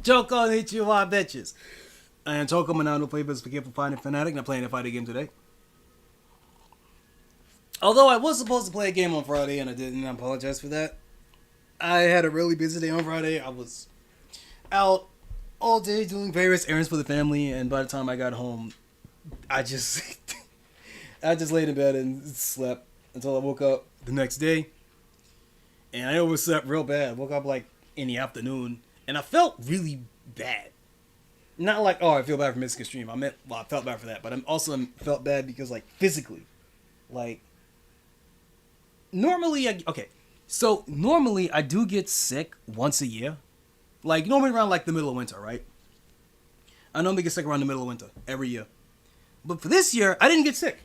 Choconnichi, bitches. And Choco Minato plays Forgetful, fanatic. Not playing a fighting game today. Although I was supposed to play a game on Friday and I didn't, I apologize for that. I had a really busy day on Friday. I was out all day doing various errands for the family, and by the time I got home, I just I just laid in bed and slept until I woke up the next day. And I overslept real bad. Woke up like in the afternoon, and I felt really bad. Not like, oh, I feel bad for missing a stream. I felt bad for that, but I also felt bad because, like, physically, like, normally I do get sick once a year, like normally around like the middle of winter, right? I normally get sick around the middle of winter every year, but for this year I didn't get sick,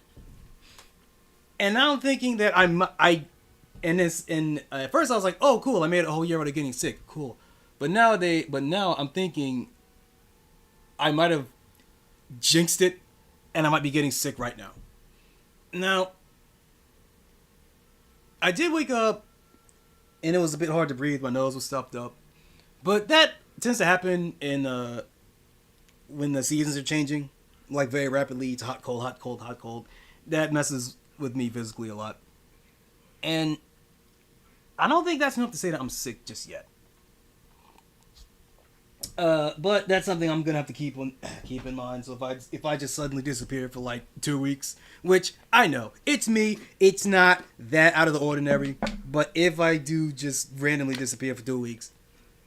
and now I'm thinking that at first I was like, oh cool, I made it a whole year without getting sick, cool, but now I'm thinking I might have jinxed it, and I might be getting sick right now. Now, I did wake up, and it was a bit hard to breathe. My nose was stuffed up, but that tends to happen in when the seasons are changing, like very rapidly. It's hot, cold, hot, cold, hot, cold. That messes with me physically a lot, and I don't think that's enough to say that I'm sick just yet. But that's something I'm gonna have to keep in mind. So if I just suddenly disappear for like 2 weeks, which I know it's me, it's not that out of the ordinary. But if I do just randomly disappear for 2 weeks,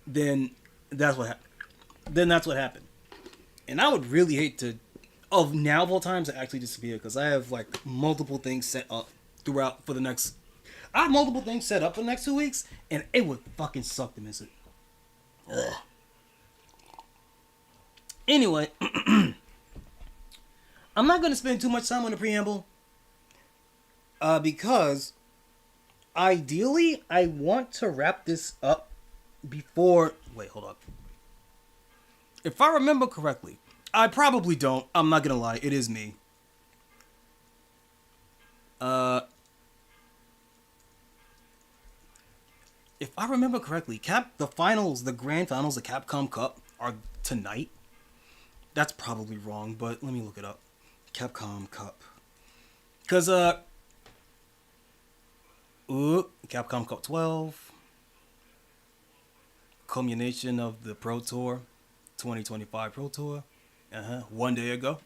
then that's what happened. And I would really hate to, of now of all times, to actually disappear, because I have like multiple things set up for the next 2 weeks, and it would fucking suck to miss it. Ugh. Anyway, I'm not going to spend too much time on the preamble, because ideally I want to wrap this up before... Wait, hold up. If I remember correctly, I probably don't. I'm not going to lie. It is me. If I remember correctly, the grand finals of Capcom Cup are tonight. That's probably wrong, but let me look it up. Capcom Cup. Because, Capcom Cup 12. Culmination of the Pro Tour. 2025 Pro Tour. 1 day ago.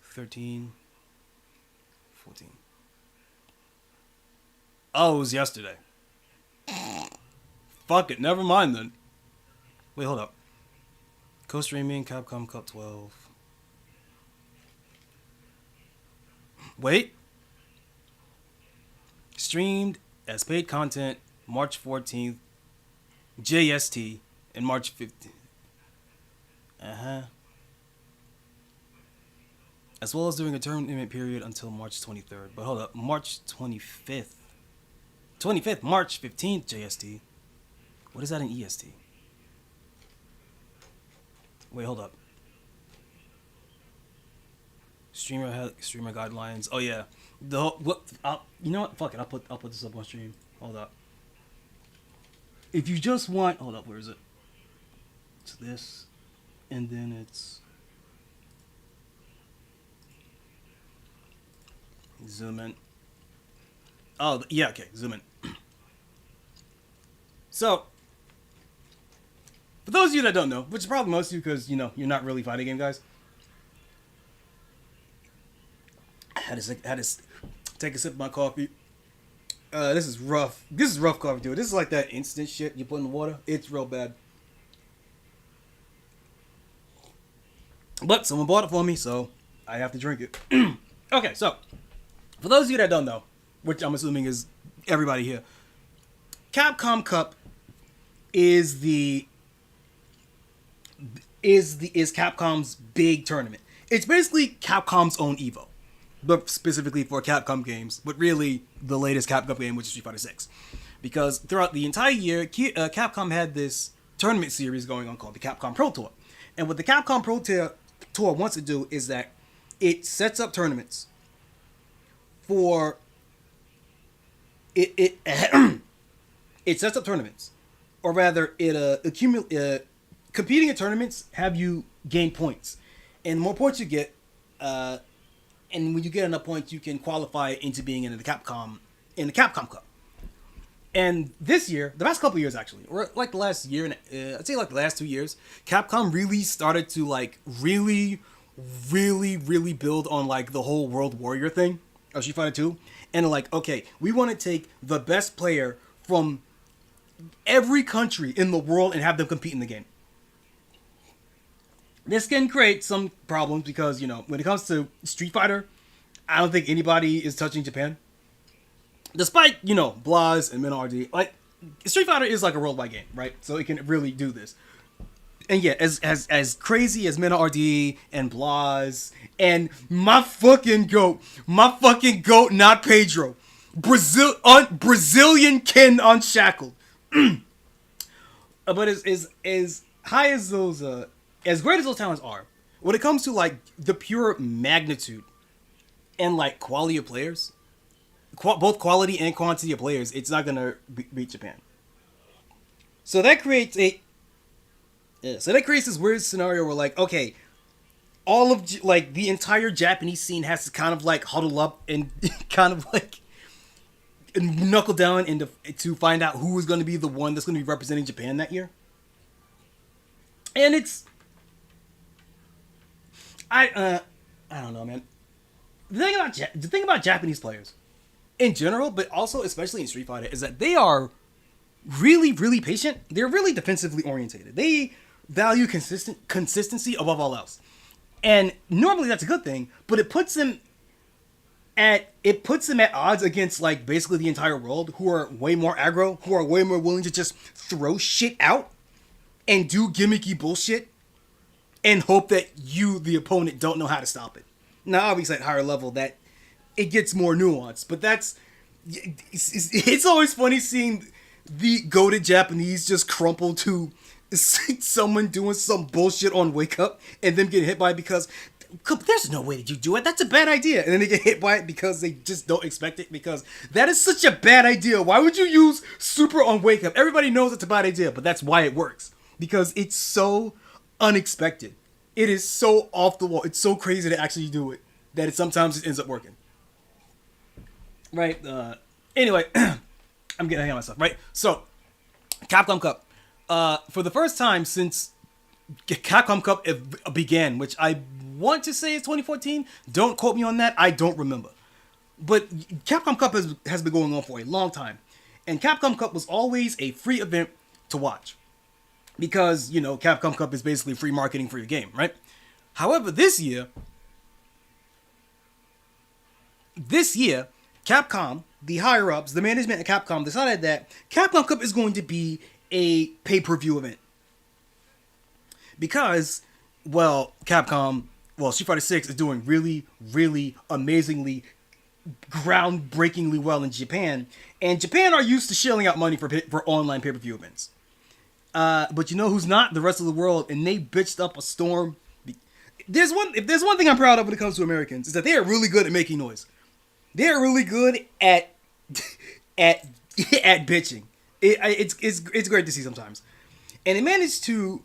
13. 14. Oh, it was yesterday. Fuck it, never mind then. Wait, hold up. Co-streaming Capcom Cup 12. Wait. Streamed as paid content March 14th, JST, and March 15th. As well as during a tournament period until March 23rd. But hold up, March 25th. 25th, March 15th, JST. What is that in EST? Wait, hold up. Streamer guidelines. Oh yeah, you know what? Fuck it. I'll put this up on stream. Hold up. If you just want, hold up. Where is it? It's this, and then it's zoom in. Oh yeah, okay. Zoom in. So. For those of you that don't know, which is probably most of you because, you're not really fighting game guys. I had to take a sip of my coffee. This is rough. This is rough coffee, dude. This is like that instant shit you put in the water. It's real bad. But someone bought it for me, so I have to drink it. Okay, so, for those of you that don't know, which I'm assuming is everybody here, Capcom Cup is Capcom's big tournament. It's basically Capcom's own Evo, but specifically for Capcom games, but really the latest Capcom game, which is Street Fighter 6. Because throughout the entire year, Capcom had this tournament series going on called the Capcom Pro Tour. And what the Capcom Pro Tour wants to do is that it sets up tournaments for it it sets up tournaments, or rather, it competing in tournaments have you gain points, and the more points you get, and when you get enough points, you can qualify into being in the Capcom Cup. And this year, the past couple of years actually, or like the last year, and I'd say like the last 2 years, Capcom really started to like really build on like the whole World Warrior thing of Street Fighter 2, and like, okay, we want to take the best player from every country in the world and have them compete in the game. This can create some problems because, you know, when it comes to Street Fighter, I don't think anybody is touching Japan. Despite, you know, Blaz and MinRD, like, Street Fighter is like a worldwide game, right? So it can really do this. And yeah, as crazy as MinRD and Blaz and my fucking goat, not Pedro, Brazilian Ken Unshackled. But as high as those, as great as those talents are, when it comes to like the pure magnitude and like quality of players, both quality and quantity of players, it's not gonna beat Japan. So that creates this weird scenario where like, okay, all of like the entire Japanese scene has to kind of like huddle up and kind of like knuckle down to find out who is going to be the one that's going to be representing Japan that year. And it's I don't know, man. The thing about Japanese players in general, but also especially in Street Fighter, is that they are really patient. They're really defensively orientated. They value consistency above all else. And normally that's a good thing, but it puts them at odds against like basically the entire world, who are way more aggro, who are way more willing to just throw shit out and do gimmicky bullshit and hope that you, the opponent, don't know how to stop it. Now, obviously at higher level that it gets more nuanced, but it's always funny seeing the goated Japanese just crumple to someone doing some bullshit on Wake Up and them getting hit by it because there's no way that you do it. That's a bad idea. And then they get hit by it because they just don't expect it, because that is such a bad idea. Why would you use super on Wake Up? Everybody knows it's a bad idea, but that's why it works. Because it's so unexpected. It is so off the wall. It's so crazy to actually do it that it sometimes ends up working. Right? Anyway, I'm getting ahead of myself. Right? So, Capcom Cup. For the first time since Capcom Cup began, which I want to say is 2014. Don't quote me on that. I don't remember. But Capcom Cup has been going on for a long time. And Capcom Cup was always a free event to watch. Because, you know, Capcom Cup is basically free marketing for your game, right? However, this year, Capcom, the higher-ups, the management at Capcom decided that Capcom Cup is going to be a pay-per-view event. Because, well, Street Fighter 6 is doing really amazingly, groundbreakingly well in Japan. And Japan are used to shelling out money for online pay-per-view events. But you know who's not? The rest of the world. And they bitched up a storm. If there's one thing I'm proud of when it comes to Americans, is that they are really good at making noise. They are really good at bitching. It's great to see sometimes. And they managed to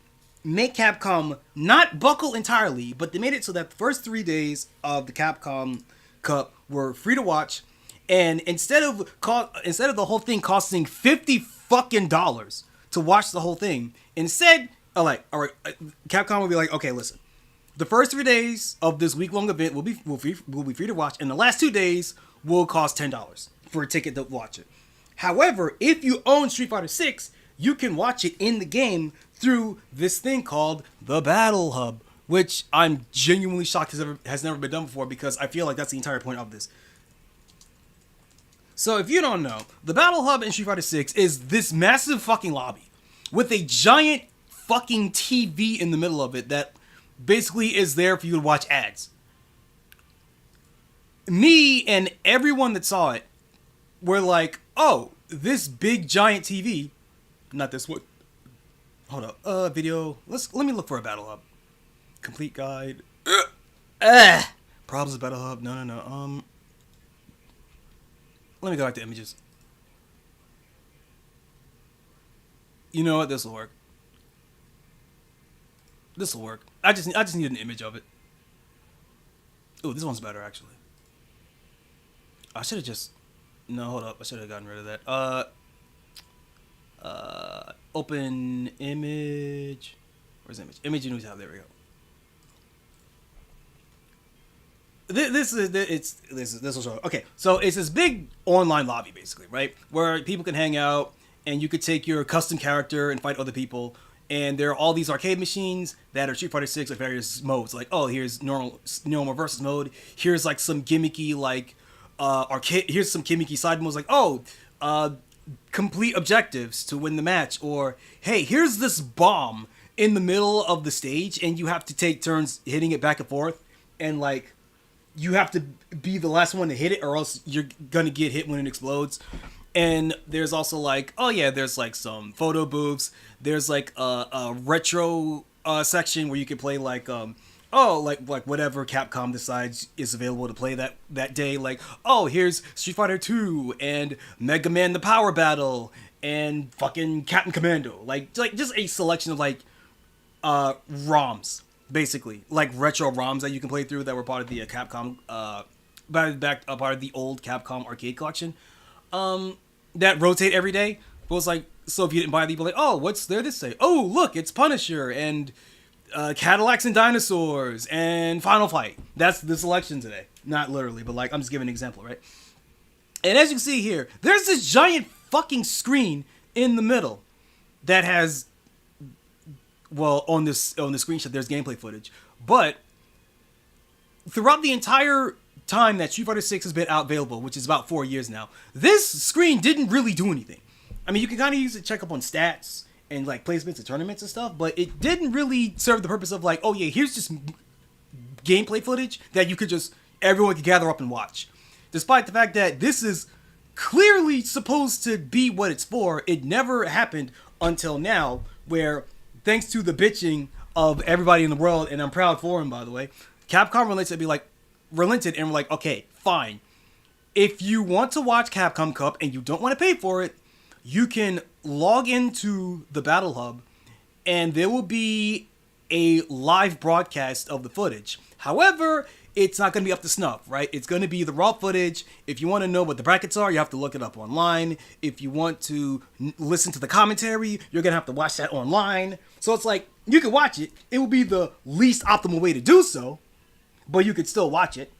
make Capcom not buckle entirely, but they made it so that the first 3 days of the Capcom Cup were free to watch. And instead of the whole thing costing $50 fucking to watch the whole thing, instead, all right, Capcom will be like, okay, listen, the first 3 days of this week-long event will be free to watch, and the last 2 days will cost $10 for a ticket to watch it. However, if you own Street Fighter 6, you can watch it in the game through this thing called the Battle Hub, which I'm genuinely shocked has never been done before, because I feel like that's the entire point of this. So if you don't know, the Battle Hub in Street Fighter 6 is this massive fucking lobby with a giant fucking TV in the middle of it that basically is there for you to watch ads. Me and everyone that saw it were like, oh, this big giant TV, not this one. Hold up, video. Let me look for a Battle Hub. Complete guide. Problems with Battle Hub. No. Let me go back to images. You know what? This will work. This will work. I just need an image of it. Ooh, this one's better actually. I should have just. No, hold up. I should have gotten rid of that. Open image. Where's image? Image in tab. There we go. This will show. Okay, so it's this big online lobby basically, right? Where people can hang out and you could take your custom character and fight other people. And there are all these arcade machines that are Street Fighter 6 at various modes. Like, oh, here's normal versus mode. Here's like some gimmicky like arcade. Here's some gimmicky side modes like, oh, complete objectives to win the match. Or hey, here's this bomb in the middle of the stage, and you have to take turns hitting it back and forth, and like you have to be the last one to hit it, or else you're gonna get hit when it explodes. And there's also like, oh yeah, there's like some photo booths. There's like a retro section where you can play like like whatever Capcom decides is available to play that day. Like, oh, here's Street Fighter 2 and Mega Man the Power Battle and fucking Captain Commando. Like just a selection of like ROMs, basically, like retro ROMs that you can play through that were part of the Capcom part of the old Capcom arcade collection. That rotate every day. But it's like, so if you didn't buy the, people like, oh, what's there this say? Oh, look, it's Punisher and Cadillacs and Dinosaurs and Final Fight. That's the selection today. Not literally, but like, I'm just giving an example, right? And as you can see here, there's this giant fucking screen in the middle that has, well, on the screenshot, there's gameplay footage. But throughout the entire time that Street Fighter 6 has been out available, which is about 4 years now, this screen didn't really do anything. I mean, you can kind of use it to check up on stats and like placements and tournaments and stuff, but it didn't really serve the purpose of like, oh yeah, here's just gameplay footage that you could just, everyone could gather up and watch. Despite the fact that this is clearly supposed to be what it's for, it never happened until now, where thanks to the bitching of everybody in the world, and I'm proud for him, by the way, Capcom relented and were like, okay, fine. If you want to watch Capcom Cup and you don't want to pay for it, you can log into the Battle Hub and there will be a live broadcast of the footage. However, it's not going to be up to snuff, right? It's going to be the raw footage. If you want to know what the brackets are, you have to look it up online. If you want to listen to the commentary, you're going to have to watch that online. So it's like, you can watch it. It will be the least optimal way to do so, but you could still watch it.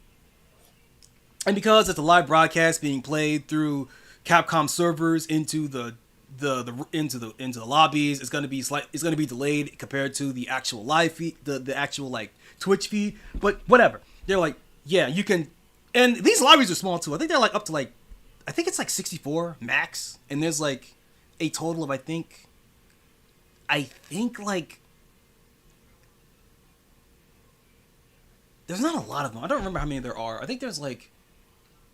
And because it's a live broadcast being played through Capcom servers into the lobbies, it's gonna be delayed compared to the actual live feed, the actual like Twitch feed. But whatever. They're like, yeah, you can. And these lobbies are small too. I think they're like up to like, I think it's like 64 max, and there's like a total of I think like. There's not a lot of them. I don't remember how many there are. I think there's like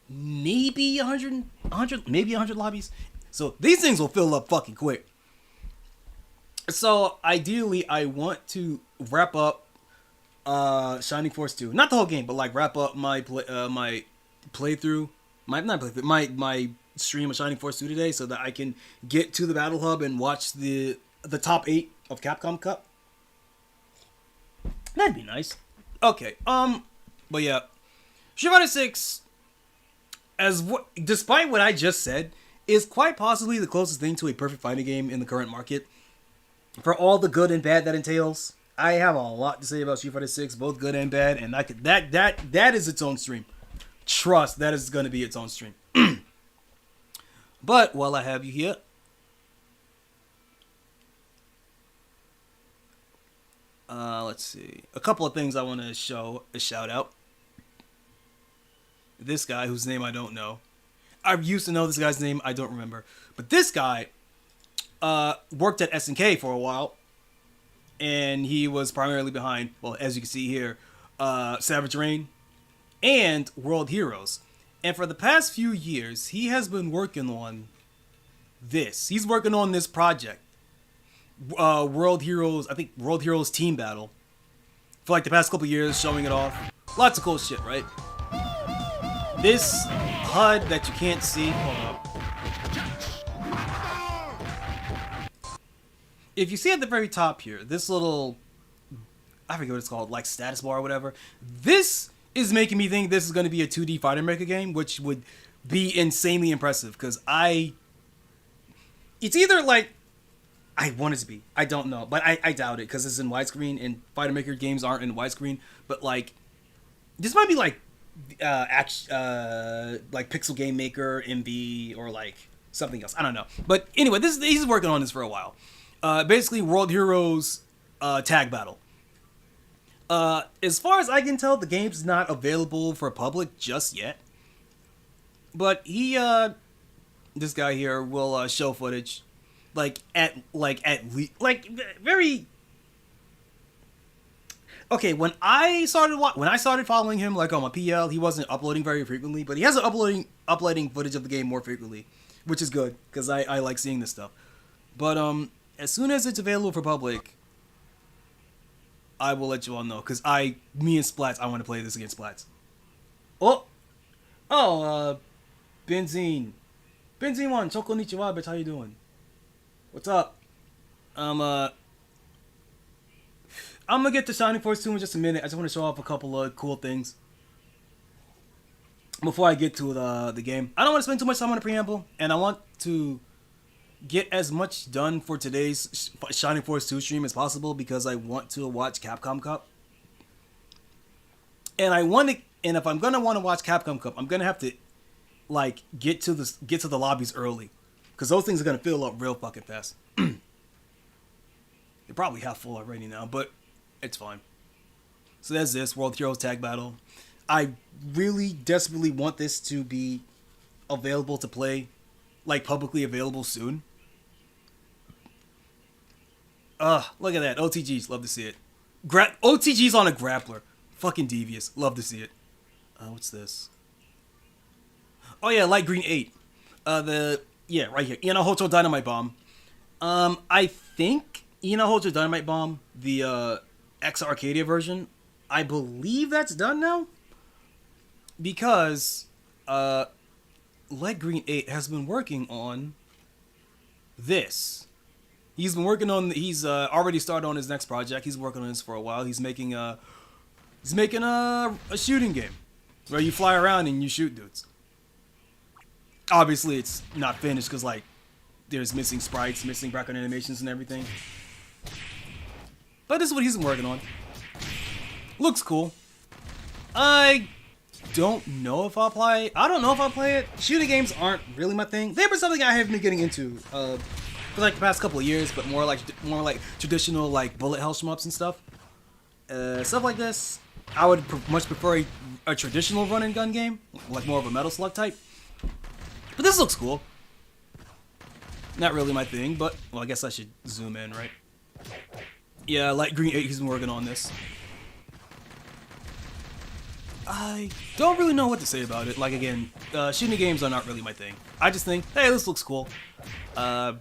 maybe 100, maybe 100 lobbies. So these things will fill up fucking quick. So ideally, I want to wrap up Shining Force 2. Not the whole game, but like wrap up my playthrough, my stream of Shining Force 2 today, so that I can get to the Battle Hub and watch the top 8 of Capcom Cup. That'd be nice. Okay, but yeah, Street Fighter 6, despite what I just said, is quite possibly the closest thing to a perfect fighting game in the current market. For all the good and bad that entails, I have a lot to say about Street Fighter 6, both good and bad, and that is its own stream. Trust, that is going to be its own stream. But while I have you here, let's see. A couple of things I want to shout out. This guy, whose name I don't know. I used to know this guy's name. I don't remember. But this guy worked at SNK for a while. And he was primarily behind, well, as you can see here, Savage Rain and World Heroes. And for the past few years, he has been working on this. He's working on this project. World Heroes, I think World Heroes Team Battle, for like the past couple years, showing it off. Lots of cool shit, right? This HUD that you can't see, hold up. if you see at the very top here, this little, I forget what it's called, like status bar or whatever. This is making me think this is going to be a 2D fighter mecha game, which would be insanely impressive. Because it's either like, I want it to be. I don't know, but I doubt it because it's in widescreen and fighter maker games aren't in widescreen. But like, this might be like, like Pixel Game Maker, MV, or like something else. I don't know. But anyway, he's working on this for a while. Basically, World Heroes tag battle. As far as I can tell, the game's not available for public just yet. But this guy here will show footage, very. Okay, when I started following him like on my PL, he wasn't uploading very frequently, but he has uploading footage of the game more frequently, which is good because I like seeing this stuff. But as soon as it's available for public, I will let you all know because me and Splats, I want to play this against Splats. Benzene 1, Choconnichi, bitch, how you doing? What's up? I'm gonna get to Shining Force 2 in just a minute. I just want to show off a couple of cool things before I get to the game. I don't want to spend too much time on the preamble, and I want to get as much done for today's Shining Force 2 stream as possible because I want to watch Capcom Cup. And if I'm gonna want to watch Capcom Cup, I'm gonna have to like get to the lobbies early because those things are gonna fill up real fucking fast. They're probably half full already now, but it's fine. So that's this World Heroes Tag Battle. I really desperately want this to be available to play, like publicly available soon. Look at that. OTGs, love to see it. OTGs on a grappler. Fucking devious. Love to see it. What's this? Oh yeah, Light Green 8. Right here. Inahocho Dynamite Bomb. I think Inahocho Dynamite Bomb, the X Arcadia version, I believe that's done now. Because Light Green 8 has been working on this. He's already started on his next project. He's working on this for a while. He's making a shooting game where you fly around and you shoot dudes. Obviously, it's not finished because like there's missing sprites, missing background animations and everything. But this is what he's been working on. Looks cool. I don't know if I'll play it. Shooting games aren't really my thing. They've been something I haven't been getting into for like the past couple of years, but more like traditional like bullet hell shmups and stuff. Stuff like this, I would much prefer a traditional run and gun game, like more of a Metal Slug type. But this looks cool. Not really my thing, but well, I guess I should zoom in, right? Yeah, Light Green 8, he's been working on this. I don't really know what to say about it. Like again, shooting games are not really my thing. I just think, hey, this looks cool. I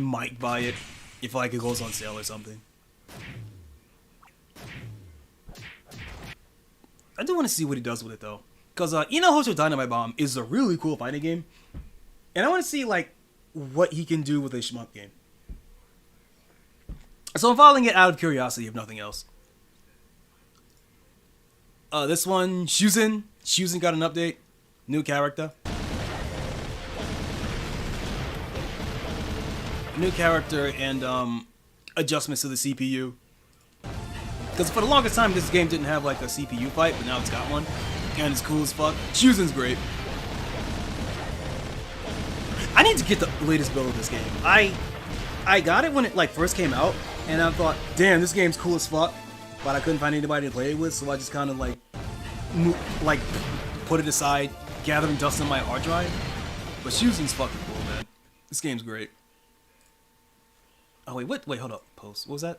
might buy it if like it goes on sale or something. I do want to see what he does with it though, because Inahocho Dynamite Bomb is a really cool fighting game, and I want to see like what he can do with a shmup game. So I'm following it out of curiosity, if nothing else. This one, Shuzen. Shuzen got an update. New character. New character and adjustments to the CPU. Because for the longest time, this game didn't have like a CPU fight, but now it's got one. And it's cool as fuck. Shuzen's great. I need to get the latest build of this game. I got it when it like first came out, and I thought, damn, this game's cool as fuck. But I couldn't find anybody to play it with, so I just kind of like put it aside, gathering dust on my hard drive. But Shuzen's fucking cool, man. This game's great. Oh wait, what? Wait, hold up. Post. What was that?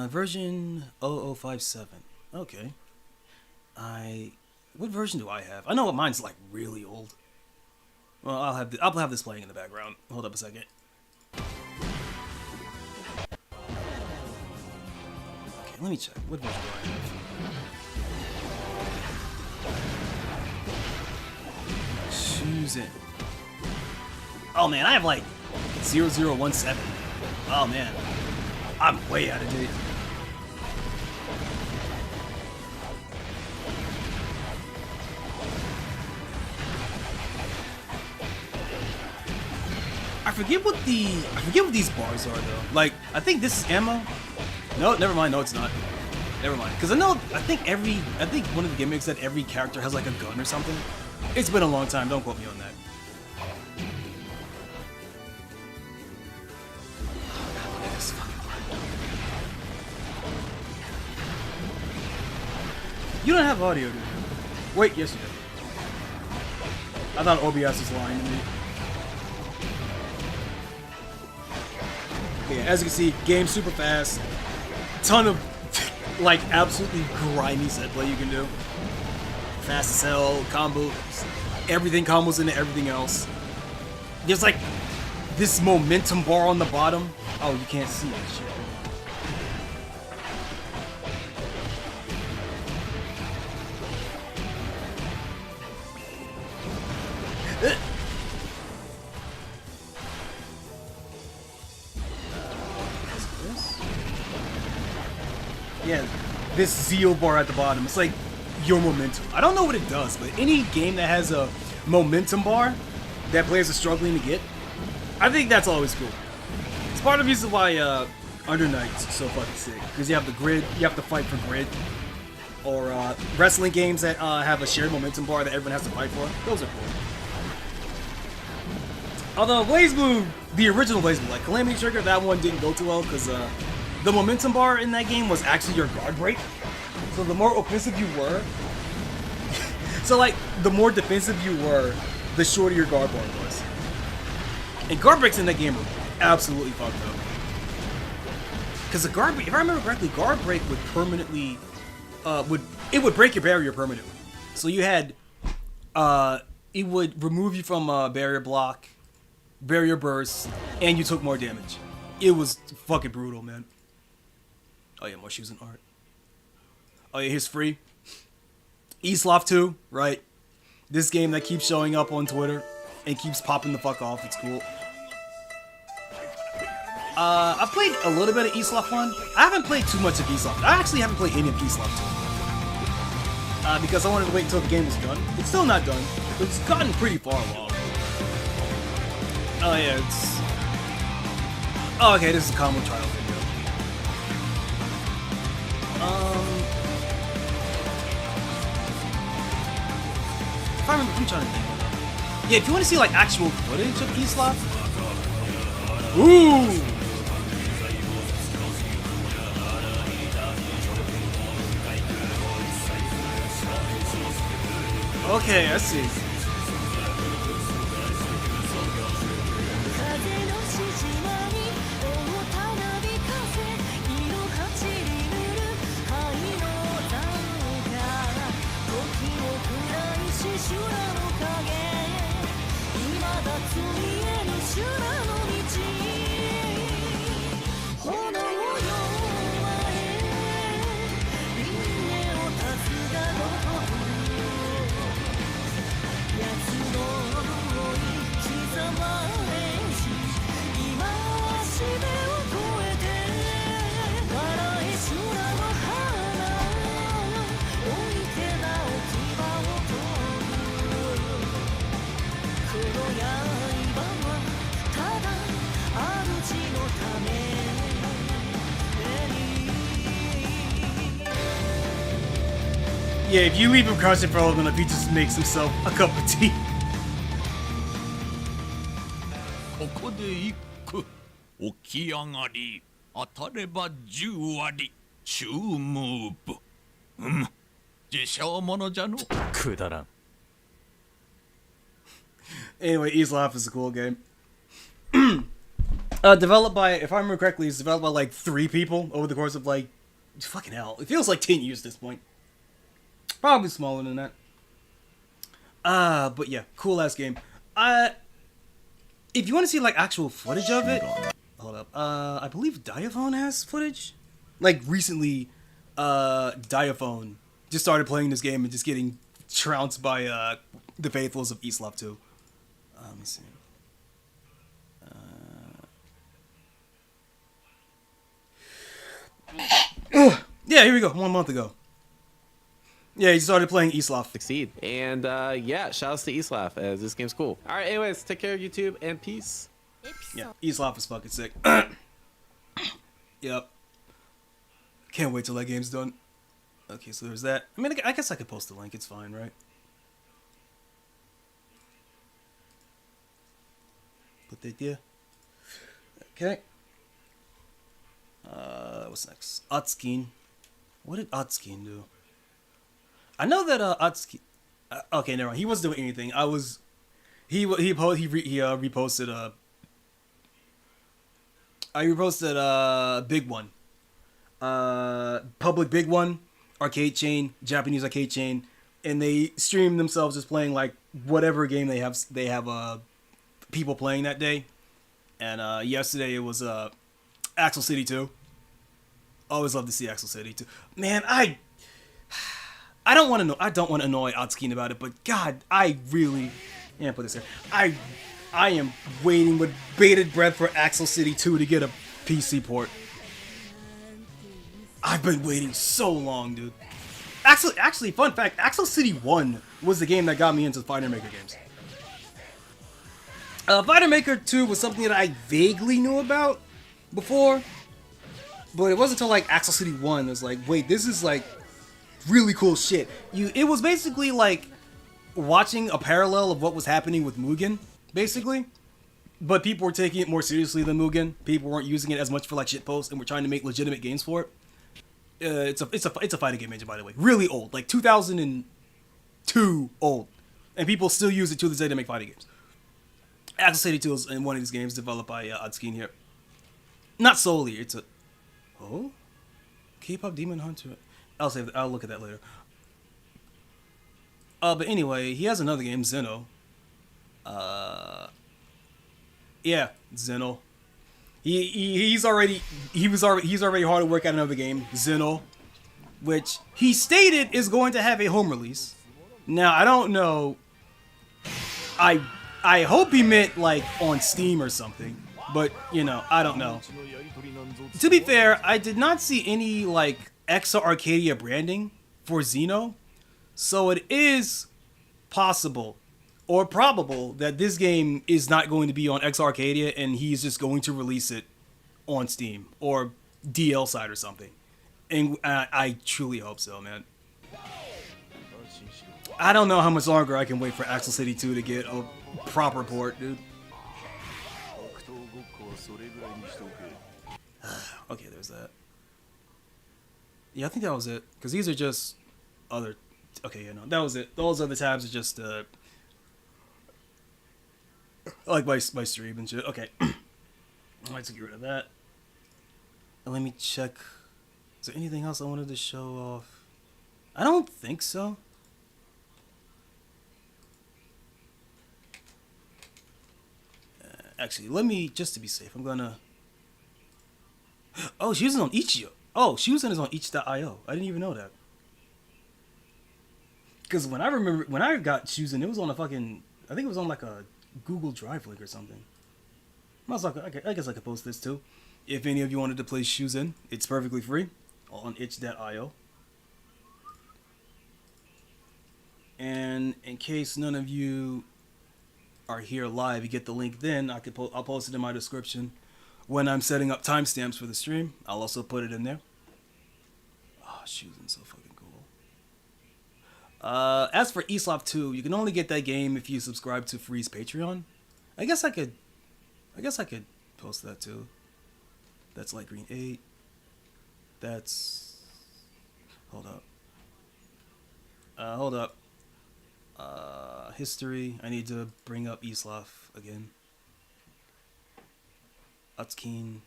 Version 0057. Okay. What version do I have? I know what mine's like really old. Well, I'll have this playing in the background. Hold up a second. Okay, let me check. What version do I have? Shuzen. Oh man, I have like 0017. Oh man, I'm way out of date. I forget what these bars are though. Like, I think this is ammo. No, never mind. No, it's not. Never mind. Because I think one of the gimmicks that every character has like a gun or something. It's been a long time. Don't quote me on that. You don't have audio, do you? Wait, yes you do. I thought OBS was lying to me. Yeah, as you can see, game super fast. Ton of like absolutely grimy set play you can do. Fast as hell, combos, everything combos into everything else. There's like this momentum bar on the bottom. Oh, you can't see that shit. Yeah, this zeal bar at the bottom. It's like your momentum. I don't know what it does, but any game that has a momentum bar that players are struggling to get, I think that's always cool. It's part of the reason why Under Night's so fucking sick. Because you have the grid, you have to fight for grid. Or wrestling games that have a shared momentum bar that everyone has to fight for. Those are cool. Although BlazBlue, the original BlazBlue, like Calamity Trigger, that one didn't go too well because the momentum bar in that game was actually your guard break. So the more offensive you were, so like the more defensive you were, the shorter your guard bar was. And guard breaks in that game were absolutely fucked up. Because the guard break, if I remember correctly, guard break would permanently, it would break your barrier permanently. So you had, it would remove you from barrier block, barrier burst, and you took more damage. It was fucking brutal, man. Oh yeah, more Shuzen art. Oh yeah, here's free. Eastloft 2, right? This game that keeps showing up on Twitter and keeps popping the fuck off. It's cool. I've played a little bit of Eastloft 1. I haven't played too much of Eastloft. I actually haven't played any of Eastloft 2. Because I wanted to wait until the game was done. It's still not done, but it's gotten pretty far along. Oh yeah, it's... Oh, okay, this is a combo trial video. If I remember, I'm trying to think. Yeah, if you want to see like actual footage of Eastloft, ooh. Okay, I see. Yeah, if you leave him crouching for long enough, he just makes himself a cup of tea. ここで一句起き上がり当たれば10割チュームーブ自称者じゃのくだらん Anyway, Eastloft is a cool game. Developed by, if I remember correctly, it's developed by like 3 people over the course of like, fucking hell, it feels like 10 years at this point. Probably smaller than that. But yeah, cool ass game. If you want to see like actual footage of it, hold up. I believe Diaphone has footage. Like recently, Diaphone just started playing this game and just getting trounced by the faithfuls of Eastloft 2. Let me see. Yeah, here we go. 1 month ago. Yeah, he started playing Islaf. Succeed. And yeah, shoutouts to Islaf, as this game's cool. All right, anyways, take care of YouTube and peace. Yeah, Islaf is fucking sick. Yep. Can't wait till that game's done. Okay, so there's that. I mean, I guess I could post the link. It's fine, right? Put that there. Okay. What's next? Atsuki. What did Atsuki do? I know that Atsuki. Okay, never mind. He wasn't doing anything. He reposted I reposted a big one. Public big one, arcade chain, Japanese arcade chain, and they stream themselves just playing like whatever game they have people playing that day. And yesterday it was Axel City 2. Always love to see Axel City 2. Man, I don't want to annoy Atsuki about it, but God, I really put this here. I am waiting with bated breath for Axel City 2 to get a PC port. I've been waiting so long, dude. Actually, fun fact, Axel City 1 was the game that got me into Fighter Maker games. Fighter Maker 2 was something that I vaguely knew about before, but it wasn't until like Axel City 1 it was like, wait, this is like really cool shit. It was basically like watching a parallel of what was happening with Mugen, basically. But people were taking it more seriously than Mugen. People weren't using it as much for like shitposts and were trying to make legitimate games for it. It's a fighting game engine, by the way. Really old, like 2002 old, and people still use it to this day to make fighting games. Axel City 2 is in one of these games developed by Atsuki here. Not solely. It's a K-pop Demon Hunter. I'll look at that later. But anyway, he has another game, Zeno. Yeah, Zeno. He's already hard at work at another game, Zeno, which he stated is going to have a home release. Now I don't know. I hope he meant like on Steam or something, but you know, I don't know. To be fair, I did not see any like Exa Arcadia branding for Zeno, so it is possible or probable that this game is not going to be on Exa Arcadia and he's just going to release it on Steam or DL side or something. And I truly hope so, man. I don't know how much longer I can wait for Axel City 2 to get a proper port, dude. Okay, there's that. Yeah, I think that was it. Because these are just other... Okay, yeah, no, that was it. Those other tabs are just... like my stream and shit. Okay. I'd like to get rid of that. And let me check. Is there anything else I wanted to show off? I don't think so. Actually, let me, just to be safe, I'm gonna... Oh, Shuzen on Itch.io. Oh, Shuzen is on itch.io. I didn't even know that. Because when I got Shuzen, it was on a fucking... I think it was on like a Google Drive link or something. I guess I could post this too. If any of you wanted to play Shuzen, it's perfectly free on itch.io. And in case none of you are here live, you get the link then. I'll post it in my description when I'm setting up timestamps for the stream. I'll also put it in there. Oh, Shuzen's so fucking cool. As for Islaf 2, you can only get that game if you subscribe to Free's Patreon. I guess I could post that too. That's Light Green 8. That's... Hold up. History. I need to bring up Islaf again. Atsuki.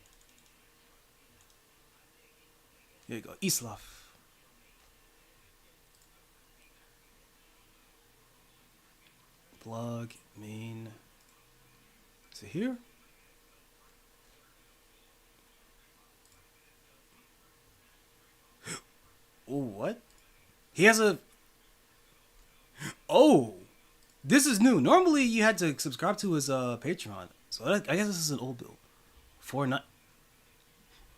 Here you go. Islaf. Blog. Main. Is it here? Oh, what? He has a... Oh! This is new. Normally, you had to subscribe to his Patreon. So I guess this is an old build. 4.9.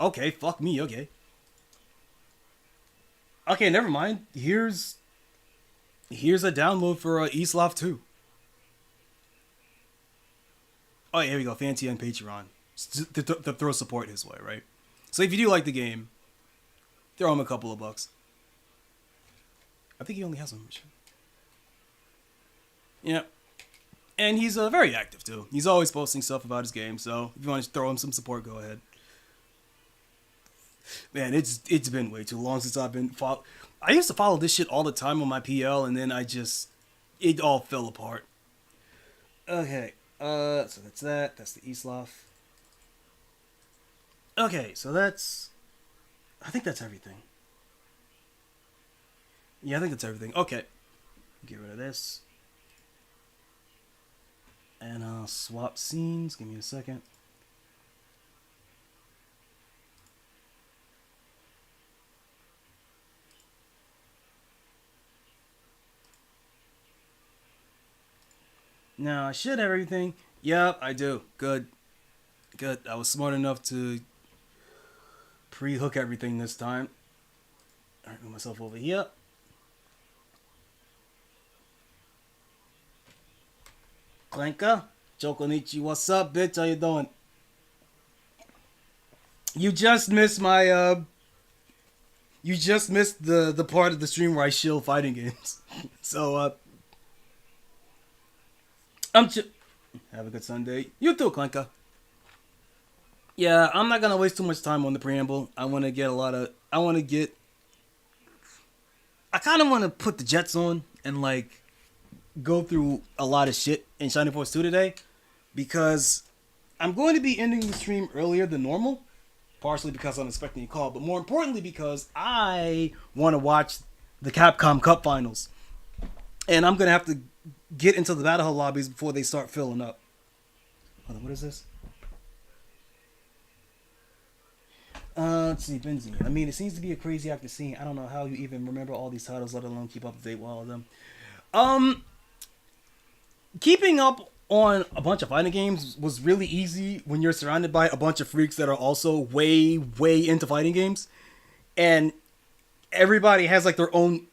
Okay, fuck me, okay. Okay, never mind. Here's a download for Eslav 2. Oh, here we go. Fancy on Patreon. To throw support his way, right? So if you do like the game, throw him a couple of bucks. I think he only has one mission. Yeah. And he's very active, too. He's always posting stuff about his game, so if you want to throw him some support, go ahead. Man, it's been way too long since I've been I used to follow this shit all the time on my PL, and then it all fell apart. Okay, so that's that. That's the Eslav. Okay, so I think that's everything. Yeah, I think that's everything. Okay, get rid of this. And I'll swap scenes. Give me a second. Now, I should have everything. Yep, I do. Good. Good. I was smart enough to pre-hook everything this time. Alright, move myself over here. Clanka, Choconnichi, what's up, bitch? How you doing? You just missed my, You just missed the part of the stream where I shill fighting games. So, have a good Sunday. You too, Clanka. Yeah, I'm not gonna waste too much time on the preamble. I kind of want to put the jets on and, like, go through a lot of shit in Shining Force 2 today, because I'm going to be ending the stream earlier than normal, partially because I'm expecting a call, but more importantly because I want to watch the Capcom Cup Finals, and I'm going to have to get into the Battle Hall lobbies before they start filling up. Hold on, what is this? Let's see, Benzie. I mean, it seems to be a crazy active scene. I don't know how you even remember all these titles, let alone keep up to date with all of them. Keeping up on a bunch of fighting games was really easy when you're surrounded by a bunch of freaks that are also way, way into fighting games. And everybody has, like, their own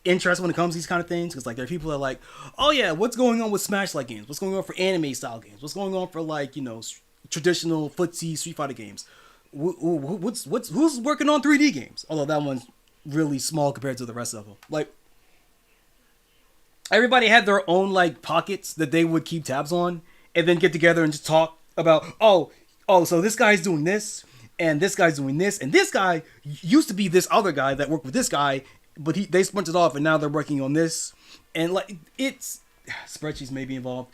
interest when it comes to these kind of things. Because, like, there are people that are like, oh yeah, what's going on with Smash-like games? What's going on for anime-style games? What's going on for, like, you know, traditional footsie Street Fighter games? Who's working on 3D games? Although that one's really small compared to the rest of them. Like, everybody had their own, like, pockets that they would keep tabs on, and then get together and just talk about, oh, so this guy's doing this, and this guy's doing this, and this guy used to be this other guy that worked with this guy, but they splintered off, and now they're working on this, and, like, it's spreadsheets may be involved.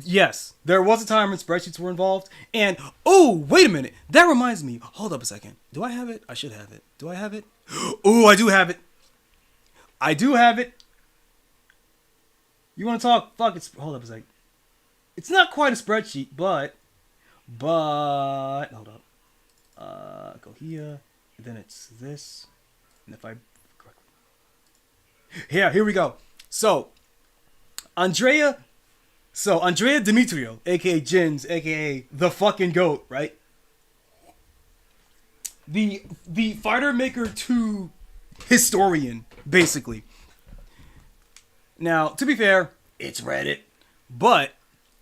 Yes, there was a time when spreadsheets were involved, and, oh, wait a minute, that reminds me, hold up a second, do I have it? I should have it. Do I have it? Oh, I do have it. I do have it. You want to talk? Fuck, hold up a second. It's not quite a spreadsheet, but, hold up. Go here, and then it's this, and if I, yeah, here we go. So, Andrea Demetrio, aka Jins, aka the fucking GOAT, right? The Fighter Maker 2 historian, basically. Now, to be fair, it's Reddit, but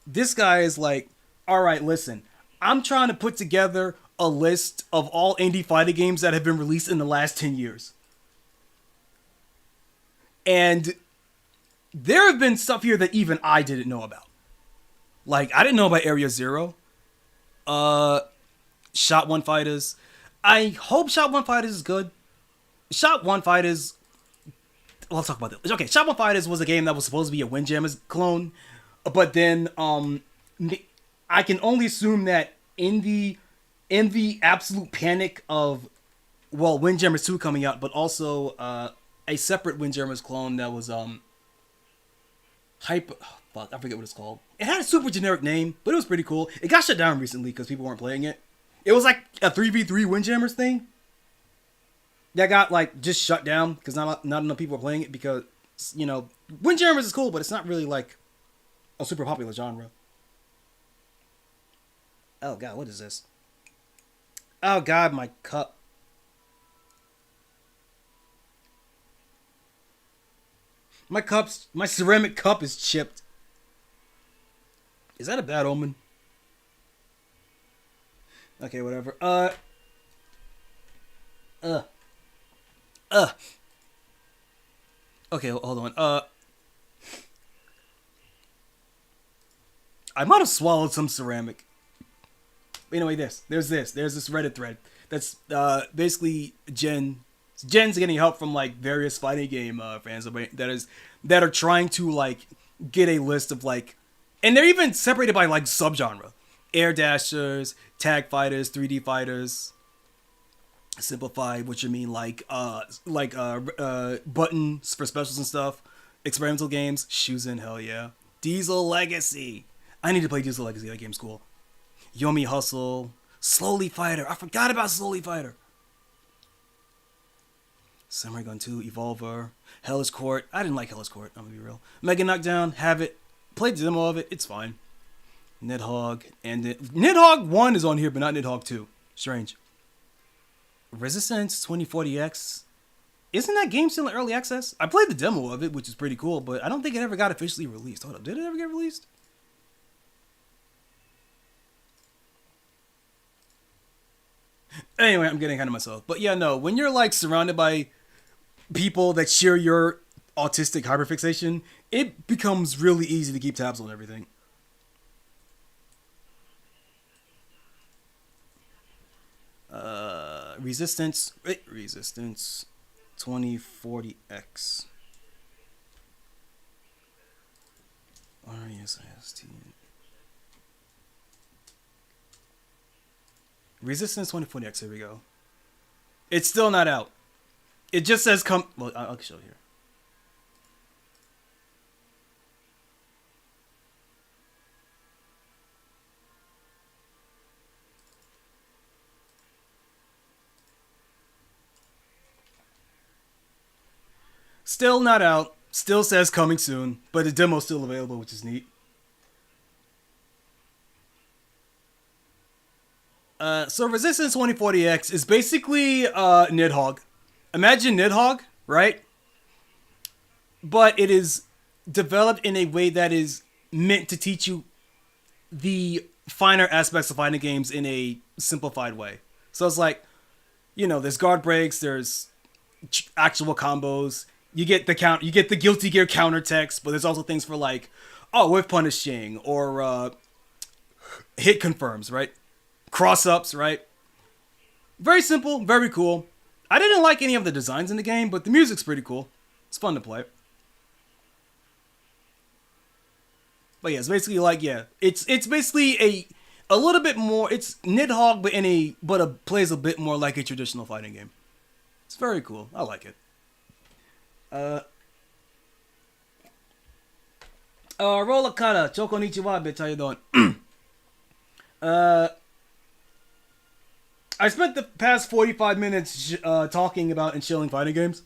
this guy is like, alright, listen, I'm trying to put together a list of all indie fighting games that have been released in the last 10 years. And there have been stuff here that even I didn't know about. Like, I didn't know about Area Zero. Shot One Fighters. I hope Shot One Fighters is good. Shot One Fighters... Well, I'll talk about this. Okay, Shot One Fighters was a game that was supposed to be a Windjammers clone. But then, I can only assume that in the absolute panic of, well, Windjammers 2 coming out, but also, a separate Windjammers clone that was, I forget what it's called. It had a super generic name, but it was pretty cool. It got shut down recently because people weren't playing it. It was like a 3v3 Windjammers thing that got, like, just shut down because not enough people were playing it because, you know, Windjammers is cool, but it's not really, like, a super popular genre. Oh, God, what is this? Oh, God, my cup. My ceramic cup is chipped. Is that a bad omen? Okay, whatever. Okay, hold on. I might have swallowed some ceramic. But anyway, there's this Reddit thread that's basically Jen's getting help from like various fighting game fans that are trying to like get a list of like, and they're even separated by like subgenre: air dashers, tag fighters, 3D fighters, simplified, which I mean like buttons for specials and stuff, experimental games, Shuzen, hell yeah, Diesel Legacy. I need to play Diesel Legacy. That game's cool. Yomi Hustle, Slowly Fighter. I forgot about Slowly Fighter. Samurai Gun 2, Evolver, Hellish Court. I didn't like Hellish Court, I'm gonna be real. Mega Knockdown, have it. Played the demo of it, it's fine. Nidhogg, and Nidhogg 1 is on here, but not Nidhogg 2. Strange. Resistance 2040X. Isn't that game still in early access? I played the demo of it, which is pretty cool, but I don't think it ever got officially released. Hold up, did it ever get released? Anyway, I'm getting ahead of myself. But yeah, no, when you're like surrounded by people that share your autistic hyperfixation, it becomes really easy to keep tabs on everything. Resistance 2040X. RESIST. Resistance 2040X, here we go. It's still not out. It just says come. Well, I'll show here. Still not out. Still says coming soon, but the demo's still available, which is neat. So Resistance 2040X is basically Nidhogg. Imagine Nidhogg, right? But it is developed in a way that is meant to teach you the finer aspects of fighting games in a simplified way. So it's like, there's guard breaks, there's actual combos. You get the Guilty Gear counter text, but there's also things for like, whiff punishing or hit confirms, right? Cross-ups, right? Very simple, very cool. I didn't like any of the designs in the game, but the music's pretty cool. It's fun to play. But yeah, it's basically like, it's basically a little bit more, it's Nidhogg, but plays a bit more like a traditional fighting game. It's very cool. I like it. Rolakata, Choconnichi wa, bitch, how you doing? I spent the past 45 minutes talking about and chilling fighting games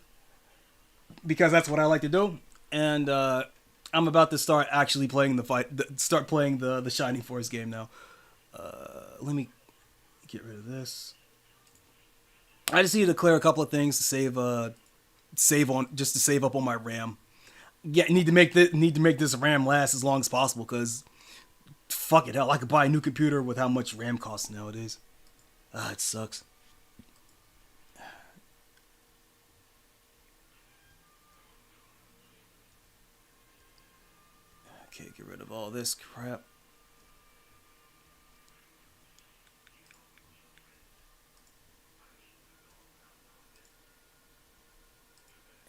because that's what I like to do, and I'm about to start actually playing the Shining Force game now. Let me get rid of this. I just need to clear a couple of things to save up on my RAM. Yeah, need to make this RAM last as long as possible because fuck it, hell, I could buy a new computer with how much RAM costs nowadays. It sucks. Okay, get rid of all this crap.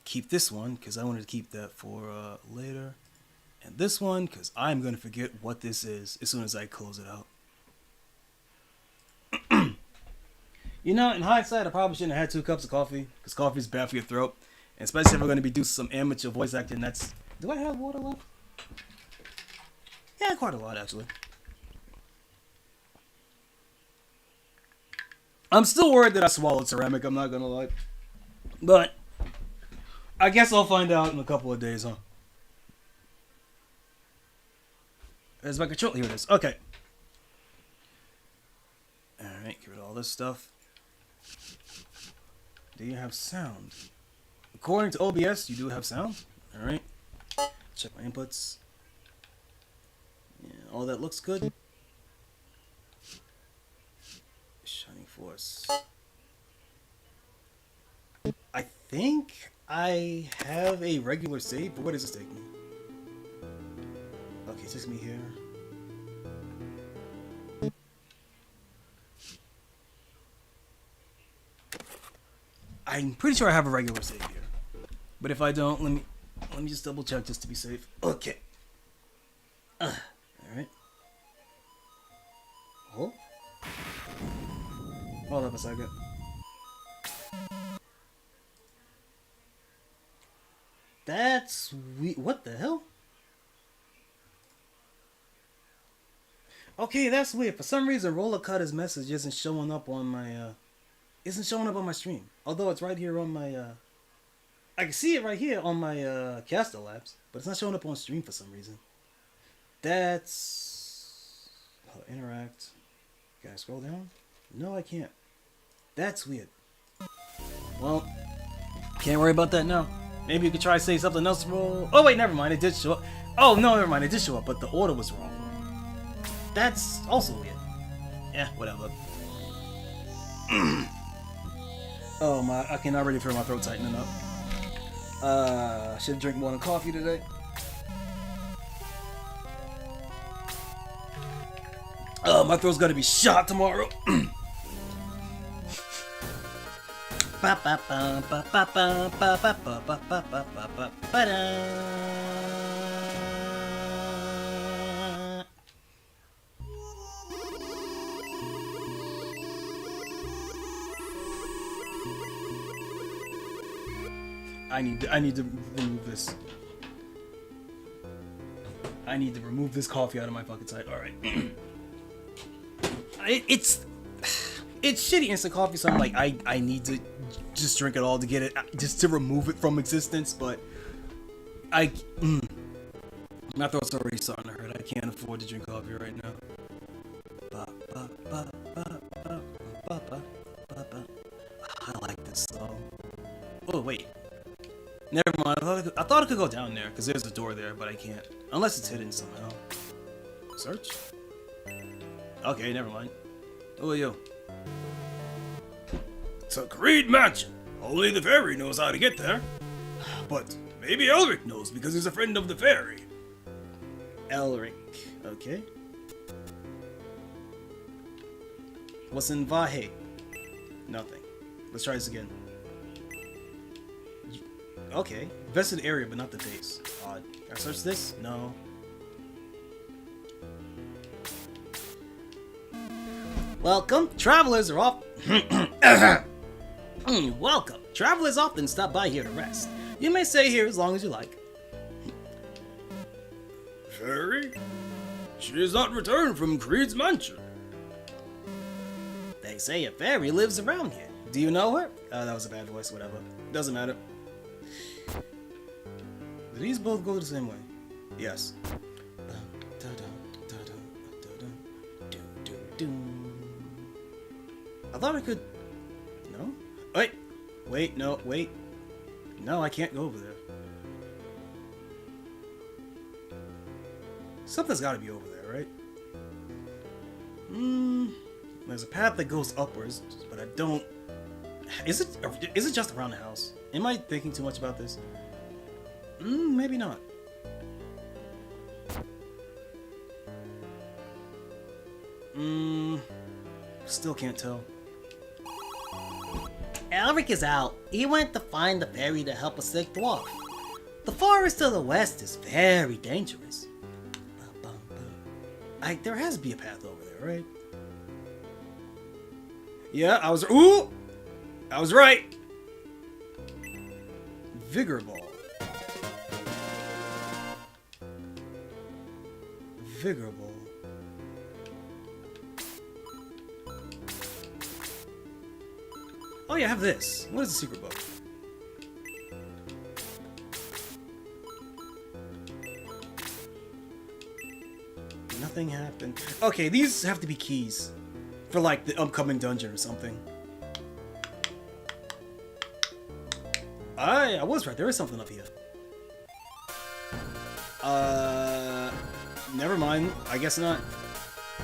Keep this one because I wanted to keep that for later. And this one because I'm going to forget what this is as soon as I close it out. In hindsight, I probably shouldn't have had 2 cups of coffee because coffee is bad for your throat. And especially if we're going to be doing some amateur voice acting, do I have water left? Yeah, quite a lot, actually. I'm still worried that I swallowed ceramic, I'm not going to lie. But I guess I'll find out in a couple of days, huh? There's my control. Here it is. Okay. Alright, get rid of all this stuff. Do you have sound? According to OBS, you do have sound. Alright. Check my inputs. Yeah, all that looks good. Shining Force. I think I have a regular save, but where does this take me? Okay, it takes me here. I'm pretty sure I have a regular save here. But if I don't, let me just double check just to be safe. Okay. Alright. Oh. Hold up a second. That's weird. What the hell? Okay, that's weird. For some reason, Roller Cutter's message isn't showing up on my stream. Although it's right here on my I can see it right here on my Caster Labs, but it's not showing up on stream for some reason. That's interact. Can I scroll down? No, I can't. That's weird. Well, can't worry about that now. Maybe you could try to say something else. Oh wait, never mind. It did show up. Oh no, never mind. It did show up, but the order was wrong. That's also weird. Yeah, whatever. Oh my! I can already feel my throat tightening up. I should drink more than coffee today. My throat's gotta be shot tomorrow. I need to remove this. I need to remove this coffee out of my fucking sight. All right. It's shitty instant coffee, so I'm like, I need to just drink it all to get it, just to remove it from existence. But my throat's already starting to hurt. I can't afford to drink coffee right now. I like this song. Oh wait. Never mind. I thought I could go down there because there's a door there, but I can't unless it's hidden somehow. Search. Okay, never mind. Who are you? It's a Creed Mansion. Only the fairy knows how to get there. But maybe Elric knows because he's a friend of the fairy. Elric. Okay. What's in Vahe? Nothing. Let's try this again. Okay. Vested area, but not the base. Odd. Can I search this? No. Welcome. Travelers are off. Welcome. Travelers often stop by here to rest. You may stay here as long as you like. Fairy? She has not returned from Creed's mansion. They say a fairy lives around here. Do you know her? That was a bad voice, whatever. Doesn't matter. Do these both go the same way? Yes. I thought I could... No? Wait, no, wait. No, I can't go over there. Something's gotta be over there, right? There's a path that goes upwards, but I don't... Is it just around the house? Am I thinking too much about this? Maybe not. Still can't tell. Elric is out. He went to find the fairy to help a sick dwarf. The forest to the west is very dangerous. There has to be a path over there, right? Yeah, I was... Ooh! I was right! Vigor Ball. Vigor Ball. Oh yeah, I have this. What is the secret book? Nothing happened. Okay, these have to be keys for like the upcoming dungeon or something. I was right. There is something up here. Never mind. I guess not.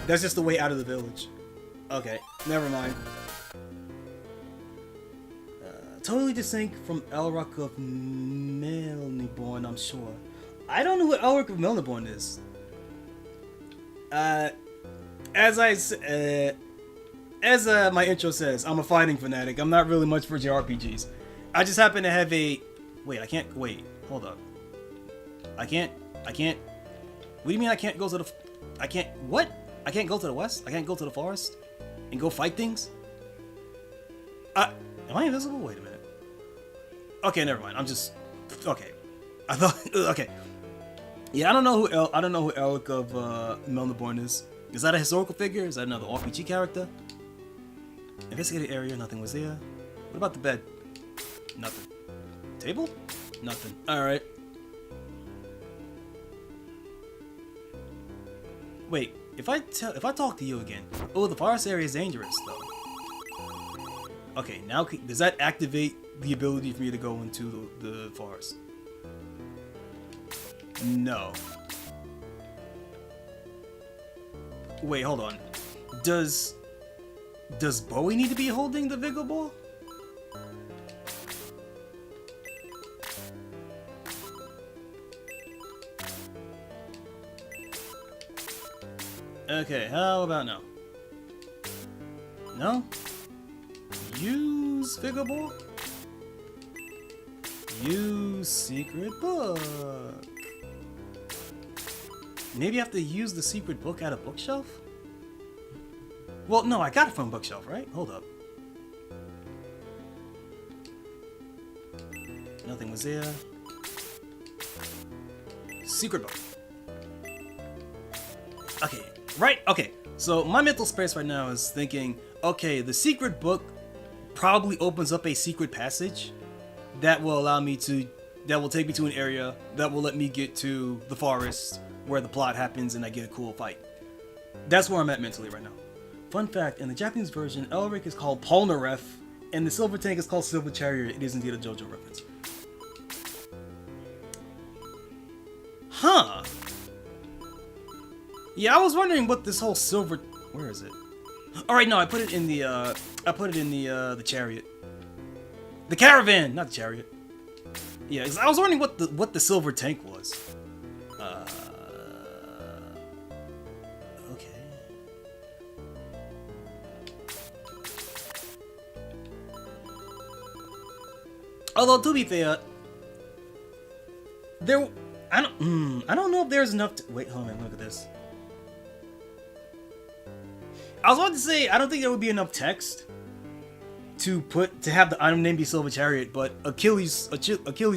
That's just the way out of the village. Okay, never mind. Totally distinct from Elric of Melniborn, I'm sure. I don't know who Elric of Melniborn is. As my intro says, I'm a fighting fanatic. I'm not really much for JRPGs. I just happen to have a... Wait, I can't... Wait, hold up. I can't... What do you mean I can't go to the... I can't... What? I can't go to the west? I can't go to the forest? And go fight things? Am I invisible? Wait a minute. Okay, never mind. I'm just... Okay. I thought... Okay. Yeah, I don't know who Elric of Melniborn is. Is that a historical figure? Is that another RPG character? Investigated area, nothing was there. What about the bed? Nothing. Table? Nothing. Alright. Wait, if I talk to you again. Oh, the forest area is dangerous though. Okay, now does that activate the ability for me to go into the forest? No. Wait, hold on. Does Bowie need to be holding the Vigor Ball? Okay, how about now? No? Use Vigor Ball? Use Secret Book. Maybe I have to use the secret book at a bookshelf? Well, no, I got it from a bookshelf, right? Hold up. Nothing was there. Secret book. Okay, right? Okay, so my mental space right now is thinking, okay, the secret book probably opens up a secret passage that will allow me to, that will take me to an area that will let me get to the forest where the plot happens and I get a cool fight. That's where I'm at mentally right now. Fun fact, in the Japanese version, Elric is called Polnareff, and the Silver Tank is called Silver Chariot. It is indeed a JoJo reference. Huh. Yeah, I was wondering what this whole silver... Where is it? Alright, no, I put it in the, the chariot. The caravan, not the chariot. Yeah, 'cause I was wondering what the silver tank was. Okay. Although to be fair, I don't know if there's enough to, wait, hold on, look at this. I was about to say I don't think there would be enough text to have the item name be Silver Chariot, but Achilles'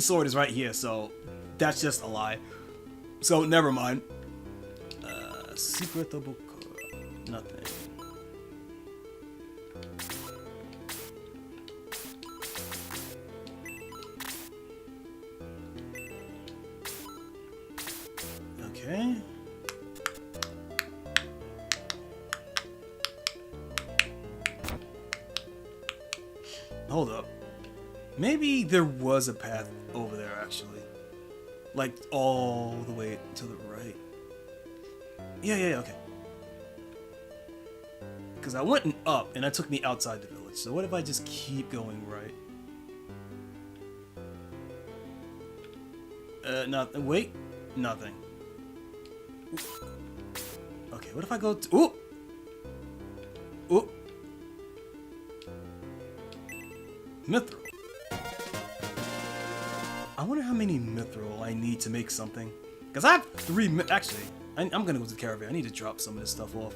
sword is right here, so that's just a lie. So never mind. Secret book, nothing. Okay. Hold up. Maybe there was a path over there, actually. Like, all the way to the right. Yeah, okay. Because I went up, and that took me outside the village. So what if I just keep going right? Nothing. Wait. Nothing. Okay, what if I go to... Ooh! Ooh! Mithril. I wonder how many mithril I need to make something. Because I have 3 actually, I'm gonna go to the caravan. I need to drop some of this stuff off.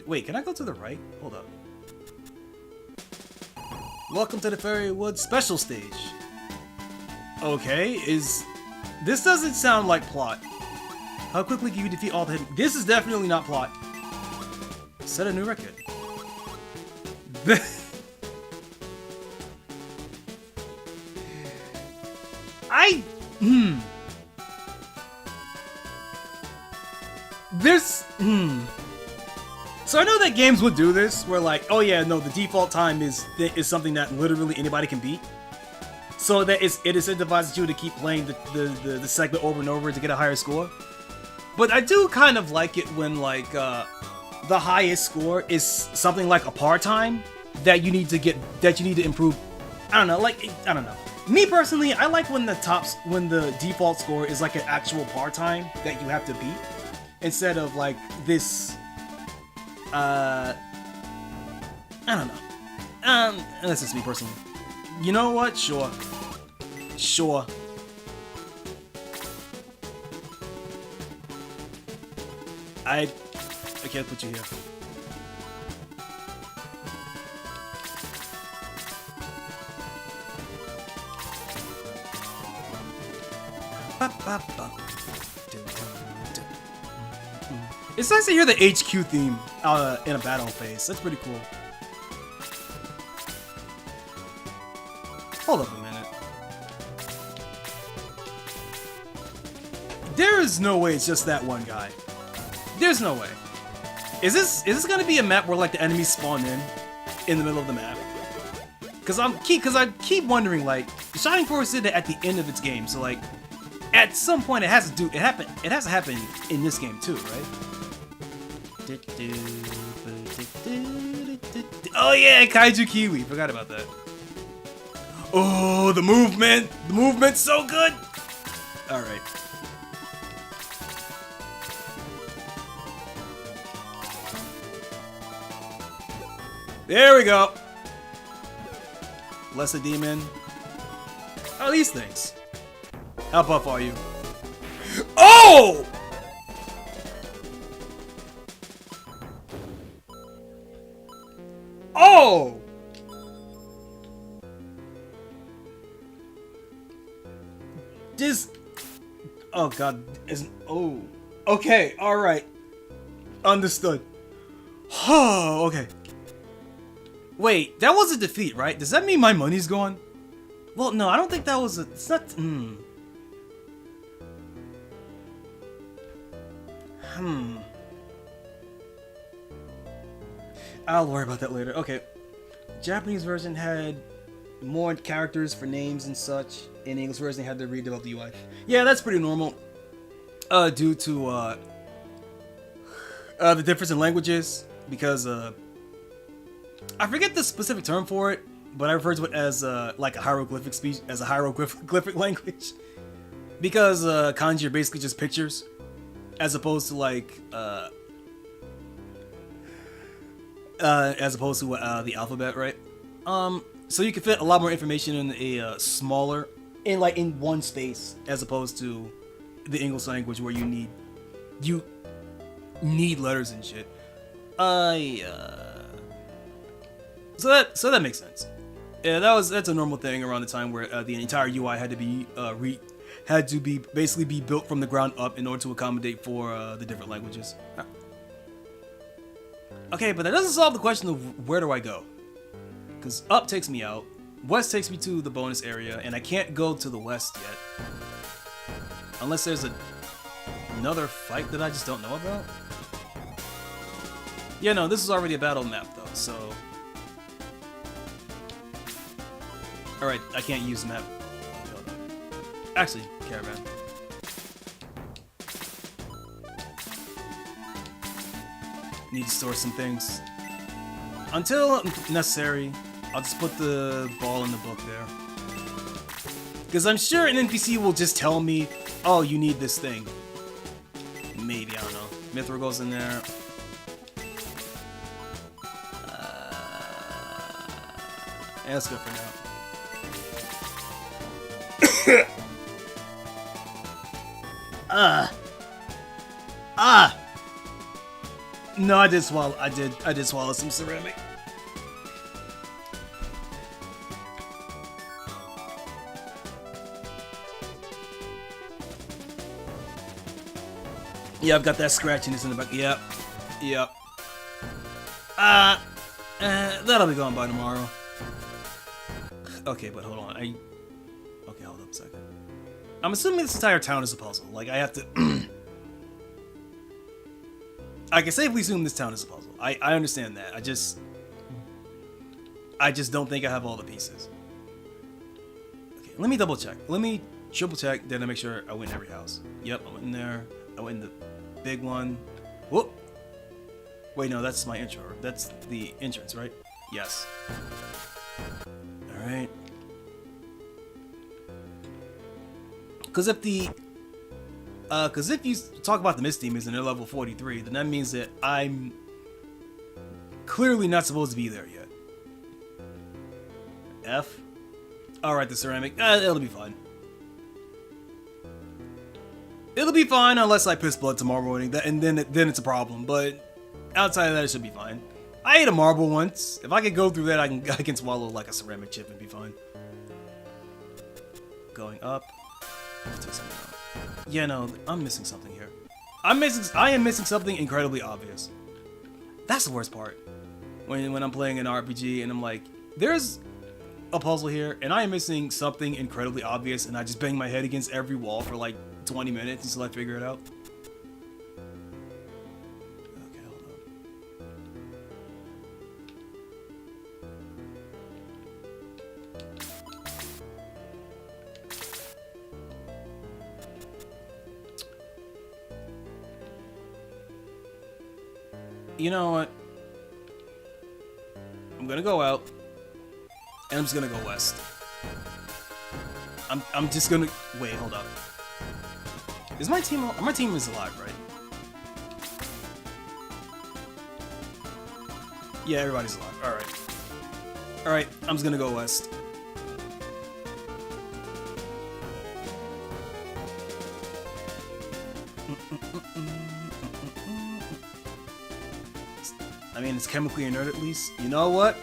Wait, can I go to the right? Hold up. Welcome to the Fairywood Special Stage. Okay, this doesn't sound like plot. How quickly can you defeat all the hidden... This is definitely not plot. Set a new record. So I know that games would do this, where like, oh yeah, no, the default time is something that literally anybody can beat. so that it incentivizes you to keep playing the segment over and over to get a higher score. But I do kind of like it when like the highest score is something like a par time that you need to improve. I don't know, I don't know. Me personally, I like when the default score is like an actual par time that you have to beat, instead of like this. I don't know. That's just me personally. You know what? Sure. I can't put you here. It's nice to hear the HQ theme in a battle phase. That's pretty cool. Hold up a minute. There is no way it's just that one guy. There's no way. Is this gonna be a map where like the enemies spawn in the middle of the map? Cause I keep wondering, like, Shining Force did it at the end of its game, so like at some point it has to happen in this game too, right? Oh yeah, Kaiju Kiwi, forgot about that. Oh, the movement's so good. All right. There we go. Lesser demon. Oh, these things. How buff are you? Oh! Oh! This. Oh god. Isn't. Oh. Okay. All right. Understood. Oh. Okay. Wait, that was a defeat, right? Does that mean my money's gone? Well, no, I don't think that was a... It's not... I'll worry about that later. Okay. Japanese version had more characters for names and such. In the English version, they had to redevelop the UI. Yeah, that's pretty normal. Due to, the difference in languages. Because, I forget the specific term for it, but I refer to it as like a hieroglyphic speech, as a hieroglyphic language, because kanji are basically just pictures, as opposed to like the alphabet, right? So you can fit a lot more information in a in one space, as opposed to the English language where you need letters and shit. So that makes sense. Yeah, that's a normal thing around the time where the entire UI had to be basically be built from the ground up in order to accommodate for the different languages. Okay, but that doesn't solve the question of where do I go? Because up takes me out, west takes me to the bonus area, and I can't go to the west yet, unless there's another fight that I just don't know about. Yeah, no, this is already a battle map though, so. Alright, I can't use the map. Actually, caravan. Need to store some things. Until necessary, I'll just put the ball in the book there. Because I'm sure an NPC will just tell me, oh, you need this thing. Maybe, I don't know. Mithril goes in there. Yeah, that's good for now. No, I did swallow. I did swallow some ceramic. Yeah, I've got that scratchiness in the back. Yep. That'll be gone by tomorrow. Okay, but hold on. Okay, hold up a second. I'm assuming this entire town is a puzzle. Like, I have to... I can safely assume this town is a puzzle. I understand that. I just don't think I have all the pieces. Okay, Let me double check. Let me triple check, then I make sure I went in every house. Yep, I went in there. I went in the big one. Whoop. Wait, no, that's my intro. That's the entrance, right? Yes. Alright. Because if you talk about the Mist Demons and they're level 43, then that means that I'm clearly not supposed to be there yet. F. Alright, the ceramic. It'll be fine. It'll be fine unless I piss blood tomorrow morning, and then it's a problem. But outside of that, it should be fine. I ate a marble once. If I could go through that, I can swallow like a ceramic chip and be fine. Going up. Take something out. Yeah, no, I'm missing something here. I am missing something incredibly obvious. That's the worst part. When I'm playing an RPG and I'm like, there's a puzzle here, and I am missing something incredibly obvious, and I just bang my head against every wall for like 20 minutes until I figure it out. Okay, hold on. You know what? I'm gonna go out, and I'm just gonna go west. I'm just gonna wait. Hold up. Is my team? My team is alive, right? Yeah, everybody's alive. All right. All right. I'm just gonna go west. I mean, it's chemically inert at least. You know what?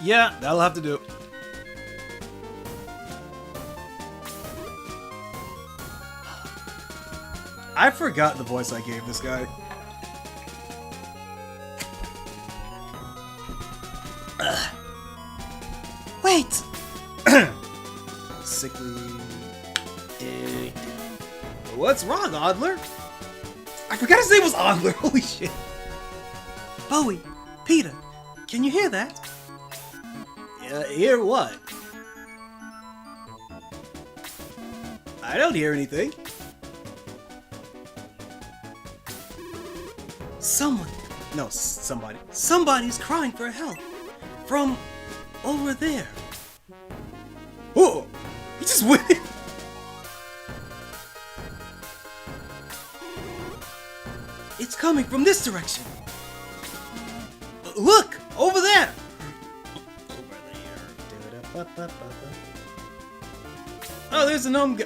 Yeah, that'll have to do. I forgot the voice I gave this guy. Wait! Sickly. What's wrong, Adler? I forgot his name was Adler. Holy shit. Bowie, Peter, can you hear that? Hear what? I don't hear anything. Somebody's crying for help. From over there. Oh, he just went. It's coming from this direction. Look, over there. Over there. Oh, there's a gnome.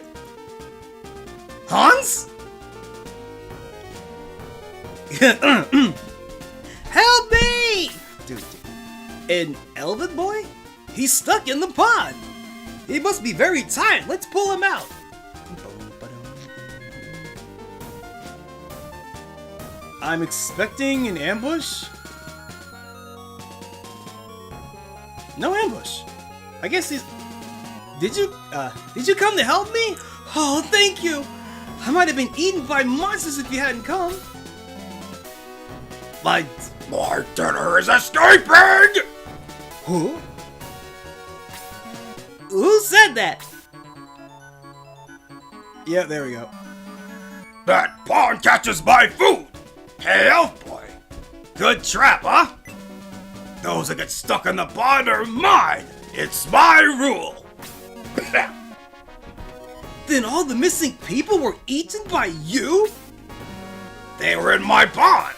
Hans? Help me! Dude. An elven boy? He's stuck in the pond. He must be very tired. Let's pull him out. I'm expecting an ambush? No ambush. I guess he's... Did you come to help me? Oh, thank you. I might have been eaten by monsters if you hadn't come. My dinner is escaping! Who? Who said that? Yeah, there we go. That pawn catches my food! Hey, elf boy! Good trap, huh? Those that get stuck in the pond are mine! It's my rule! Then all the missing people were eaten by you? They were in my pond!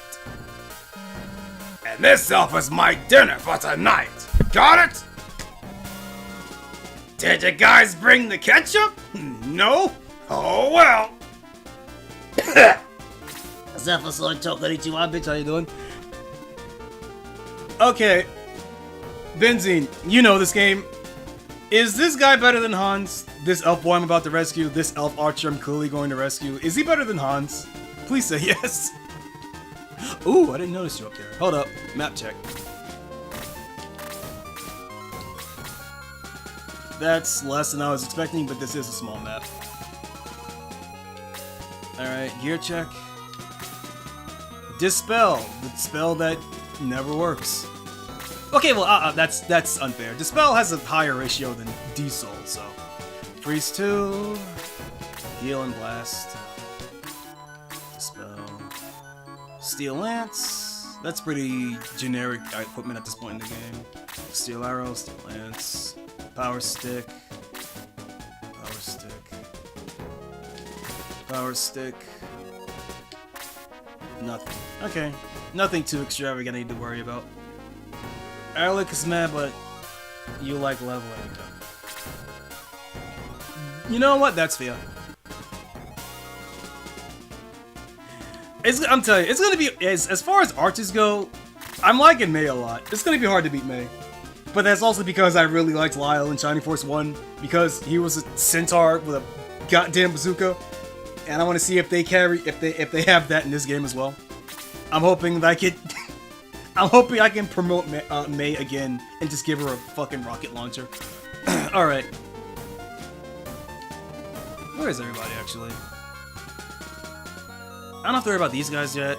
And this elf is my dinner for tonight! Got it? Did you guys bring the ketchup? No? Oh well! Choconnichi, bitch, how you doing? Okay. Benzene, you know this game. Is this guy better than Hans? This elf boy I'm about to rescue, this elf archer I'm clearly going to rescue. Is he better than Hans? Please say yes. Ooh, I didn't notice you up there. Hold up. Map check. That's less than I was expecting, but this is a small map. Alright, gear check. Dispel. The spell that never works. Okay, well, that's unfair. Dispel has a higher ratio than D-Soul, so... Freeze 2... Heal and Blast... Dispel... Steel Lance... That's pretty generic equipment at this point in the game. Steel Arrow, Steel Lance... Power Stick... Power Stick... Power Stick... Nothing. Okay. Nothing too extravagant I need to worry about. Erlich is mad, but you like leveling. You know what? That's fair. I'm telling you, it's gonna be as far as arches go. I'm liking May a lot. It's gonna be hard to beat May, but that's also because I really liked Lyle in Shining Force 1 because he was a centaur with a goddamn bazooka, and I want to see if they if they have that in this game as well. I'm hoping that I could. I'm hoping I can promote May again and just give her a fucking rocket launcher. Alright. Where is everybody, actually? I don't have to worry about these guys yet.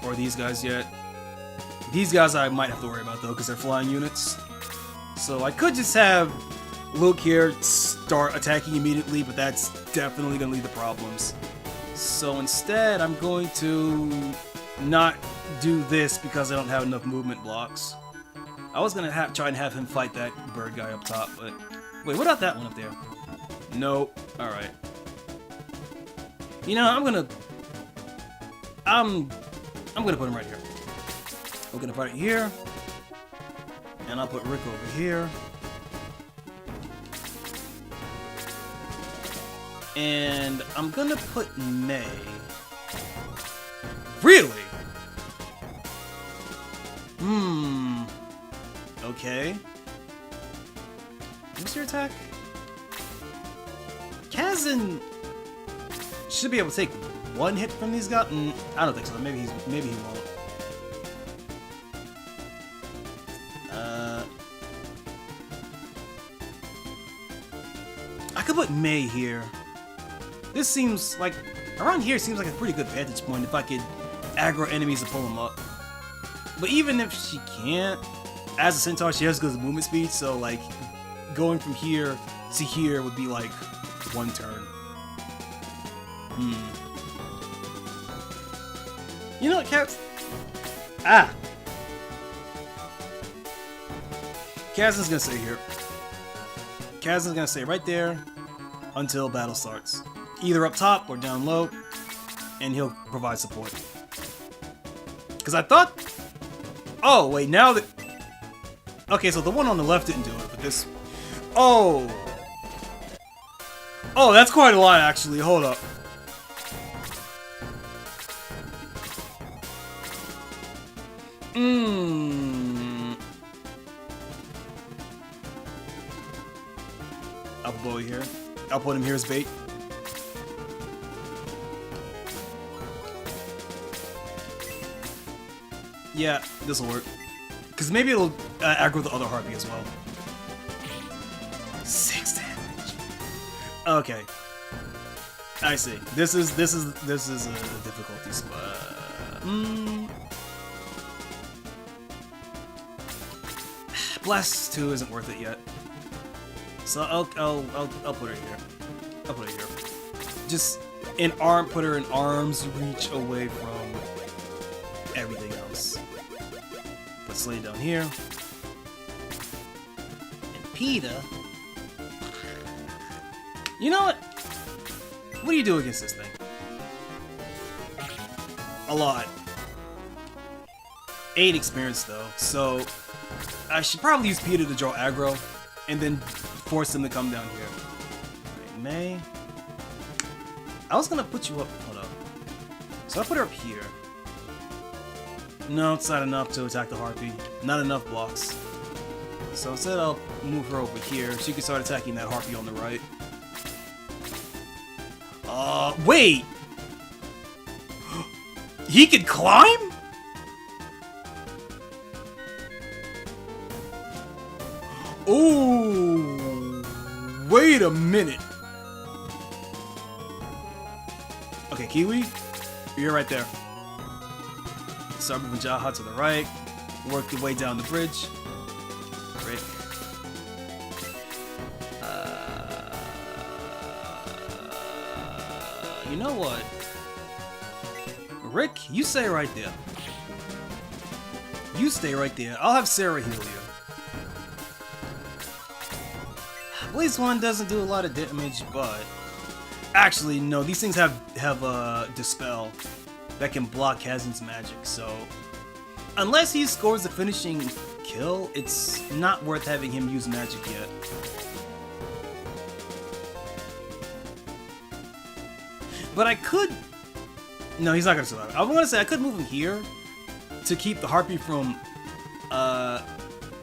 Or these guys yet. These guys I might have to worry about, though, because they're flying units. So I could just have Luke here start attacking immediately, but that's definitely going to lead to problems. So instead, I'm going to not do this because I don't have enough movement blocks. I was gonna try and have him fight that bird guy up top, but wait, what about that one up there? Nope. All right. You know, I'm gonna put him right here. I'm gonna put it here, and I'll put Rick over here, and I'm gonna put May. Really? Okay. What's your attack? Kazan should be able to take one hit from these guys. I don't think so. Maybe he won't. I could put May here. This seems like around here seems like a pretty good vantage point if I could aggro enemies to pull them up. But even if she can't, as a centaur, she has good movement speed, so like going from here to here would be like one turn. You know what, Kaz? Kazan's gonna stay here. Kazan's gonna stay right there until battle starts. Either up top or down low, and he'll provide support. Because I thought... Oh, wait, now that... Okay, so the one on the left didn't do it, but this... Oh! Oh, that's quite a lot, actually. Hold up. I'll blow you here. I'll put him here as bait. Yeah, this'll work. Because maybe it'll aggro the other Harpy as well. 6 damage. Okay. I see. This is a difficulty spot. Blast 2 isn't worth it yet. So I'll put her here. I'll put her here. Just put her in arm's reach away from everything else. Put Slade down here. And PETA. You know what? What do you do against this thing? A lot. 8 experience though, so I should probably use PETA to draw aggro and then force them to come down here. Right, May. I was gonna put you up. Hold up. So I'll put her up here. No, it's not enough to attack the Harpy. Not enough blocks. So instead I'll move her over here. She can start attacking that Harpy on the right. Wait! He could climb? Ooh! Wait a minute. Okay, Kiwi, you're right there. Start moving Jaha to the right. Work your way down the bridge. Rick. You know what? Rick, you stay right there. You stay right there. I'll have Sarah heal you. Blaze 1 doesn't do a lot of damage, but... Actually, no, these things have Dispel that can block Kazen's magic, so... Unless he scores a finishing kill, it's not worth having him use magic yet. But I could... No, he's not gonna survive. I want to say I could move him here to keep the Harpy from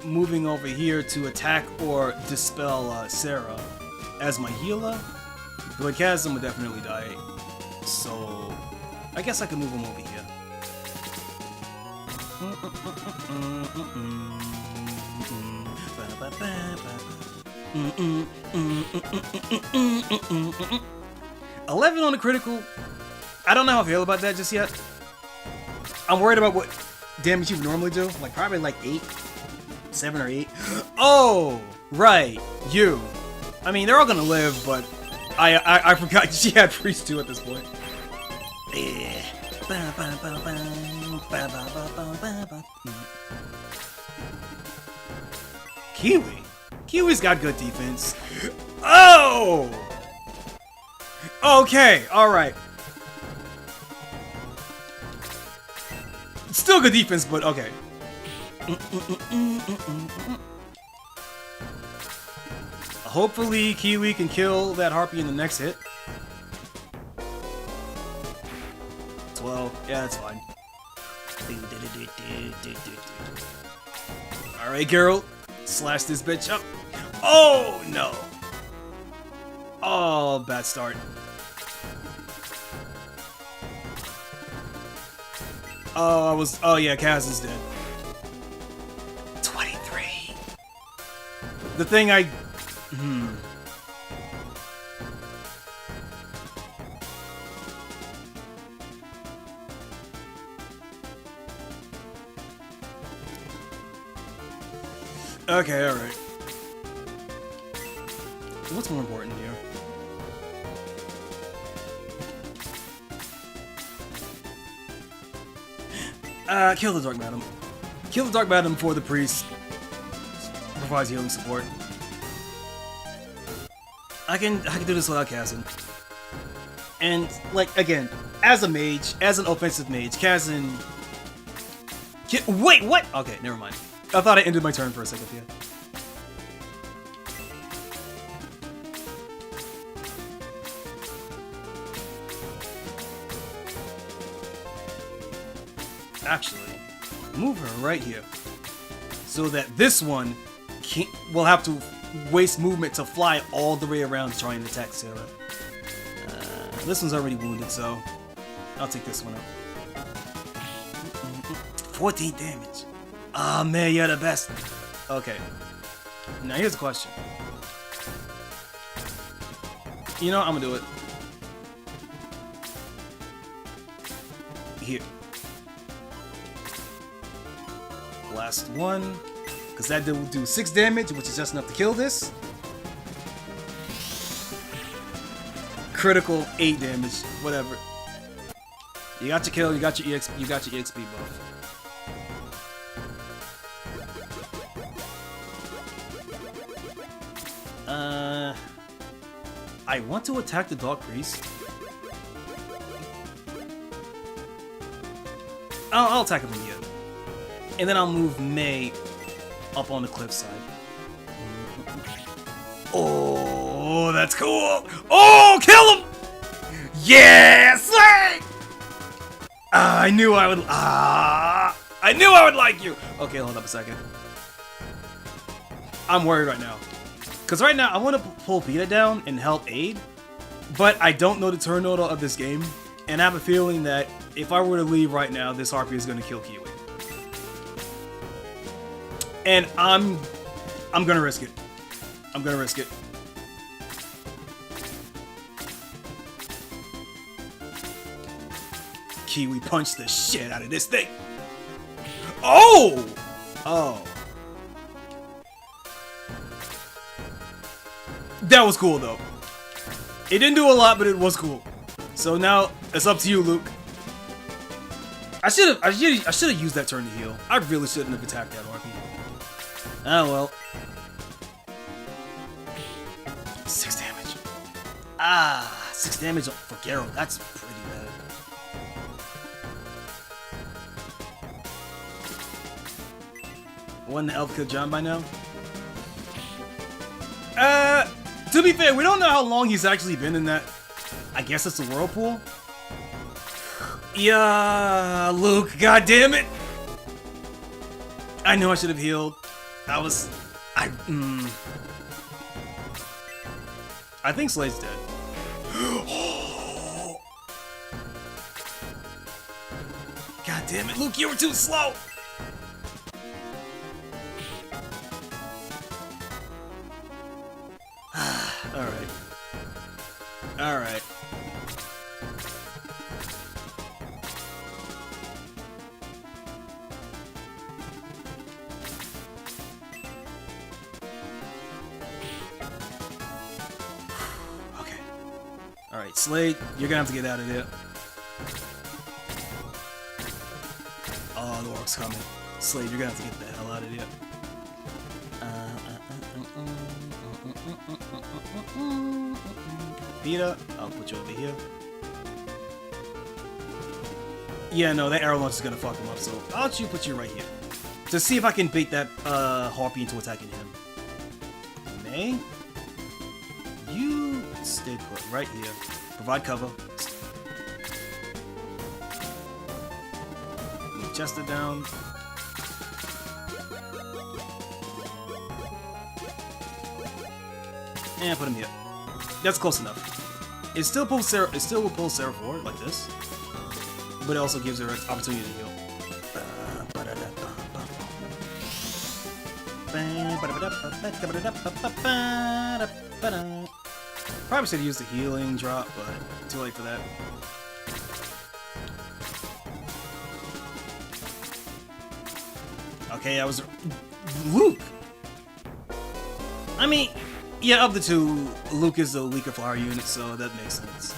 moving over here to attack or dispel Sarah as my healer. But Kazum would definitely die. So I guess I could move him over here. $11 on the critical. I don't know how I feel about that just yet. I'm worried about what damage you would normally do. Like probably like 8, 7 or 8. Oh, right, you. I mean, they're all gonna live, but I forgot she had Priest too at this point. Kiwi. Kiwi's got good defense. Oh! Okay, alright. Still good defense, but okay. Hopefully, Kiwi can kill that Harpy in the next hit. 12. Yeah, that's fine. Alright, Geralt. Slash this bitch up. Oh, no. Oh, bad start. Oh yeah, Kaz is dead. 23. The thing Okay, alright. What's more important here? Kill the Dark Madam. Kill the Dark Madam for the priest. Provides healing support. I can do this without Kazan. And like again, as a mage, as an offensive mage, Kazan. Wait, what? Okay, never mind. I thought I ended my turn for a second here. Actually, move her right here, so that this one will have to waste movement to fly all the way around to try and attack Sarah. This one's already wounded, so I'll take this one out. 14 damage. Ah, man, you're the best. Okay. Now here's the question. You know, I'm gonna do it. Here. Last one. Because that will do 6 damage, which is just enough to kill this. Critical 8 damage. Whatever. You got your kill, you got your EXP buff. I want to attack the Dark Priest. I'll attack him in the end. And then I'll move May up on the cliffside. Oh, that's cool! Oh, kill him! Yeah, slay! I knew I would like you! Okay, hold up a second. I'm worried right now. Because right now, I want to pull Vita down and help aid, but I don't know the turn order of this game, and I have a feeling that if I were to leave right now, this Harpy is going to kill Kiwi. And I'm going to risk it. I'm going to risk it. Kiwi punched the shit out of this thing. Oh! Oh. That was cool, though. It didn't do a lot, but it was cool. So now, it's up to you, Luke. I should have used that turn to heal. I really shouldn't have attacked that RP. Oh, well. 6 damage. Ah, 6 damage for Garo. That's pretty bad. Wouldn't the elf kill John by now? To be fair, we don't know how long he's actually been in that. I guess it's a whirlpool. Yeah, Luke, goddammit! I know I should have healed. I think Slade's dead. God damn it, Luke, you were too slow! Alright. Alright. Okay. Alright, Slade, you're gonna have to get out of there. Oh, the orc's coming. Slade, you're gonna have to get the hell out of there. Vita, I'll put you over here. Yeah, no, that arrow launch is gonna fuck him up, so I'll put you right here. To see if I can bait that Harpy into attacking him. May? You stay put right here. Provide cover. Move Chester down. And put him here. That's close enough. It still pulls Sarah. It still will pull Sarah forward like this, but it also gives her an opportunity to heal. Probably should have used the healing drop, but too late for that. Okay, I was Luke. I mean. Yeah, of the two, Luke is the weaker flower unit, so that makes sense.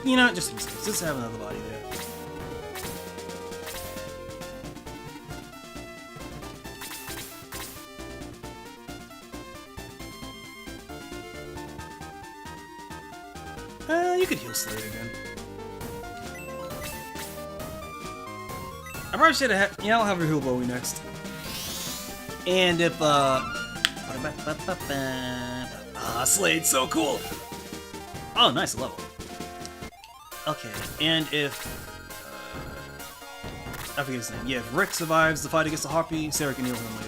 You know, just use this. Just have another body there. You could heal Slade again. I probably should have. Yeah, I'll have her heal Bowie next. And if Slade's so cool. Oh, nice level. Okay, and if I forget his name. Yeah, if Rick survives the fight against the Harpy, Sarah can heal him later.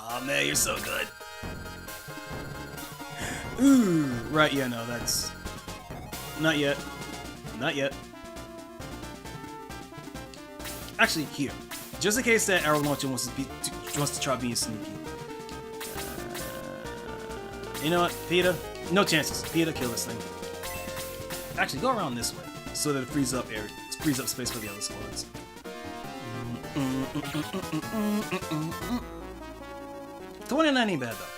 Oh man, you're so good. Ooh, right? Yeah, no, that's not yet. Not yet. Actually, here, just in case that arrow launcher wants to try being sneaky. You know what, Peter? No chances. Peter, kill this thing. Actually, go around this way so that it frees up space for the other squads. 29 ain't bad though.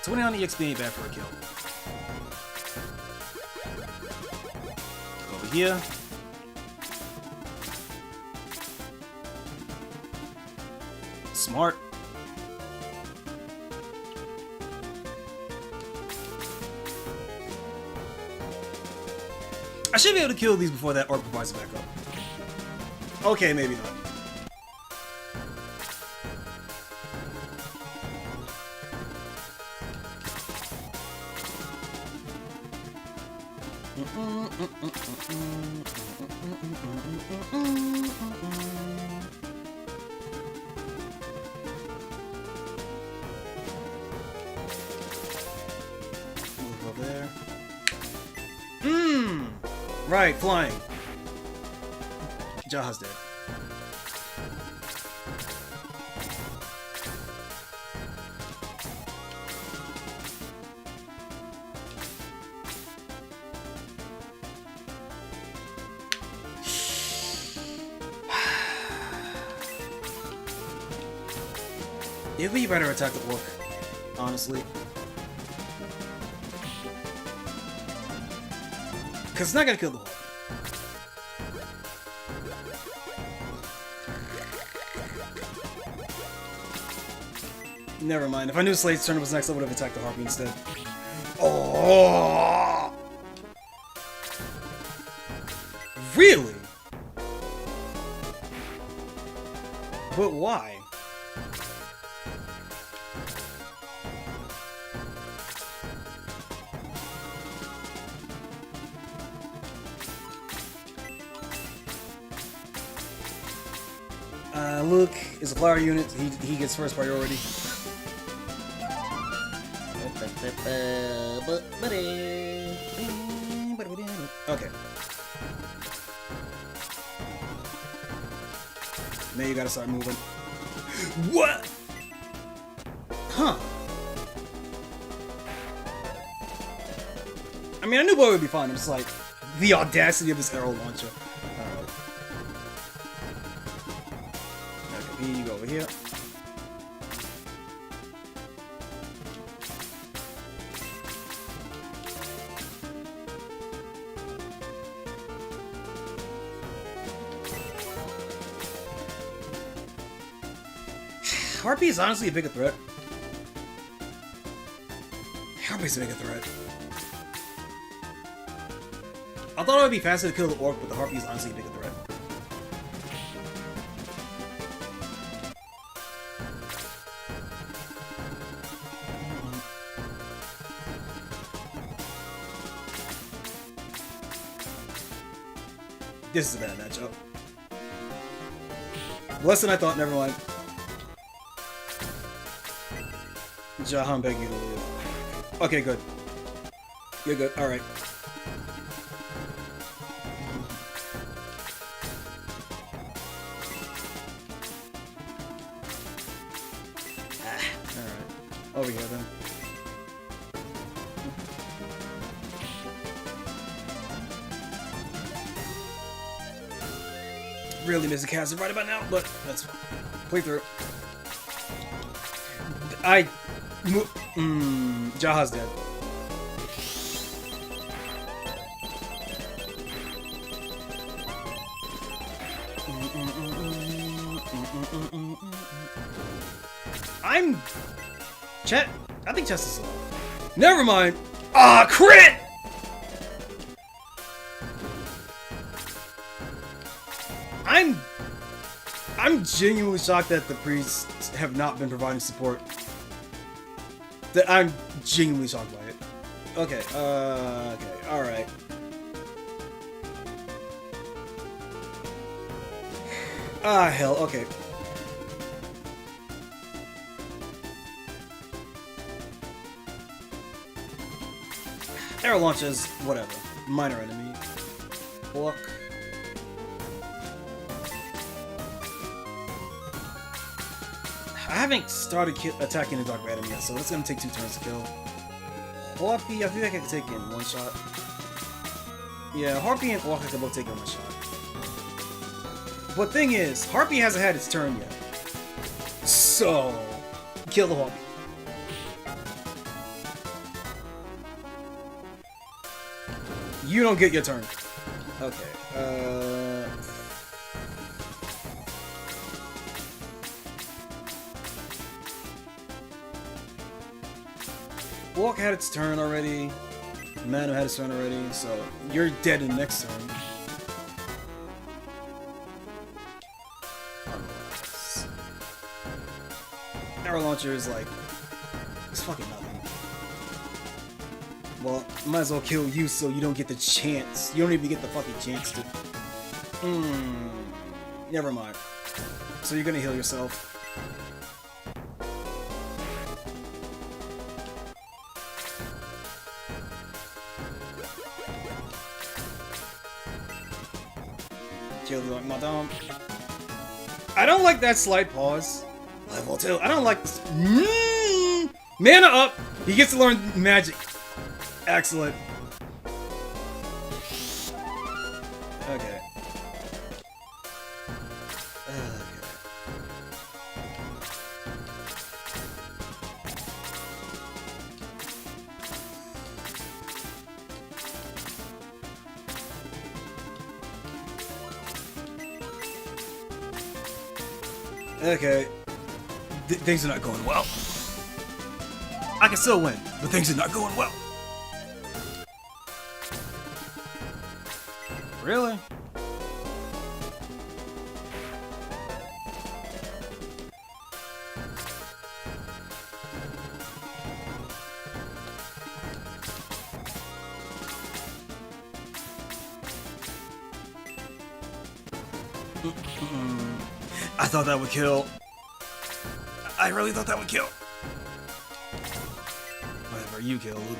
29 EXP ain't bad for a kill. Over here. Smart. I should be able to kill these before that orc provides back up. Okay, maybe not. Move over there. Right, flying. Jaha's dead. It'd be better attack the orc, honestly. Because it's not gonna kill the orc. Never mind. If I knew Slade's turn was next, I would have attacked the Harpy instead. Oh! Really? But why? Luke is a flower unit. He gets first priority. Okay. Now you gotta start moving. What? Huh. I mean, I knew boy would be fine. I'm just like, the audacity of this arrow launcher. Alright. Okay, here you go over here. Harpy is honestly a bigger threat. Harpy's a bigger threat. I thought it would be faster to kill the orc, but the Harpy is honestly a bigger threat. This is a bad matchup. Less than I thought, never mind. Jahan beg you to leave. Okay, good. You're good, alright. Alright. Over here then. Really miss a cast right about now, but that's fine. Play through. Jaha's dead. Chet? I think Chess is alive. Never mind. Ah, crit! I'm genuinely shocked that the priests have not been providing support. I'm genuinely shocked by it. Okay, okay, alright. Ah, hell, okay. Arrow launches, whatever. Minor enemy. Block. I haven't started attacking the Dark Madam yet, so it's gonna take 2 turns to kill. Harpy, I feel like I can take it in 1 shot. Yeah, Harpy and Orc I can both take it in 1 shot. But thing is, Harpy hasn't had its turn yet. So, kill the Harpy. You don't get your turn. Okay, Walk had its turn already. Manu had its turn already, so you're dead in the next turn. Arrow launcher is like, it's fucking nothing. Well, might as well kill you so you don't get the chance. You don't even get the fucking chance to. Never mind. So you're gonna heal yourself. Kill the madame. I don't like that slight pause. Level 2. I don't like this. Mana up. He gets to learn magic. Excellent. Okay. Okay. Things are not going well. I can still win, but things are not going well. Really? I thought that would kill. I really thought that would kill. Whatever, you kill, Luke.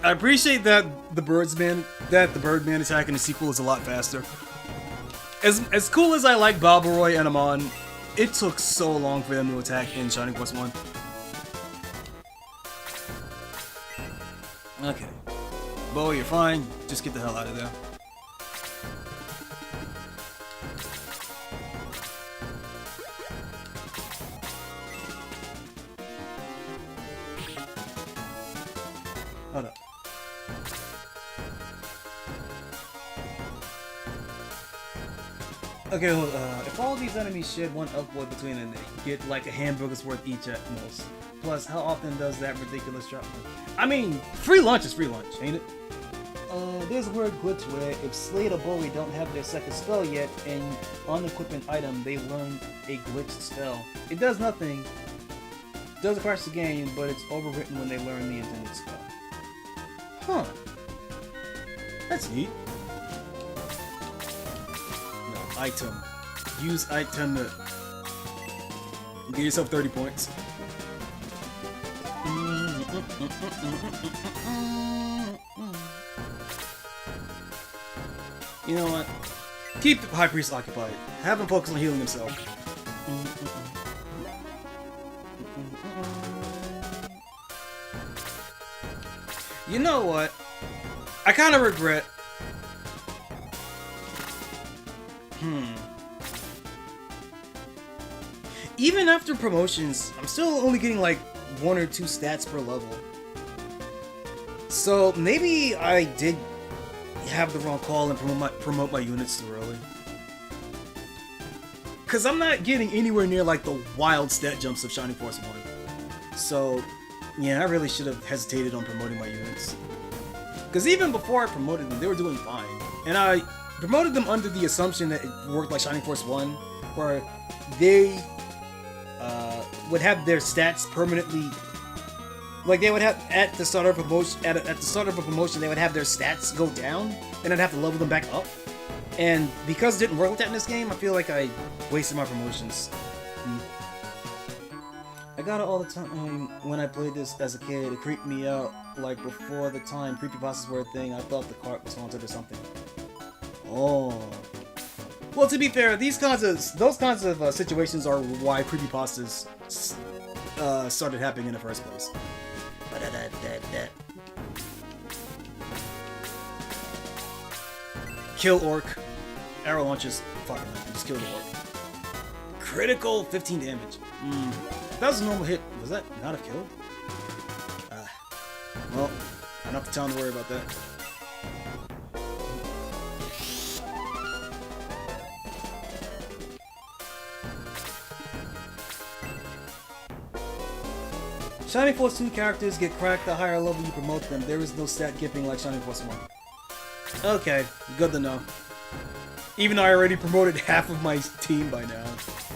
I appreciate that the Birdman attack in the sequel is a lot faster. As cool as I like Balbaroy and Amon, it took so long for them to attack in Shining Force 1. Okay. Bo, you're fine. Just get the hell out of there. Hold up. Okay, well, if all these enemies shed one upward between them, they get like a hamburger's worth each at most. Plus, how often does that ridiculous drop? I mean, free lunch is free lunch, ain't it? There's a weird glitch where if Slade or Bowie don't have their second spell yet, and on the equipment item they learn a glitched spell. It does nothing, doesn't crash the game, but it's overwritten when they learn the intended spell. Huh. That's neat. No, item. Use item to get yourself 30 points. You know what? Keep the High Priest occupied. Have him focus on healing himself. You know what? I kind of regret. Even after promotions, I'm still only getting like 1 or 2 stats per level. So maybe I did have the wrong call and promote my units too early. Cause I'm not getting anywhere near like the wild stat jumps of Shining Force 1. So yeah, I really should have hesitated on promoting my units. Cause even before I promoted them, they were doing fine. And I promoted them under the assumption that it worked like Shining Force 1, where they would have their stats permanently. Like they would have at the start of a promotion, at the start of a promotion, they would have their stats go down, and I'd have to level them back up. And because it didn't work like that in this game, I feel like I wasted my promotions. I got it all the time when I played this as a kid. It creeped me out. Like before the time creepypastas were a thing, I thought the cart was haunted or something. Oh. Well, to be fair, those kinds of situations are why creepypastas started happening in the first place. Kill Orc. Arrow launches. Fuck it, just kill the Orc. Critical 15 damage. That was a normal hit. Was that not a kill? Well, enough time to worry about that. Shining Force 2 characters get cracked the higher level you promote them. There is no stat gipping like Shining Force 1. Okay, good to know. Even though I already promoted half of my team by now.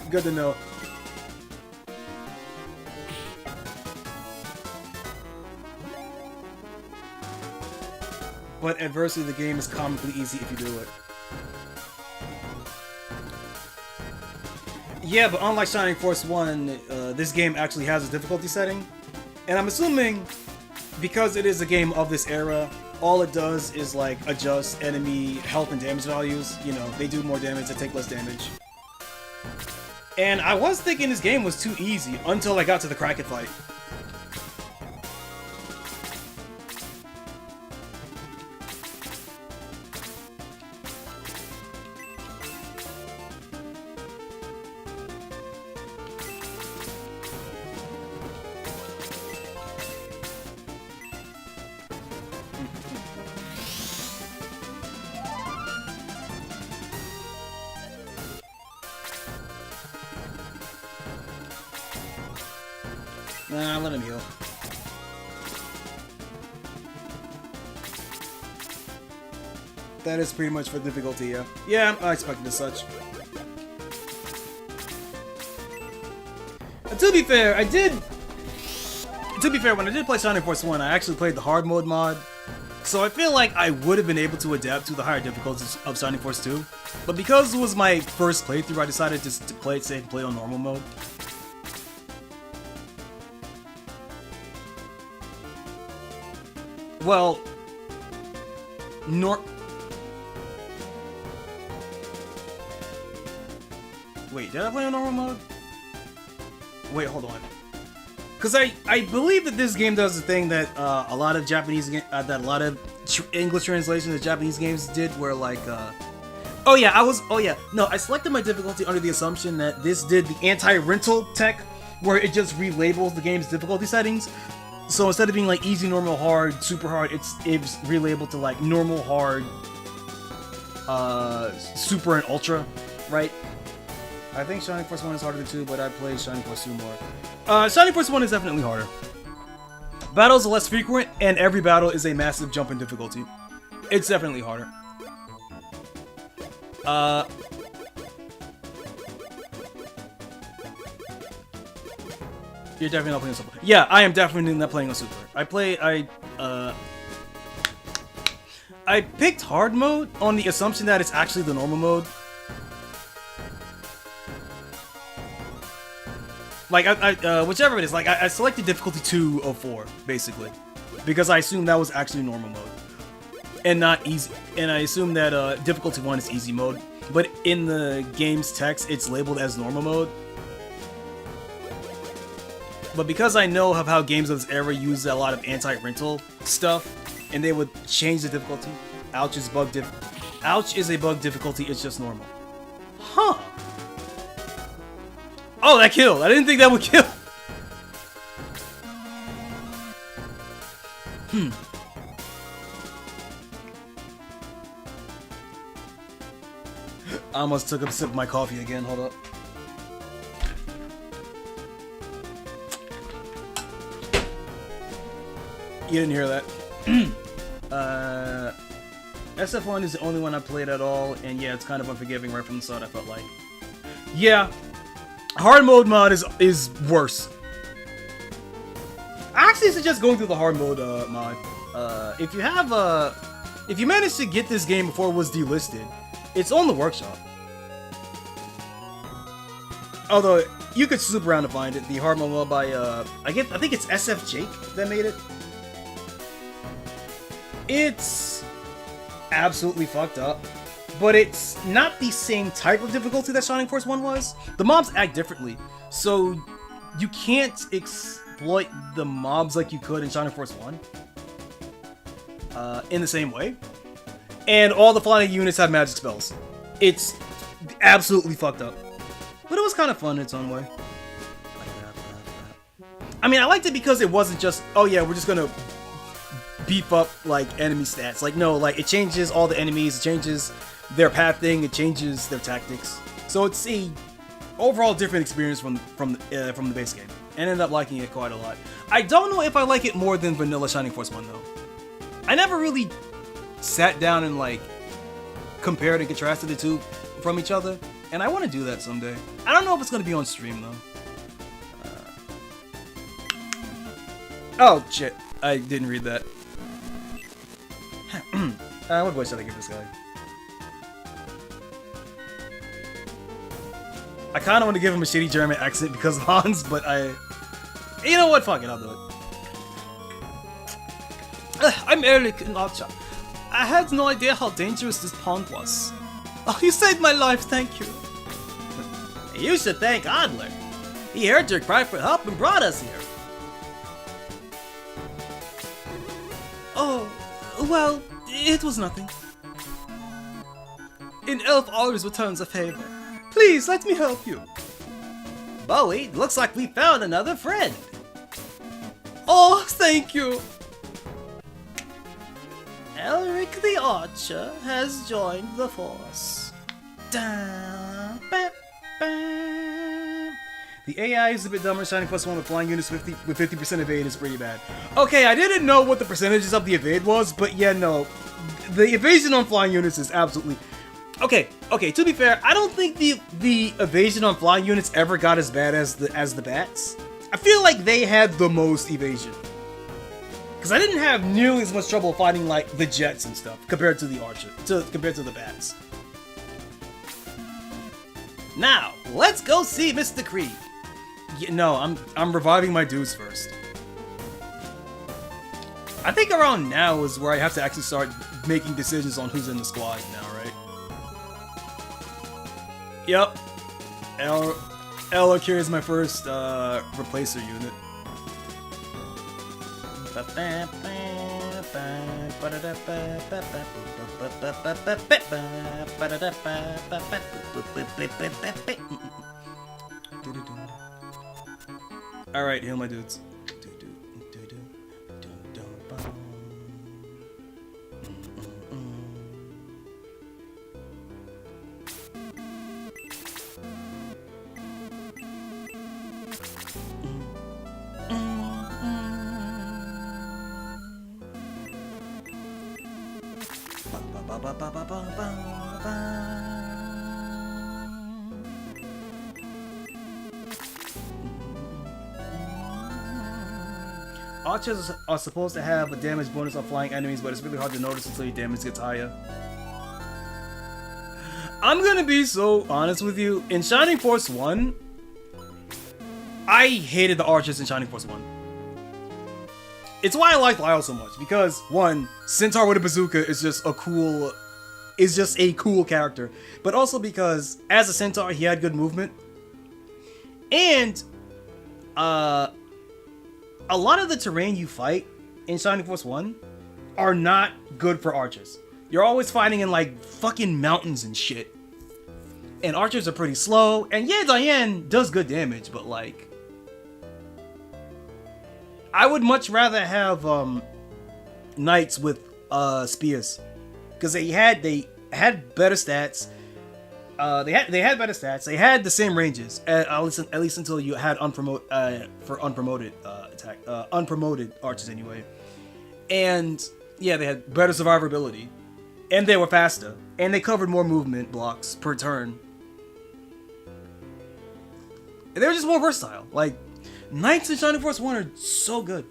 Good to know. but adversely the game is comically easy if you do it. Yeah, but unlike Shining Force 1, this game actually has a difficulty setting. And I'm assuming, because it is a game of this era, all it does is like adjust enemy health and damage values. You know, they do more damage, they take less damage. And I was thinking this game was too easy until I got to the Kraken fight. Nah, let him heal. That is pretty much for difficulty, yeah. Yeah, I expected as such. To be fair, when I did play Shining Force 1, I actually played the hard mode mod. So I feel like I would have been able to adapt to the higher difficulties of Shining Force 2. But because it was my first playthrough, I decided just to play it safe and play on normal mode. Well, wait, did I play on normal mode? Wait, hold on. Because I believe that this game does the thing that a lot of Japanese English translations of Japanese games did, where like I selected my difficulty under the assumption that this did the anti-rental tech, where it just relabels the game's difficulty settings. So instead of being like easy, normal, hard, super hard, it's relabeled to like normal, hard, super, and ultra, right? I think Shining Force 1 is harder than 2, but I played Shining Force 2 more. Shining Force 1 is definitely harder. Battles are less frequent, and every battle is a massive jump in difficulty. It's definitely harder. You're definitely not playing on Super. Yeah, I am definitely not playing on Super. I picked hard mode on the assumption that it's actually the normal mode. Like, whichever it is, like, I selected difficulty 2 of 4, basically. Because I assumed that was actually normal mode. And not easy. And I assumed that difficulty 1 is easy mode. But in the game's text, it's labeled as normal mode. But because I know of how games of this era use a lot of anti-rental stuff, and they would change the difficulty. Ouch is a bug difficulty, it's just normal. Huh. Oh, that killed! I didn't think that would kill! I almost took a sip of my coffee again, hold up. You didn't hear that. SF1 is the only one I played at all, and yeah, it's kind of unforgiving right from the start, I felt like. Yeah, hard mode mod is worse. I actually suggest going through the hard mode mod. If you managed to get this game before it was delisted, it's on the workshop. Although you could swoop around to find it. The hard mode mod by I think it's SF Jake that made it. It's absolutely fucked up, but it's not the same type of difficulty that Shining Force 1 was. The mobs act differently, so you can't exploit the mobs like you could in Shining Force 1 in the same way. And all the flying units have magic spells. It's absolutely fucked up, but it was kind of fun in its own way. I mean, I liked it because it wasn't just, oh yeah, we're just gonna beef up like enemy stats. Like, no, like it changes all the enemies, it changes their pathing, it changes their tactics. So it's a overall different experience from the base game. And ended up liking it quite a lot. I don't know if I like it more than vanilla Shining Force 1 though. I never really sat down and like compared and contrasted the two from each other, and I want to do that someday. I don't know if it's gonna be on stream though. Oh shit, I didn't read that. What voice should I give this guy? I kind of want to give him a shitty German accent because of Hans, but you know what? Fuck it, I'll do it. I'm Eric in Archer. I had no idea how dangerous this pond was. Oh, you saved my life, thank you. You should thank Adler. He heard your cry for help and brought us here. Oh, well, it was nothing. An elf always returns a favor. Please, let me help you. Bowie, looks like we found another friend. Oh, thank you. Elric the Archer has joined the force. Da, ba, ba. The AI is a bit dumber. Shining +1 with flying units with 50% evade is pretty bad. Okay, I didn't know what the percentages of the evade was, but yeah, no. The evasion on flying units is absolutely... Okay, to be fair, I don't think the evasion on flying units ever got as bad as the bats. I feel like they had the most evasion. Because I didn't have nearly as much trouble fighting like the jets and stuff compared to the archer, compared to the bats. Now, let's go see Mr. Creed. Yeah, no, I'm reviving my dudes first. I think around now is where I have to actually start making decisions on who's in the squad now, right? Yep. Elric is my first replacer unit. Alright, heal my dudes. Archers are supposed to have a damage bonus on flying enemies, but it's really hard to notice until your damage gets higher. I'm gonna be so honest with you. In Shining Force 1, I hated the archers in Shining Force 1. It's why I like Lyle so much, because one, Centaur with a bazooka is just a cool character, but also because as a Centaur he had good movement, and a lot of the terrain you fight in Shining Force 1 are not good for archers. You're always fighting in like fucking mountains and shit, and archers are pretty slow, and yeah, Diane does good damage, but like I would much rather have knights with spears, because they had better stats. They had better stats. They had the same ranges at least until you had unpromoted archers anyway. And yeah, they had better survivability, and they were faster, and they covered more movement blocks per turn. And they were just more versatile. Like, Knights in Shining Force 1 are so good.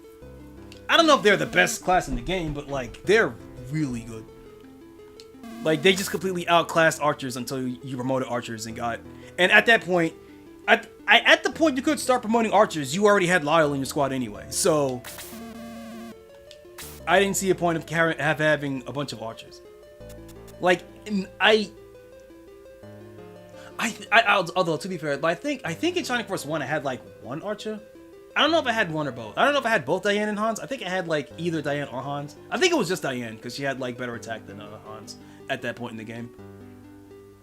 I don't know if they're the best class in the game, but like, they're really good. Like, they just completely outclassed archers until you promoted archers and at that point, at the point you could start promoting archers, you already had Lyle in your squad anyway. So I didn't see a point of having a bunch of archers. Like, although to be fair, but I think in Shining Force 1 I had like one archer. I don't know if I had one or both. I don't know if I had both Diane and Hans. I think I had like either Diane or Hans. I think it was just Diane because she had like better attack than Hans at that point in the game.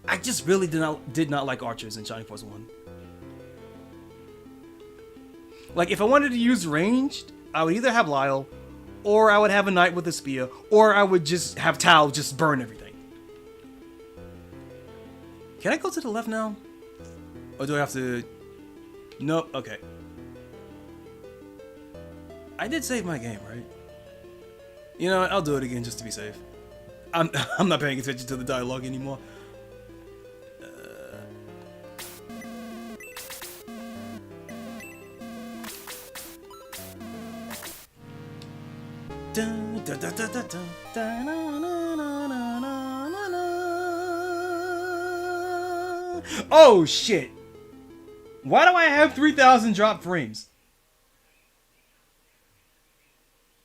I just really did not like archers in Shining Force 1. Like, if I wanted to use ranged, I would either have Lyle, or I would have a knight with a spear, or I would just have Tao just burn everything. Can I go to the left now? Or do I have to... Nope, okay. I did save my game, right? You know what, I'll do it again just to be safe. I'm not paying attention to the dialogue anymore. Oh shit! Why do I have 3,000 drop frames?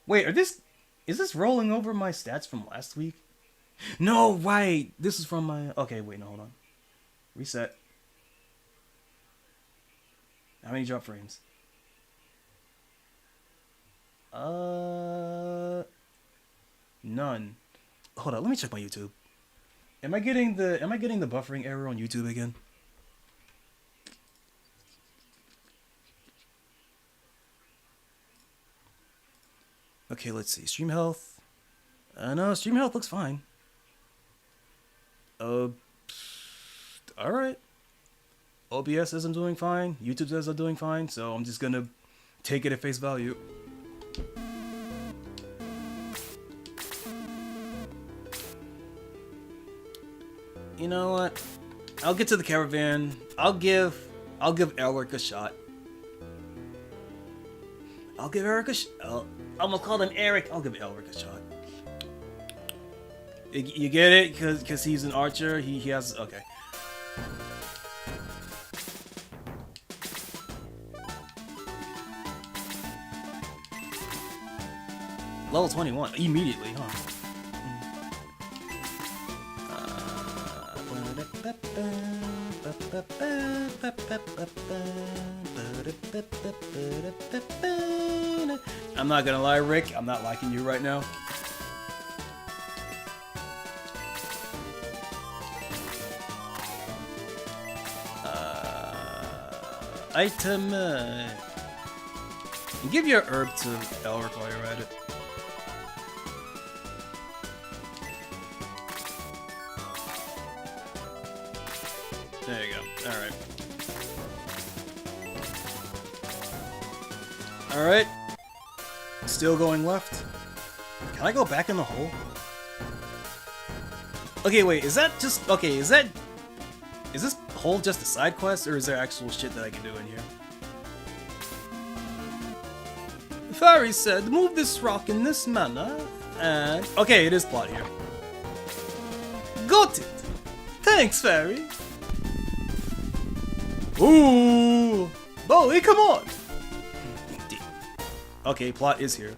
Wait, is this rolling over my stats from last week? No, right. This is from my... Okay, wait, no, hold on. Reset. How many drop frames? None. Hold on, let me check my YouTube. Am I getting the buffering error on YouTube again? Okay, let's see. Stream health. No, stream health looks fine. Alright. OBS says I'm doing fine. YouTube says I'm doing fine, so I'm just gonna take it at face value. You know what? I'll get to the caravan. I'll give Eric a shot. I'll give Eric a shot. I'm gonna call him Eric. I'll give Eric a shot. You get it? Because he's an archer. He has... Okay. Level 21. Immediately, huh? I'm not gonna lie, Rick. I'm not liking you right now. Item. Give your herb to Elric while you're at it. There you go. Alright. Alright. Still going left. Can I go back in the hole? Okay, wait, is that just... Okay, is this hole just a side quest, or is there actual shit that I can do in here? Fairy said, move this rock in this manner, and... Okay, it is plot here. Got it! Thanks, Fairy! Ooh! Bowie, come on! Okay, plot is here.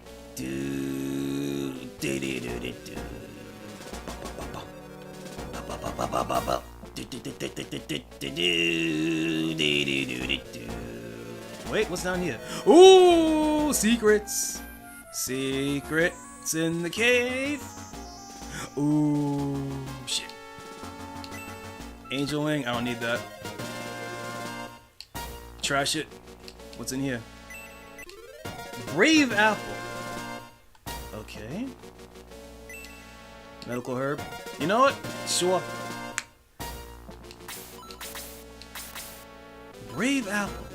Wait, what's down here? Ooh, secrets! Secrets in the cave! Ooh, shit. Angel wing, I don't need that. Trash it. What's in here? Brave apple. Okay. Medical herb. You know what? Sure. Brave apple.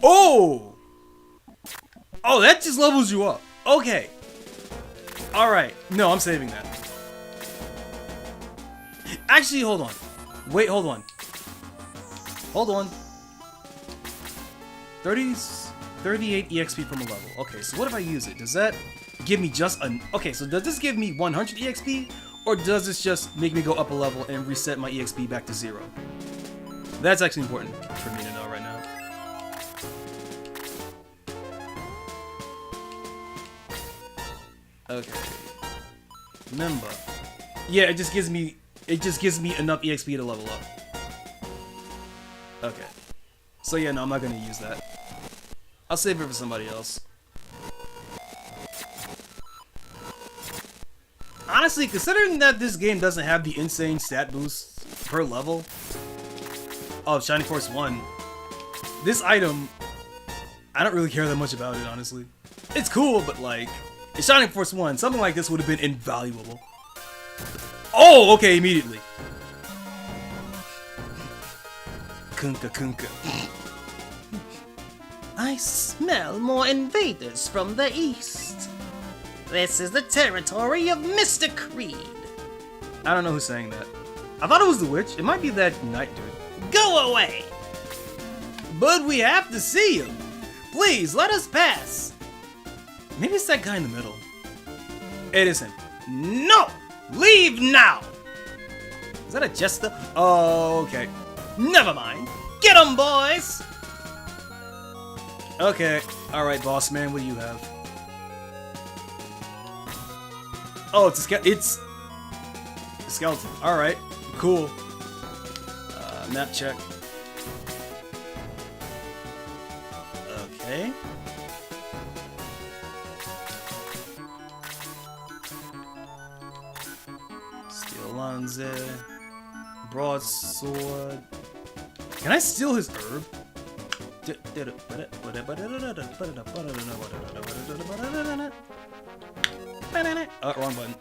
Oh! Oh, that just levels you up. Okay. Alright. No, I'm saving that. Actually, hold on. Wait, hold on. Hold on. 38 EXP from a level. Okay, so what if I use it? Does that give me just an... Okay, so does this give me 100 EXP? Or does this just make me go up a level and reset my EXP back to 0? That's actually important for me to know right now. Okay. Remember. Yeah, it just gives me enough EXP to level up. Okay. So yeah, no, I'm not gonna use that. I'll save it for somebody else. Honestly, considering that this game doesn't have the insane stat boost per level of Shining Force 1, this item, I don't really care that much about it, honestly. It's cool, but like, in Shining Force 1, something like this would have been invaluable. Oh, okay, immediately. Kunka kunka. I smell more invaders from the east. This is the territory of Mr. Creed. I don't know who's saying that. I thought it was the witch. It might be that knight dude. Go away! But we have to see him. Please, let us pass. Maybe it's that guy in the middle. It is him. No! Leave now! Is that a jester? Oh, okay. Never mind. Get him, boys! Okay. Alright, boss man, what do you have? Oh, it's a skeleton. Alright. Cool. Map check. Okay. Steel Lanze. Broadsword. Can I steal his herb? Oh, wrong button.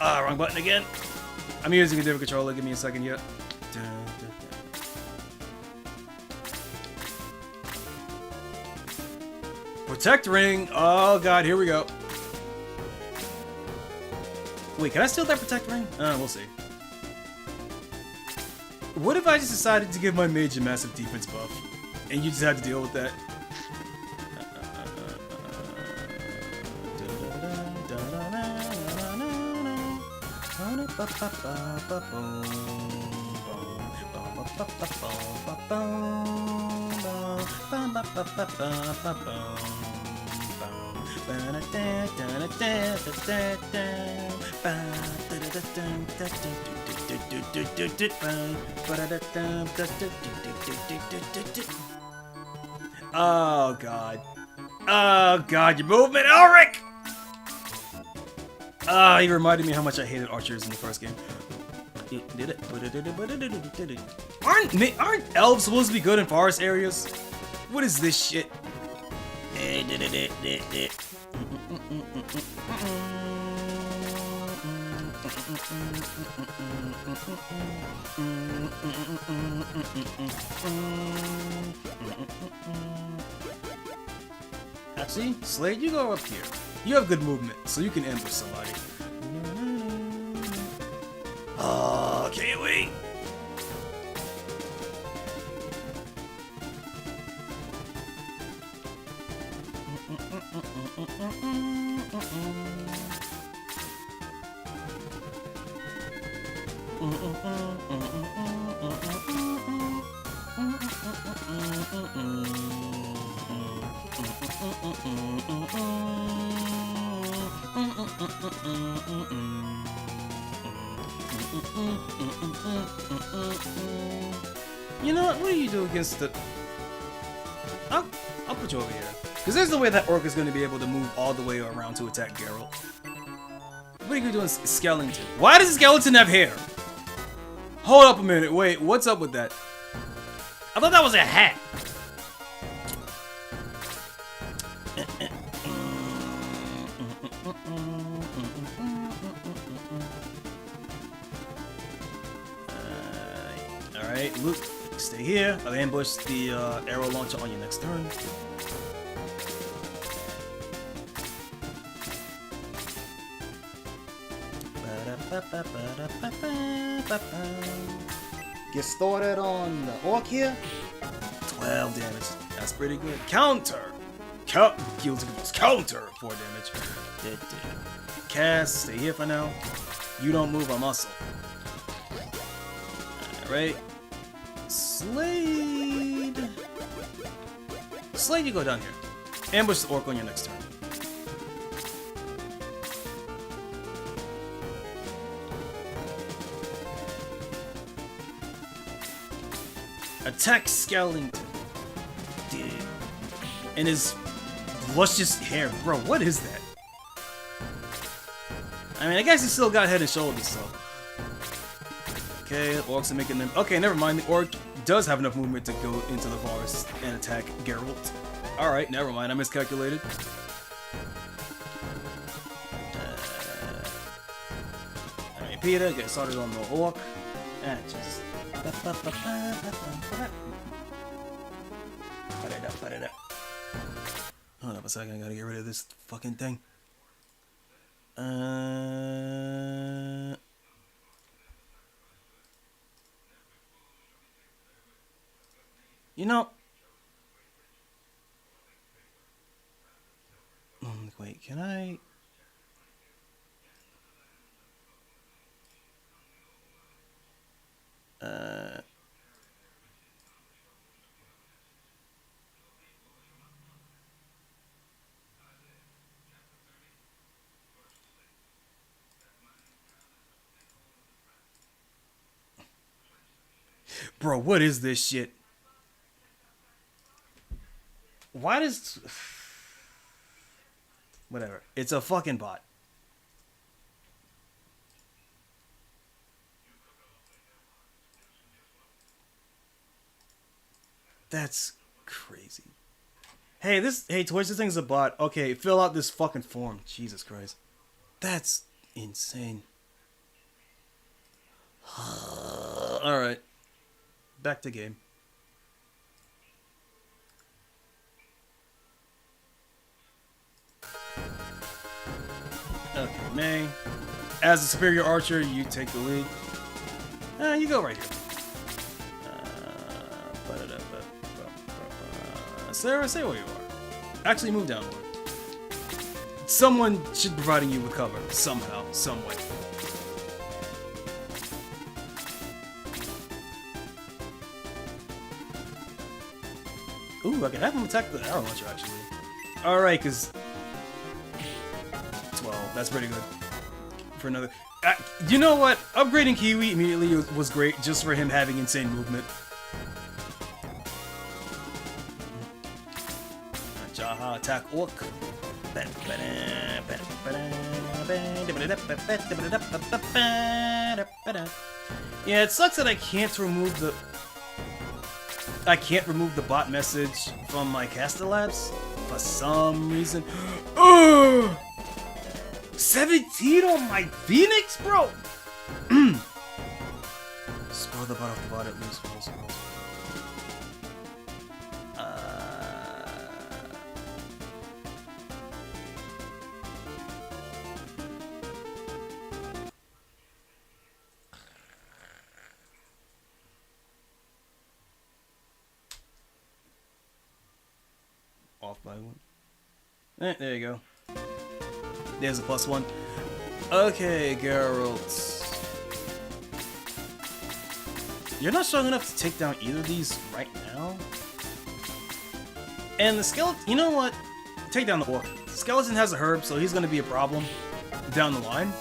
Wrong button again. I'm using a different controller. Give me a second here. Protect ring. Oh god, here we go. Wait, can I steal that protect ring? We'll see. What if I just decided to give my mage a massive defense buff, and you just had to deal with that? Oh god. Oh god, your movement, Ulrich! Ah, he reminded me how much I hated archers in the first game. Aren't elves supposed to be good in forest areas? What is this shit? Actually, Slade, you go up here. You have good movement, so you can ambush somebody. Oh, can't wait. You know what? What do you do against the... I'll put you over here. Because there's no way that orc is going to be able to move all the way around to attack Geralt. What are you doing, skeleton? Why does a skeleton have hair? Hold up a minute. Wait, what's up with that? I thought that was a hat. Alright, Luke, stay here. I'll ambush the arrow launcher on your next turn. Get started on the orc here. 12 damage. That's pretty good. Counter. Counter 4 damage. Cast. Stay here for now. You don't move a muscle. Alright. Slade. Slade, you go down here. Ambush the orc on your next turn. Attack Skellington. Dude. And his luscious hair. Bro, what is that? I mean, I guess he's still got head and shoulders, so. Okay, orcs are making them. Okay, never mind. The orc does have enough movement to go into the forest and attack Geralt. Alright, never mind. I miscalculated. Alright, Peter, get started on the orc. And just. Hold up a second, I gotta get rid of this fucking thing. You know... Wait, can I... Bro, what is this shit? Why does... Whatever. It's a fucking bot. That's crazy. Hey, Twitch, this thing's a bot. Okay, fill out this fucking form. Jesus Christ. That's insane. Alright. Back to game. Okay, May. As a superior archer, you take the lead. You go right here. Sarah, say where you are. Actually, move downward. Someone should be providing you with cover. Somehow, some way. Ooh, I can have him attack the arrow launcher, actually. Alright, because... 12, that's pretty good. For another... you know what? Upgrading Kiwi immediately was great, just for him having insane movement. Jaha, attack Orc. Yeah, it sucks that I can't remove the bot message from my caster labs for some reason. 17 on my Phoenix, bro. Spoil the bot off the bot at least. Off by one. There you go. There's a +1. Okay, Geralt. You're not strong enough to take down either of these right now. And the skeleton, you know what? Take down the orc. The skeleton has a herb, so he's gonna be a problem down the line.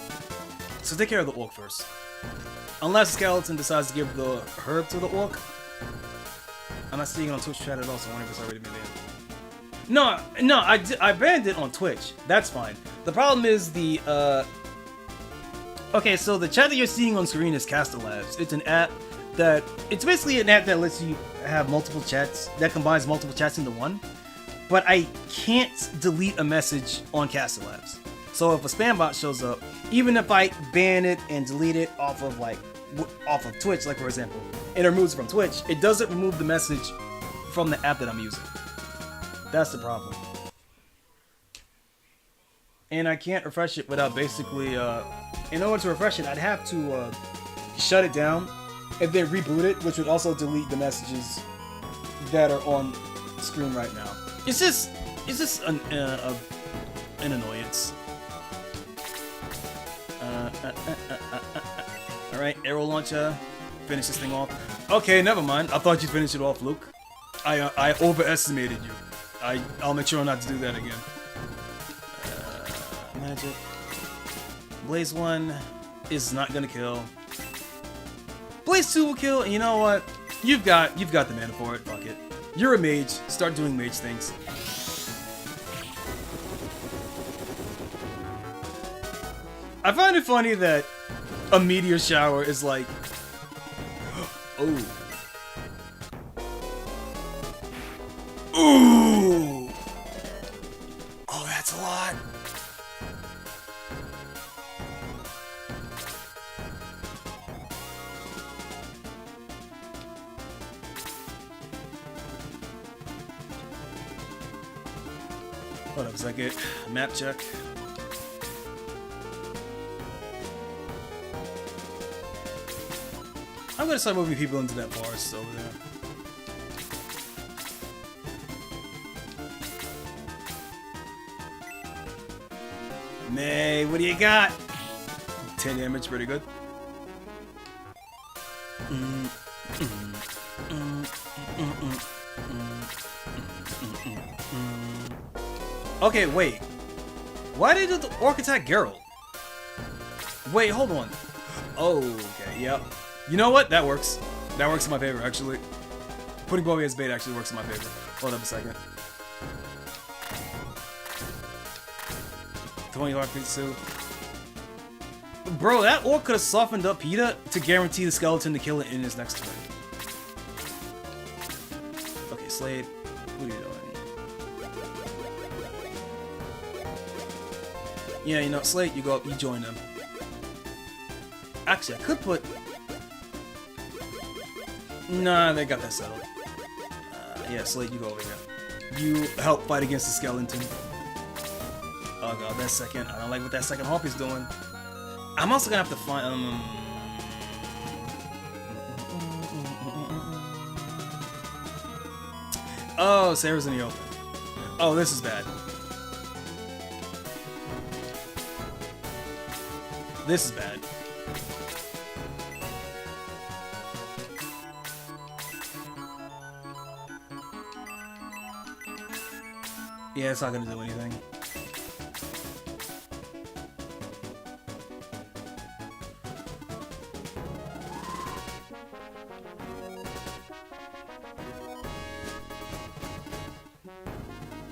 So take care of the orc first. Unless the skeleton decides to give the herb to the orc. I'm not seeing it on Twitch chat at all, so I wonder if it's already been banned. No, I banned it on Twitch. That's fine. The problem is the, okay, so the chat that you're seeing on screen is Caster Labs. It's an app that, it's basically an app that lets you have multiple chats, that combines multiple chats into one. But I can't delete a message on Caster Labs. So if a spam bot shows up, even if I ban it and delete it off of Twitch, like for example, and it removes it from Twitch, it doesn't remove the message from the app that I'm using. That's the problem. And I can't refresh it without basically, in order to refresh it, I'd have to shut it down and then reboot it, which would also delete the messages that are on screen right now. It's just an annoyance. Alright, arrow launcher. Finish this thing off. Okay, never mind. I thought you'd finish it off, Luke. I overestimated you. I'll make sure not to do that again. Magic. Blaze 1 is not gonna kill. Blaze 2 will kill, and you know what? You've got the mana for it. Fuck it. You're a mage. Start doing mage things. I find it funny that a meteor shower is like, oh. Ooh! Oh, that's a lot. Hold up a second. Map check. I'm gonna start moving people into that forest over there. May, what do you got? 10 damage, pretty good. Okay, wait. Why did the orc attack Geralt? Wait, hold on. Oh, okay, yep. You know what? That works. That works in my favor, actually. Putting Bowie as bait actually works in my favor. Hold up a second. 25 feet too. Bro, that orc could have softened up Peter to guarantee the skeleton to kill it in his next turn. Okay, Slade, what are you doing? Yeah, you know, Slade, you go up, you join them. Actually, I could put... Nah, they got that settled. Yeah, Slade, you go over here. You help fight against the skeleton. Oh god, that second. I don't like what that second harpy's doing. I'm also gonna have to find. Oh, Sarah's in the open. Oh, this is bad. This is bad. Yeah, it's not gonna do anything.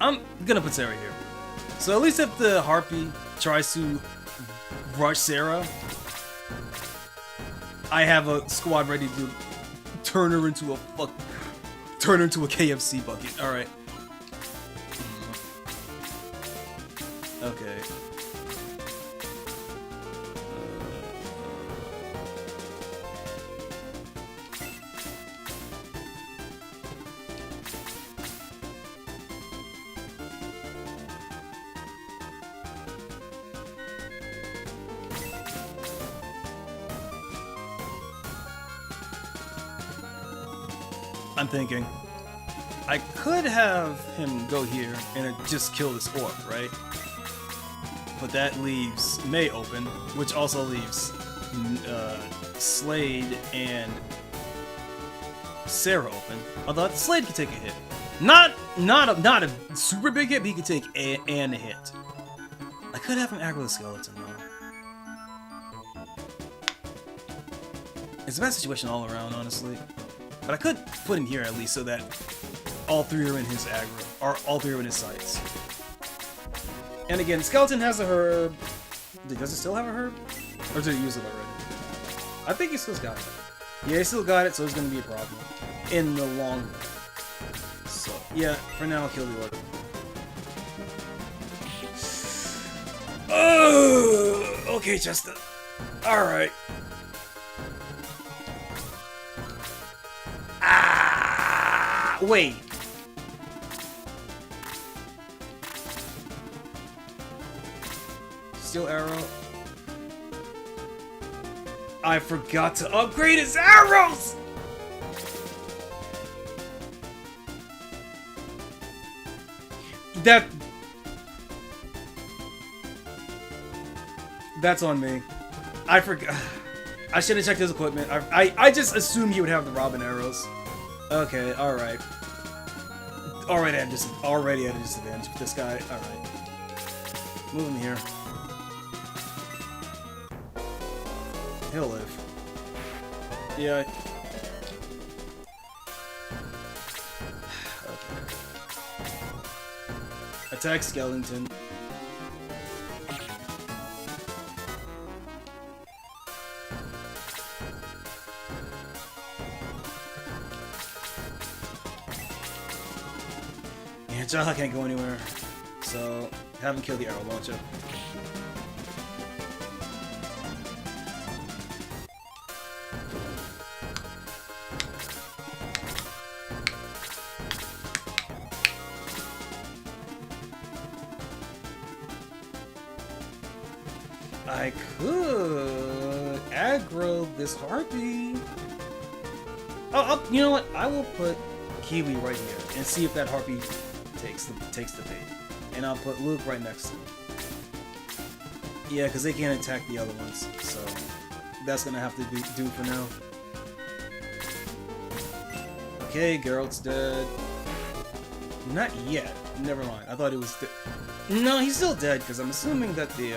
I'm gonna put Sarah here. So at least if the Harpy tries to rush Sarah, I have a squad ready to turn her into a KFC bucket. All right. Okay. I'm thinking, I could have him go here and just kill this orc, right? But that leaves May open, which also leaves Slade and Sarah open. Although Slade could take a hit, not a super big hit, but he could take a hit. I could have him aggro the skeleton though. It's a bad situation all around, honestly. But I could put him here at least so that all three are in his aggro, or all three are in his sights. And again, Skeleton has a herb. Does it still have a herb? Or did it use it already? I think he still's got it. Yeah, he still got it, so it's going to be a problem in the long run. So, yeah, for now, I'll kill the orc. Oh, okay, Chester. Alright. Wait. Steel arrow. I forgot to upgrade his arrows! That's on me. I forgot. I should have checked his equipment. I just assumed he would have the Robin arrows. Okay, alright. Already at a disadvantage with this guy. Alright. Move him here. He'll live. Yeah. Okay. Attack skeleton. Jaha can't go anywhere, so have him kill the arrow launcher. I could aggro this harpy. Oh, you know what? I will put Kiwi right here and see if that harpy takes the bait. And I'll put Luke right next to him. Yeah, because they can't attack the other ones, so that's gonna have to do for now. Okay, Geralt's dead. Not yet. Never mind. I thought he was no, he's still dead, because I'm assuming that the,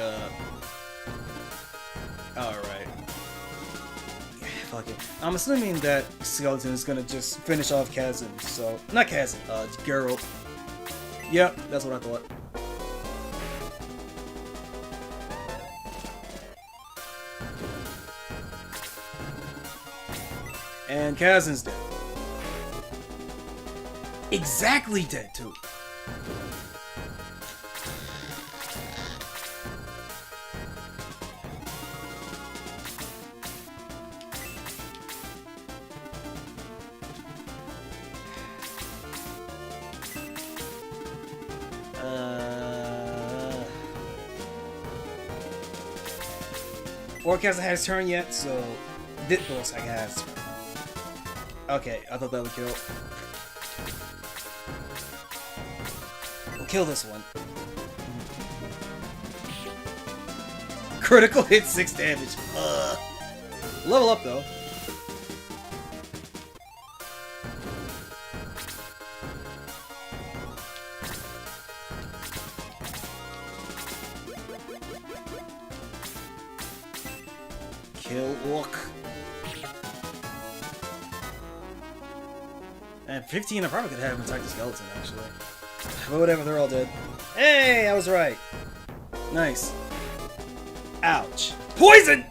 Alright. Yeah, fuck it. I'm assuming that Skeleton is gonna just finish off Kazan, so... Not Kazan, Geralt. Yep, that's what I thought. And Kazan's dead. Exactly dead, too. Orc hasn't had his turn yet, so this boss I has his turn. Okay, I thought that would kill. We'll kill this one. Critical hit, 6 damage. Level up though. Kill Orc. And 15, I probably could have him attack the skeleton, actually. But whatever, they're all dead. Hey, I was right. Nice. Ouch. Poison!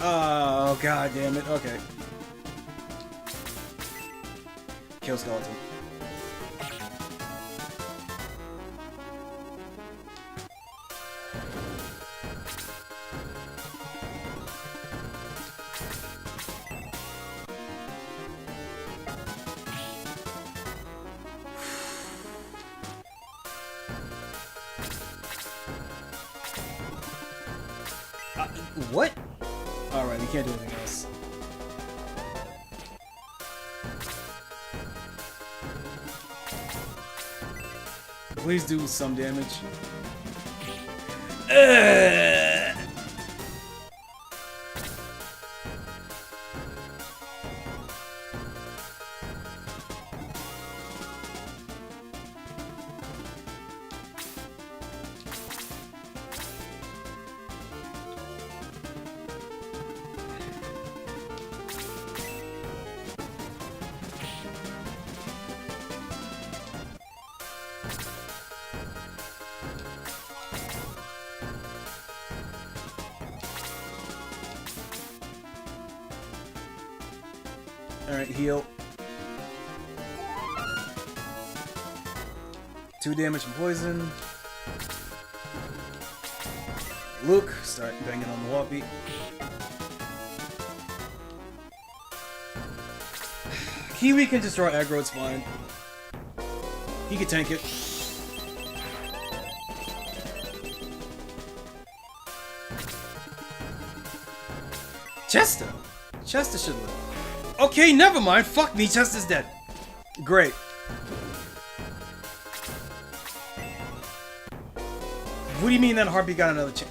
Oh, god damn it. Okay. Kill skeleton. What? Alright, we can't do anything else. Please do some damage. Alright, heal. 2 damage from poison. Luke, start banging on the whoppy. Kiwi can just draw aggro, it's fine. He can tank it. Chester! Chester should live. Okay, never mind. Fuck me, Chester's dead. Great. What do you mean that Harpy got another chance?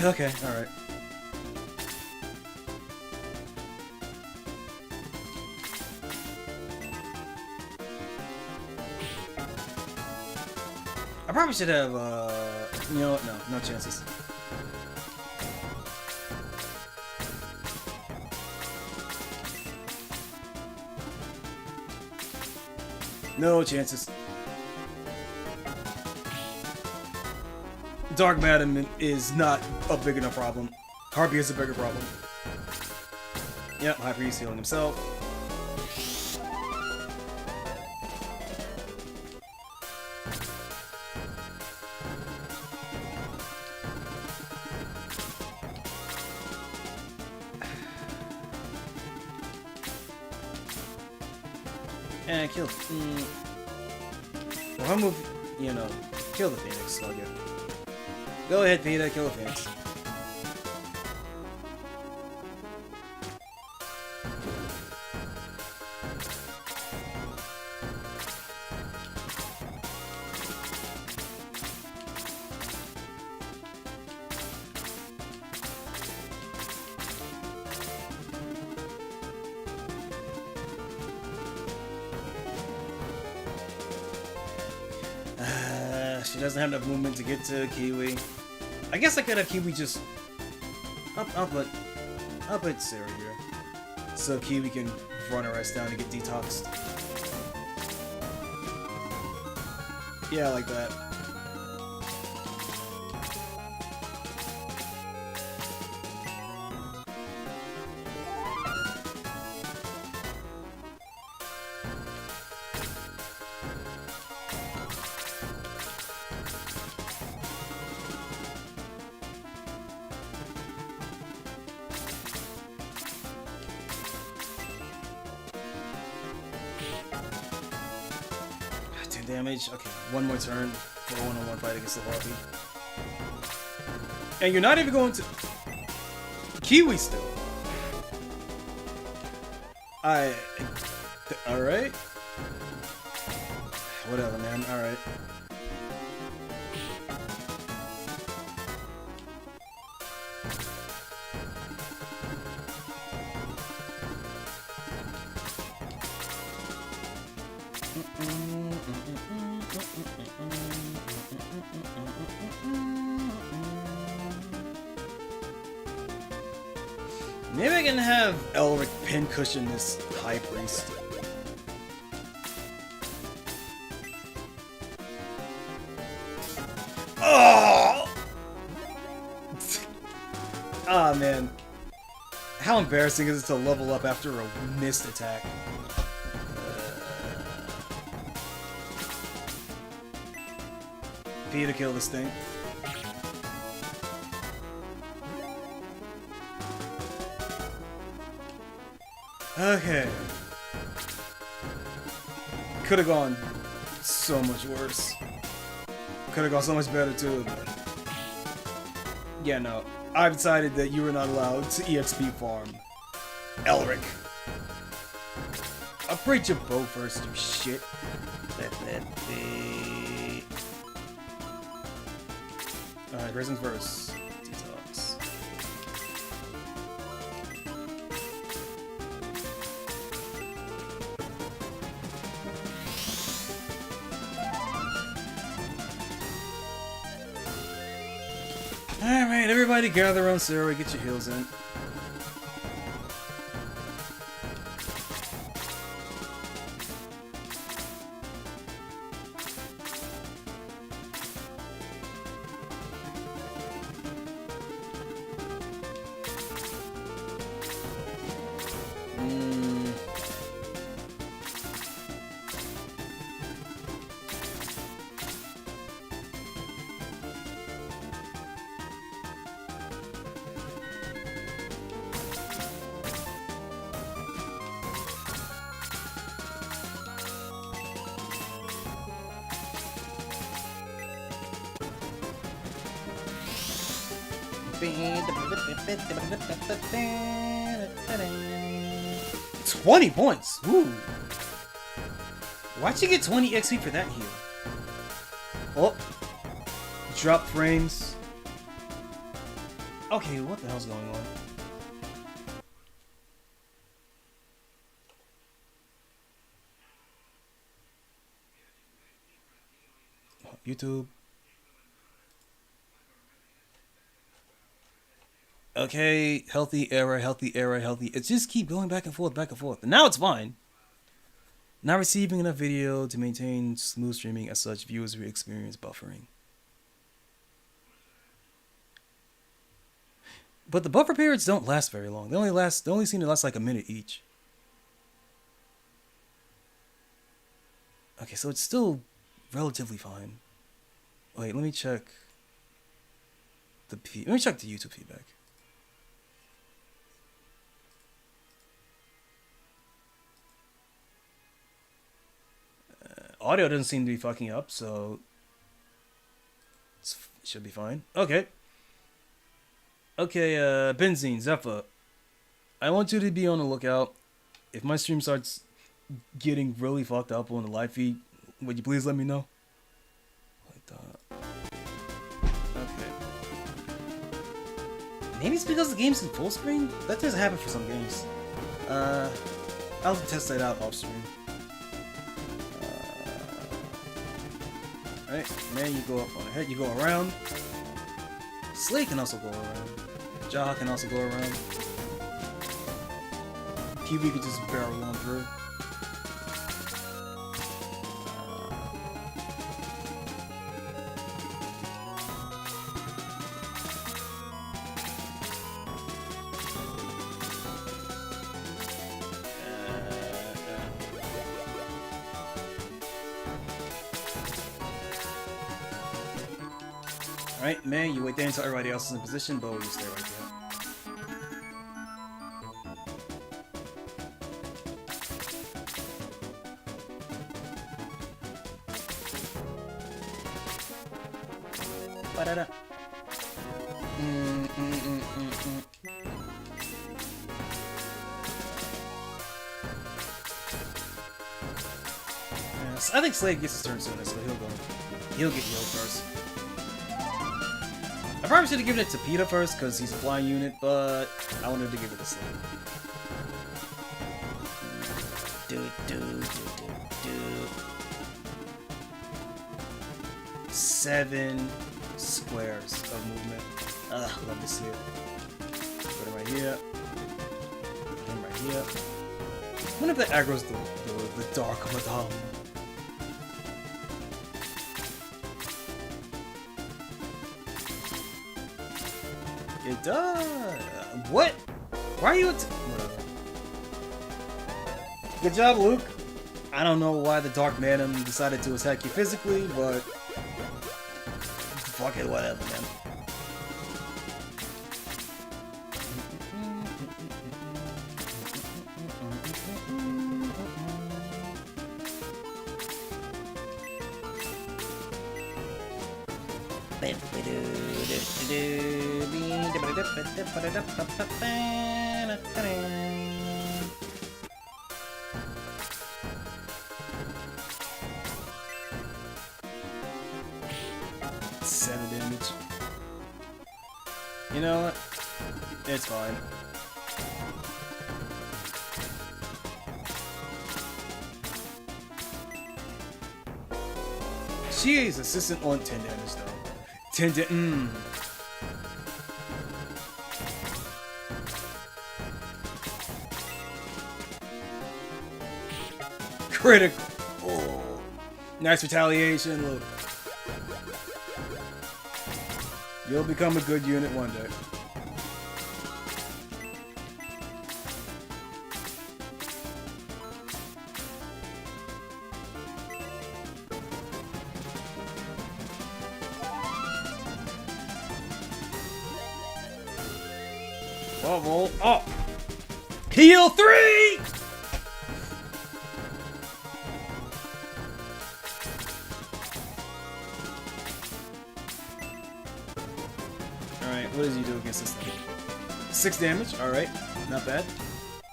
Okay, alright. I probably should have, you know what? No chances. No chances. Dark Madam is not a big enough problem. Harpy is a bigger problem. Yep, High Priest healing himself. And kill. Well, I'll move. You know, kill the Phoenix. I'll get. Go ahead, Peter. Kill the Phoenix. She doesn't have enough movement to get to Kiwi. I guess I could have Kiwi just I'll put Sarah here, so Kiwi can run her ass down and get detoxed. Yeah, like that. Damage. Okay, one more turn for a one-on-one fight against the Harpy. And you're not even going to Kiwi still. Alright. Whatever, man. Alright. Maybe I can have Elric pincushion this High Priest. Oh! Ah, man. How embarrassing is it to level up after a missed attack? P to kill this thing. Okay. Could have gone so much worse. Could have gone so much better too, but yeah, no. I've decided that you are not allowed to EXP farm Elric. Upgrade your bow first, you shit. Alright, Prison's verse. Detox. Alright, everybody gather around Sarah, get your heals in. $20 points. Ooh. Why'd you get 20 XP for that heal? Oh. Drop frames. Okay, what the hell's going on? YouTube. Okay, healthy error, healthy error, healthy. It just keep going back and forth, back and forth. And now it's fine. Not receiving enough video to maintain smooth streaming, as such, viewers will experience buffering. But the buffer periods don't last very long. They only seem to last like a minute each. Okay, so it's still relatively fine. Wait, let me check the YouTube feedback. Audio doesn't seem to be fucking up, so it should be fine. Okay. Okay, Benzene, Zephyr. I want you to be on the lookout. If my stream starts getting really fucked up on the live feed, would you please let me know? Like that. Okay. Maybe it's because the game's in full screen? That doesn't happen for some games. I'll test that out off stream. Alright, man, you go up on the head, you go around. Slay can also go around. Jaha can also go around. PV could just barrel on through. Alright, man, you wait there until everybody else is in position, but you stay right there. Ba-da-da. Yes, I think Slade gets his turn soon, so he'll get healed first. I probably should have given it to Peter first, because he's a flying unit, but I wanted to give it to Slade. 7 squares of movement. Ugh, love to see it. Put him right here. Put him right here. I wonder if that aggro's the Dark Madame. It does. What? Why are you? Whatever. Good job, Luke. I don't know why the Dark Madam decided to attack you physically, but fuck it, whatever, man. You know what? It's fine. She is assistant on 10 damage though. 10 damage. Critical. Oh. Nice retaliation, look. You'll become a good unit one day. Level up. Heal 3! What does he do against this thing? 6 damage, alright. Not bad.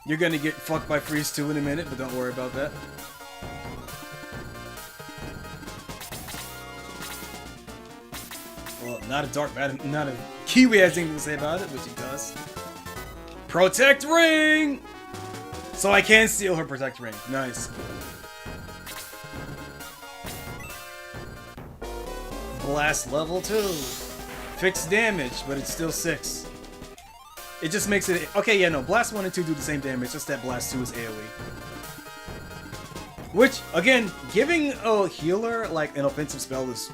You're gonna get fucked by Freeze 2 in a minute, but don't worry about that. Well, not a Dark Madam, not a Kiwi has anything to say about it, which he does. Protect Ring! So I can steal her Protect Ring. Nice. Blast level 2. Fixed damage, but it's still 6. It just makes it... Okay, yeah, no. Blast 1 and 2 do the same damage, just that Blast 2 is AoE. Which, again, giving a healer, like, an offensive spell is...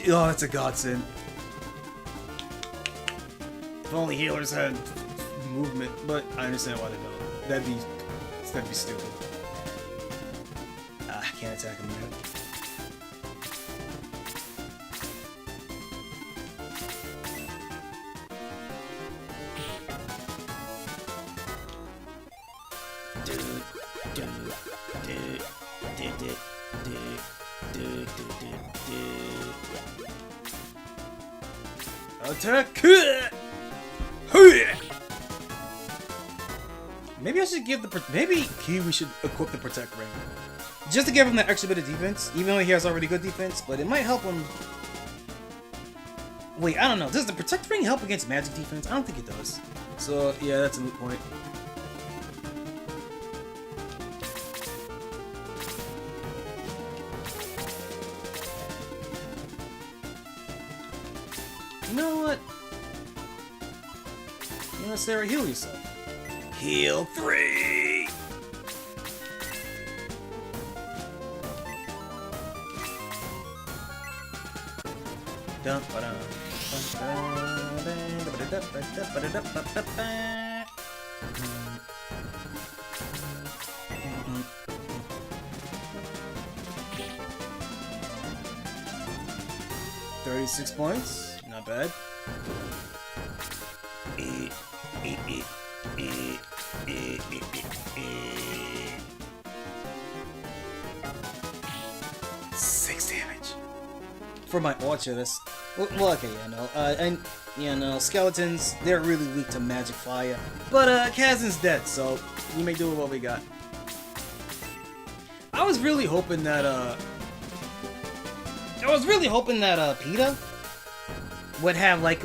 Oh, it's a godsend. If only healers had movement, but I understand why they don't. That'd be stupid. I can't attack him yet. Attack! Maybe I should give the... Maybe Kiwi should equip the Protect Ring. Just to give him that extra bit of defense, even though he has already good defense, but it might help him... Wait, I don't know. Does the Protect Ring help against magic defense? I don't think it does. So, yeah, that's a moot point. You know what? You know, Sarah, heal yourself. Heal 3! Dum ba dum. 36 points, not bad. 6 damage. For my Orchard, that's... Well, okay, yeah, no. And, you know, skeletons, they're really weak to magic fire. But, Kazin's dead, so we may do with what we got. I was really hoping that, PETA would have, like,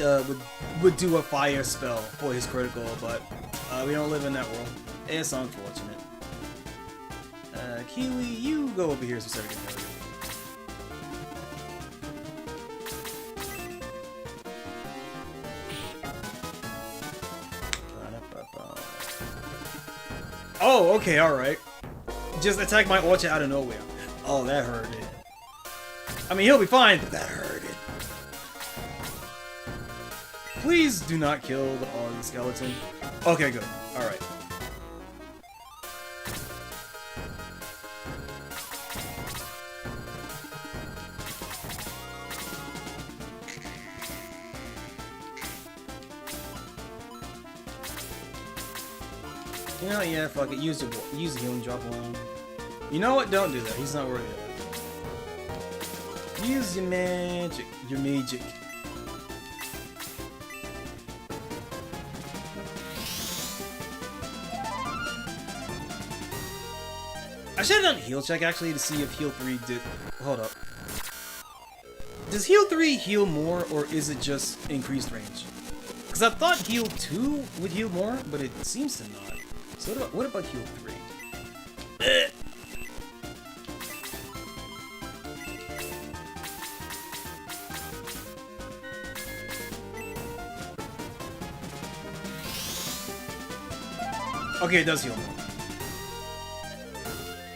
would do a fire spell for his critical, but, we don't live in that world. It's unfortunate. Kiwi, you go over here so Sarah can tell you. Oh, okay, alright. Just attack my Orchard out of nowhere. Oh, that hurted. I mean, he'll be fine, but that hurted. Please do not kill the skeleton. Okay, good. Alright. You know, yeah, fuck it. Use the healing drop on him. You know what? Don't do that. He's not worthy of it. Use your magic. Your magic. I should have done a heal check actually to see if heal 3 did. Hold up. Does heal 3 heal more, or is it just increased range? Because I thought heal 2 would heal more, but it seems to not. So what about heal 3? Okay, it does heal more.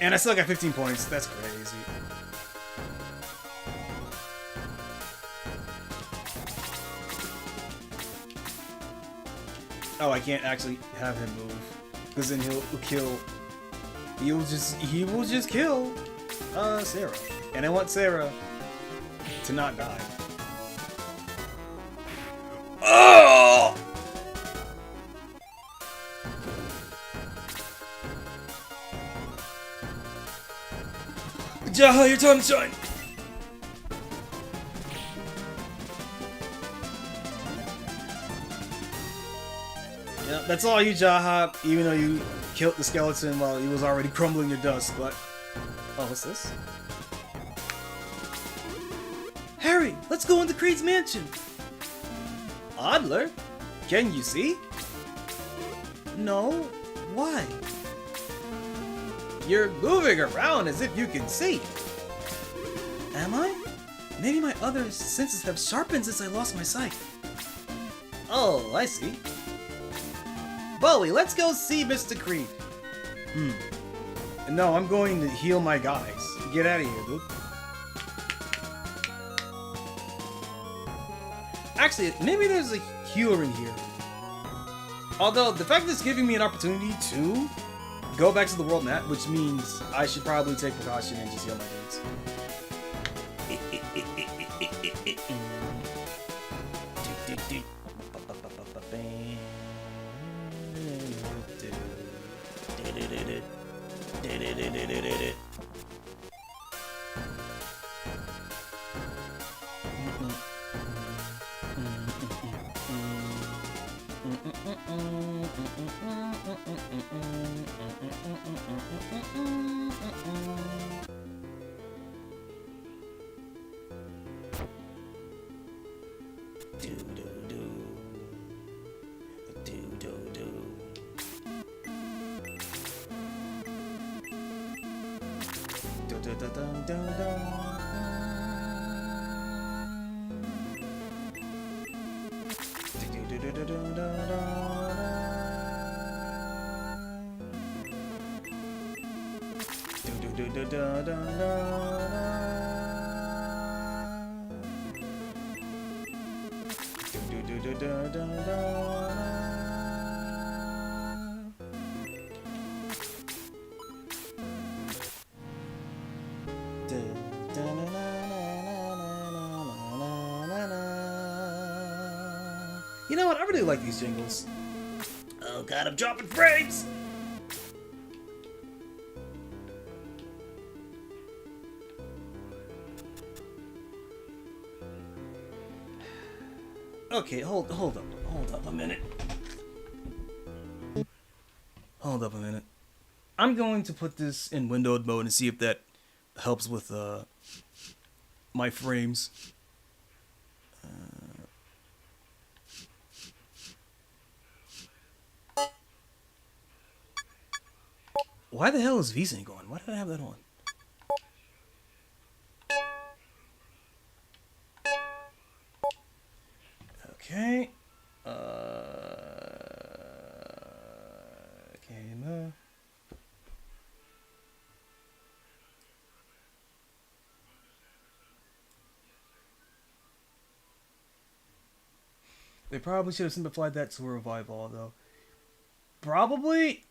And I still got 15 points. That's crazy. Oh, I can't actually have him move. Because then he'll kill... He will just kill Sarah. And I want Sarah to not die. Oh! Jaha, your time to shine! Yeah, that's all you, Jaha, even though you killed the skeleton while he was already crumbling to dust, but... Oh, what's this? Harry, let's go into Creed's mansion! Adler? Can you see? No. Why? You're moving around as if you can see. Am I? Maybe my other senses have sharpened since I lost my sight. Oh, I see. Bowie, let's go see Mr. Creed. No, I'm going to heal my guys. Get out of here, dude. Actually, maybe there's a healer in here. Although, the fact that it's giving me an opportunity to go back to the world map, which means I should probably take precaution and just heal my dudes. You know what? I really like these jingles. Oh god, I'm dropping frames! Okay, hold up a minute. Hold up a minute. I'm going to put this in windowed mode and see if that helps with my frames. Why the hell is VSync going? Why did I have that on? Okay. Game. They probably should have simplified that to a revive all, though. Probably.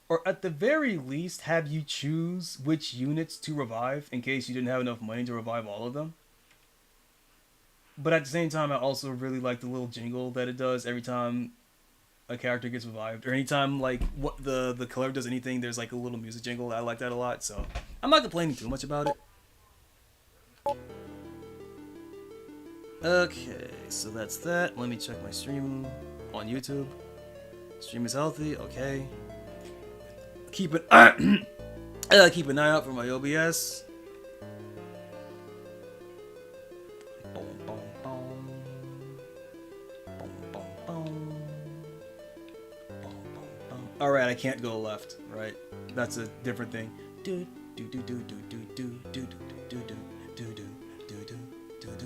Or at the very least, have you choose which units to revive in case you didn't have enough money to revive all of them. But at the same time, I also really like the little jingle that it does every time a character gets revived. Or anytime, like, what the color does anything, there's like a little music jingle. I like that a lot, so I'm not complaining too much about it. Okay, so that's that. Let me check my stream on YouTube. Stream is healthy, okay. Keep an eye out for my OBS. All right, I can't go left. Right, that's a different thing. Do do do do do do do do do do do do do do do do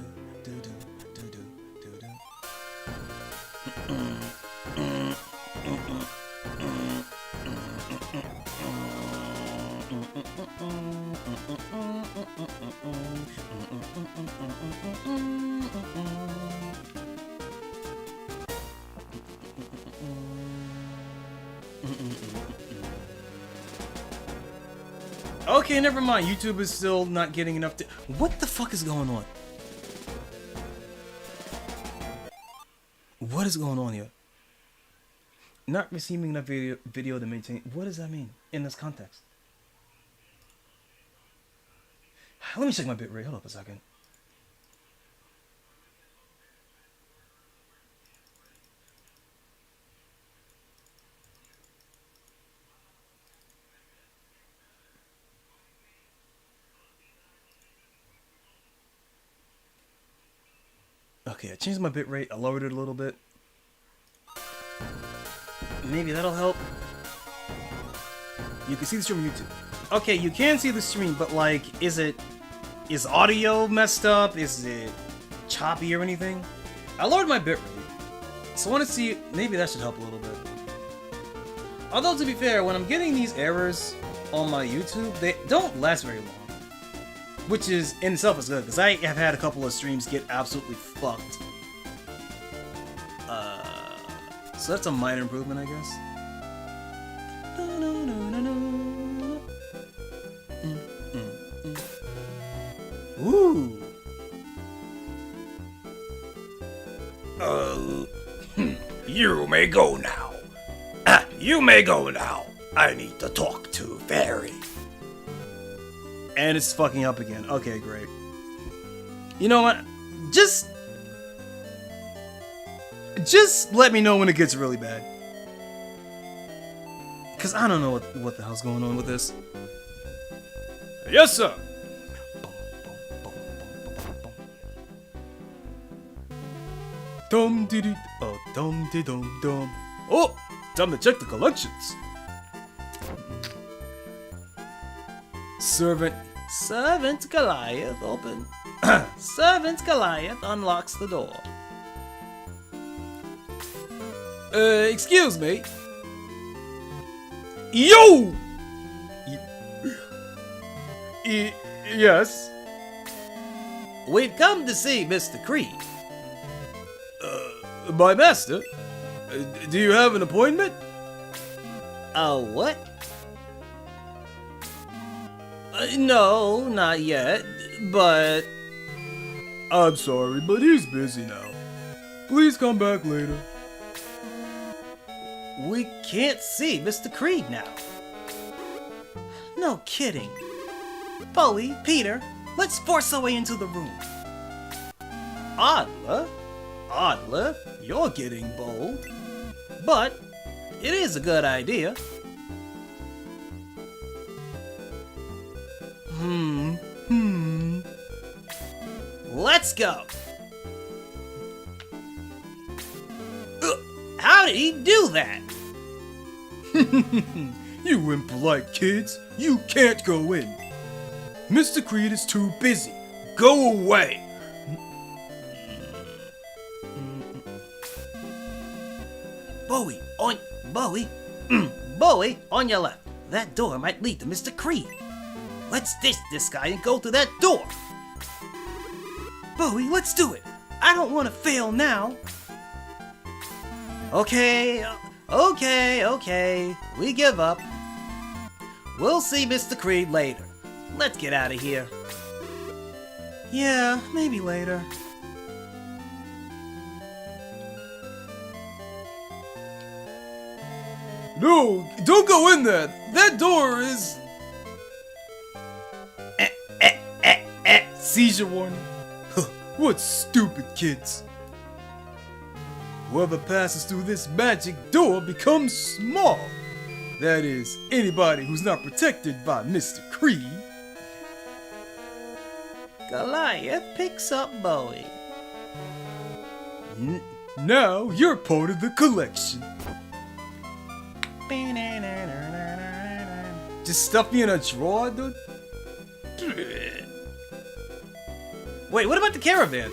do do do do. Okay, never mind. YouTube is still not getting enough to... What the fuck is going on? What is going on here? Not receiving enough video to maintain... What does that mean in this context? Let me check my bitrate. Hold up a second. Okay, I changed my bitrate. I lowered it a little bit. Maybe that'll help. You can see the stream on YouTube. Okay, you can see the stream, but like, is audio messed up? Is it choppy or anything? I lowered my bitrate, so I want to see. Maybe that should help a little bit. Although, to be fair, when I'm getting these errors on my YouTube, they don't last very long. Which is, in itself, is good, because I have had a couple of streams get absolutely fucked. So that's a minor improvement, I guess. Ooh. You may go now. You may go now. I need to talk to Fairy. And it's fucking up again. Okay, great. You know what? Just let me know when it gets really bad. Because I don't know what the hell's going on with this. Yes, sir! Dum dee oh, dum dee dum dum. Oh! Time to check the collections. Servant Goliath open. Servant Goliath unlocks the door. Excuse me. Yo! Yes? We've come to see Mr. Creed. My master? Do you have an appointment? What? No, not yet, but... I'm sorry, but he's busy now. Please come back later. We can't see Mr. Creed now. No kidding. Bowie, Peter, let's force our way into the room. Adler, you're getting bold. But it is a good idea. Let's go. How did he do that? You impolite kids, you can't go in. Mr. Creed is too busy. Go away. Bowie, on your left. That door might lead to Mr. Creed. Let's ditch this guy and go through that door. Bowie, let's do it. I don't want to fail now. Okay. We give up. We'll see Mr. Creed later. Let's get out of here. Yeah, maybe later. No, don't go in there. That door is... Seizure warning. What stupid kids. Whoever passes through this magic door becomes small. That is, anybody who's not protected by Mr. Creed. Goliath picks up Bowie. Now you're part of the collection. Just stuff me in a drawer, dude? Wait, what about the caravan?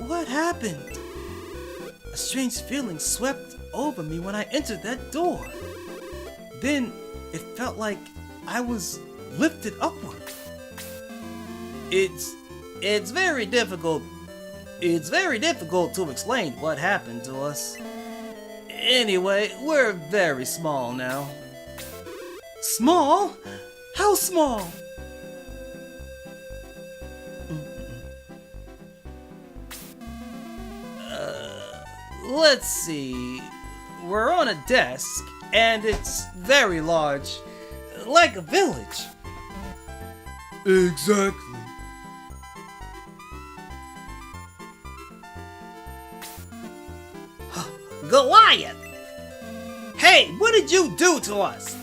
What happened? A strange feeling swept over me when I entered that door. Then it felt like I was lifted upward. It's very difficult. It's very difficult to explain what happened to us. Anyway, we're very small now. Small? How small? Let's see. We're on a desk, and it's very large, like a village. Exactly. Goliath! Hey, what did you do to us?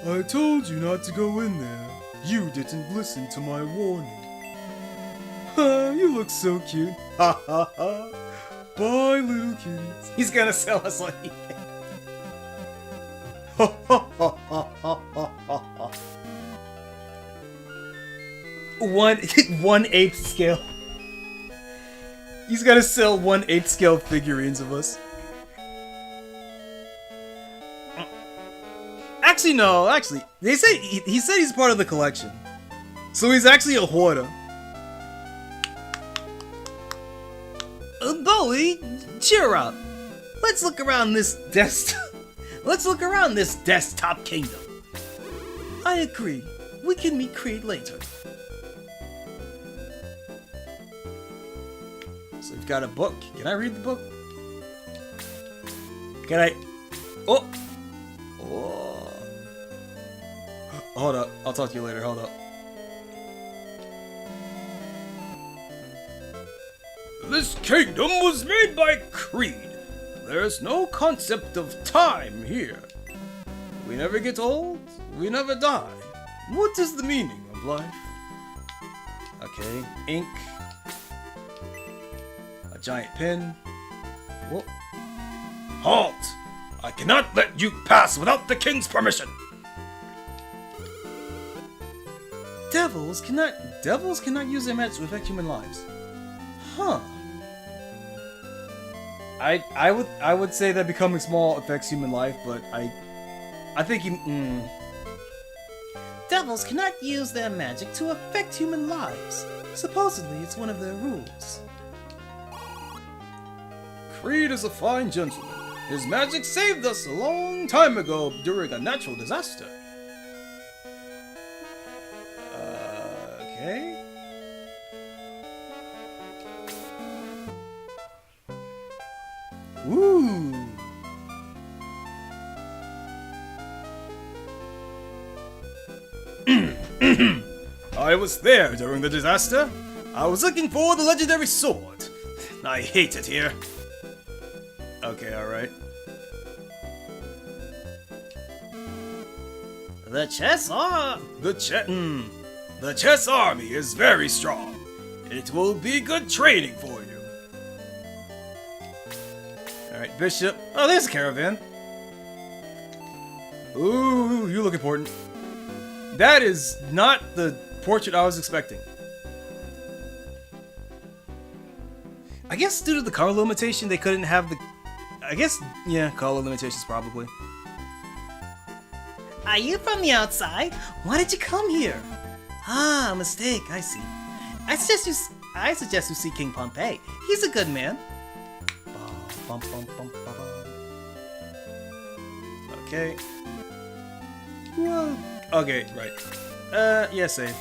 I told you not to go in there. You didn't listen to my warning. You look so cute. Ha ha ha. Bye, little cuties. He's gonna sell us on eBay. Ha ha ha ha ha ha ha. 1/8 scale. He's gonna sell 1/8 scale figurines of us. Actually, no. Actually, they say he said he's part of the collection, so he's actually a hoarder. Bowie, cheer up. Let's look around this desktop kingdom. I agree. We can meet Creed later. So we've got a book. Can I read the book? Can I? Oh. Hold up. I'll talk to you later. Hold up. This kingdom was made by Creed. There's no concept of time here. We never get old. We never die. What is the meaning of life? Okay. Ink. A giant pen. Whoa. Halt! I cannot let you pass without the king's permission. Devils cannot use their magic to affect human lives. Huh. I would say that becoming small affects human life, but I think Devils cannot use their magic to affect human lives. Supposedly, it's one of their rules. Creed is a fine gentleman. His magic saved us a long time ago during a natural disaster. Okay. Ooh. I was there during the disaster. I was looking for the legendary sword. I hate it here. Okay, alright. The chess army is very strong. It will be good training for you. Alright, Bishop. Oh, there's a caravan. Ooh, you look important. That is not the portrait I was expecting. I guess due to the color limitation, they couldn't have the... I guess, yeah, color limitations probably. Are you from the outside? Why did you come here? Ah, a mistake, I see. I suggest you see King Pompey. He's a good man. Okay. Well, okay, right. Yeah, save.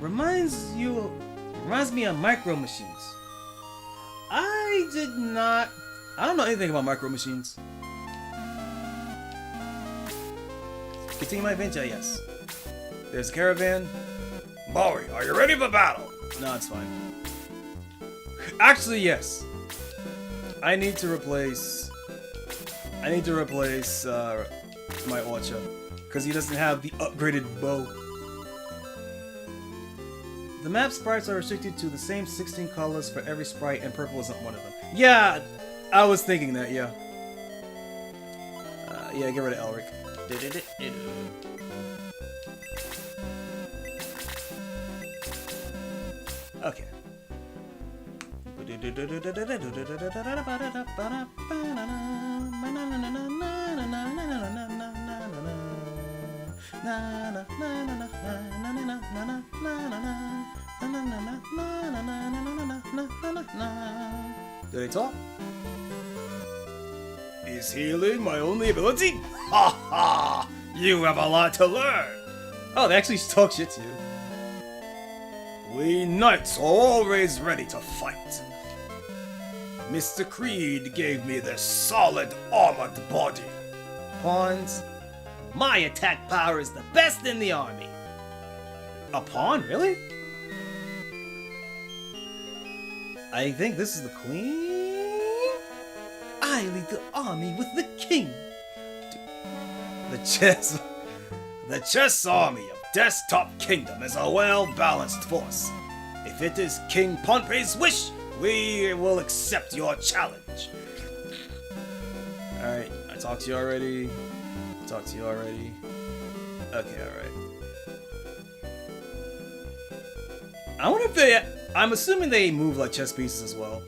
Reminds me of Micro Machines. I don't know anything about Micro Machines. Continue my adventure, yes. There's a caravan. Bowie, are you ready for battle? No, it's fine. Actually, yes. I need to replace my Orcha, because he doesn't have the upgraded bow. The map sprites are restricted to the same 16 colors for every sprite, and purple isn't one of them. Yeah, I was thinking that, yeah. Yeah, get rid of Elric. Okay. Do they talk? Is healing my only ability? Ha ha! You have a lot to learn. Oh, they actually talk shit to you. We knights are always ready to fight. Mr. Creed gave me this solid armored body. Pawns. My attack power is the best in the army. A pawn, really? I think this is the queen. I lead the army with the king. The chess army of Desktop Kingdom is a well-balanced force. If it is King Pompey's wish, we will accept your challenge. Alright, I talked to you already. Okay, alright. I wonder if I'm assuming they move like chess pieces as well.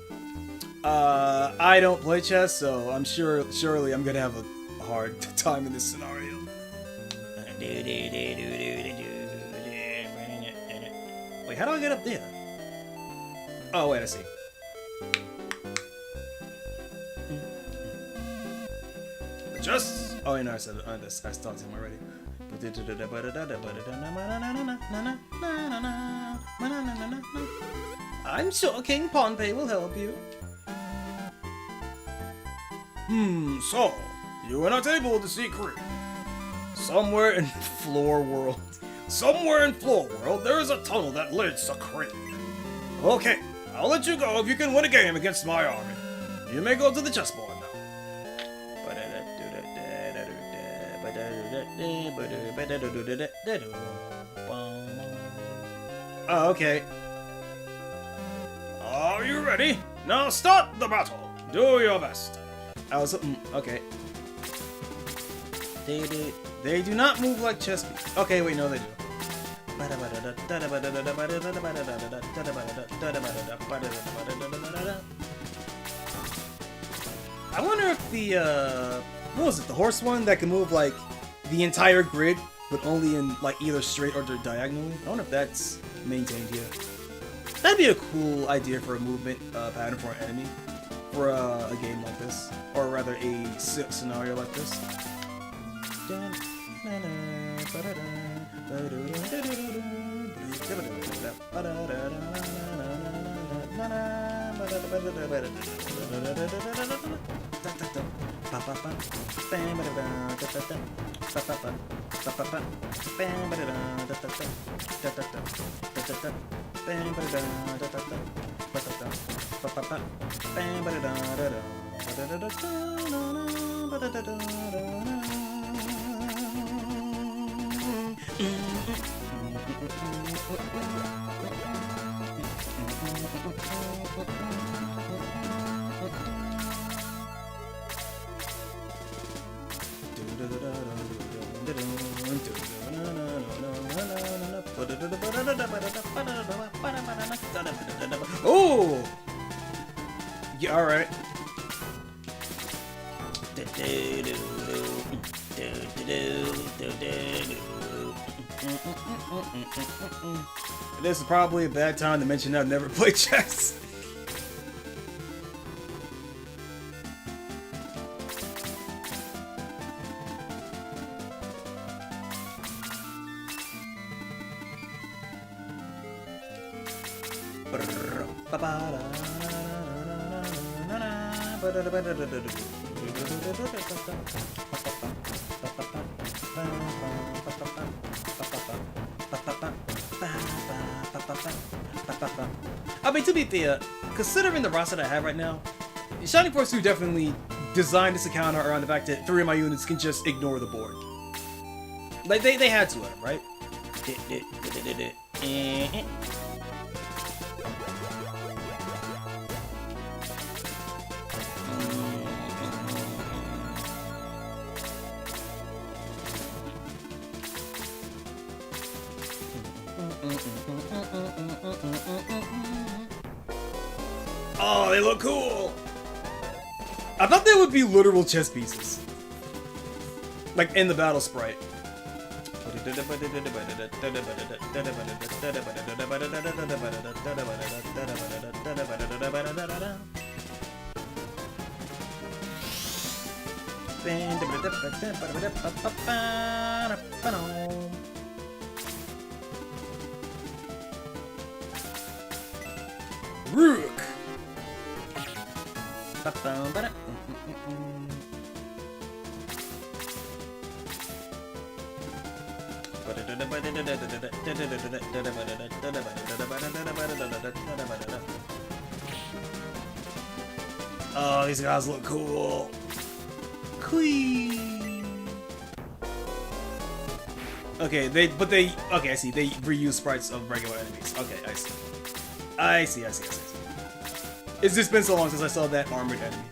I don't play chess, so I'm surely I'm gonna have a hard time in this scenario. Wait, how do I get up there? Oh, wait, I see. Just Oh, wait, no, I said it. I talked to him already. I'm sure King Pohnpei will help you. so you are not able to see Creed. Somewhere in Floor World. Somewhere in Floor World, there is a tunnel that leads to Creed. Okay, I'll let you go if you can win a game against my army. You may go to the chessboard now. Oh, okay. Are you ready? Now start the battle. Do your best. I was okay. They do not move like chess pieces. Okay, wait, no, they do. I wonder if the what was it? The horse one that can move like the entire grid, but only in like either straight or diagonally. I wonder if that's maintained here. That'd be a cool idea for a movement pattern for an enemy, for a game like this, or rather a scenario like this. Oh! Yeah, alright. This is probably a bad time to mention I've never played chess. I mean, to be fair, considering the roster that I have right now, Shining Force 2 definitely designed this encounter around the fact that 3 of my units can just ignore the board. Like, they had to have, right? Oh, they look cool. I thought they would be literal chess pieces. Like in the battle sprite. Rook. Oh, these guys look cool. Queen. Okay, okay, I see. They reuse sprites of regular enemies. Okay, I see. It's just been so long since I saw that armored enemy.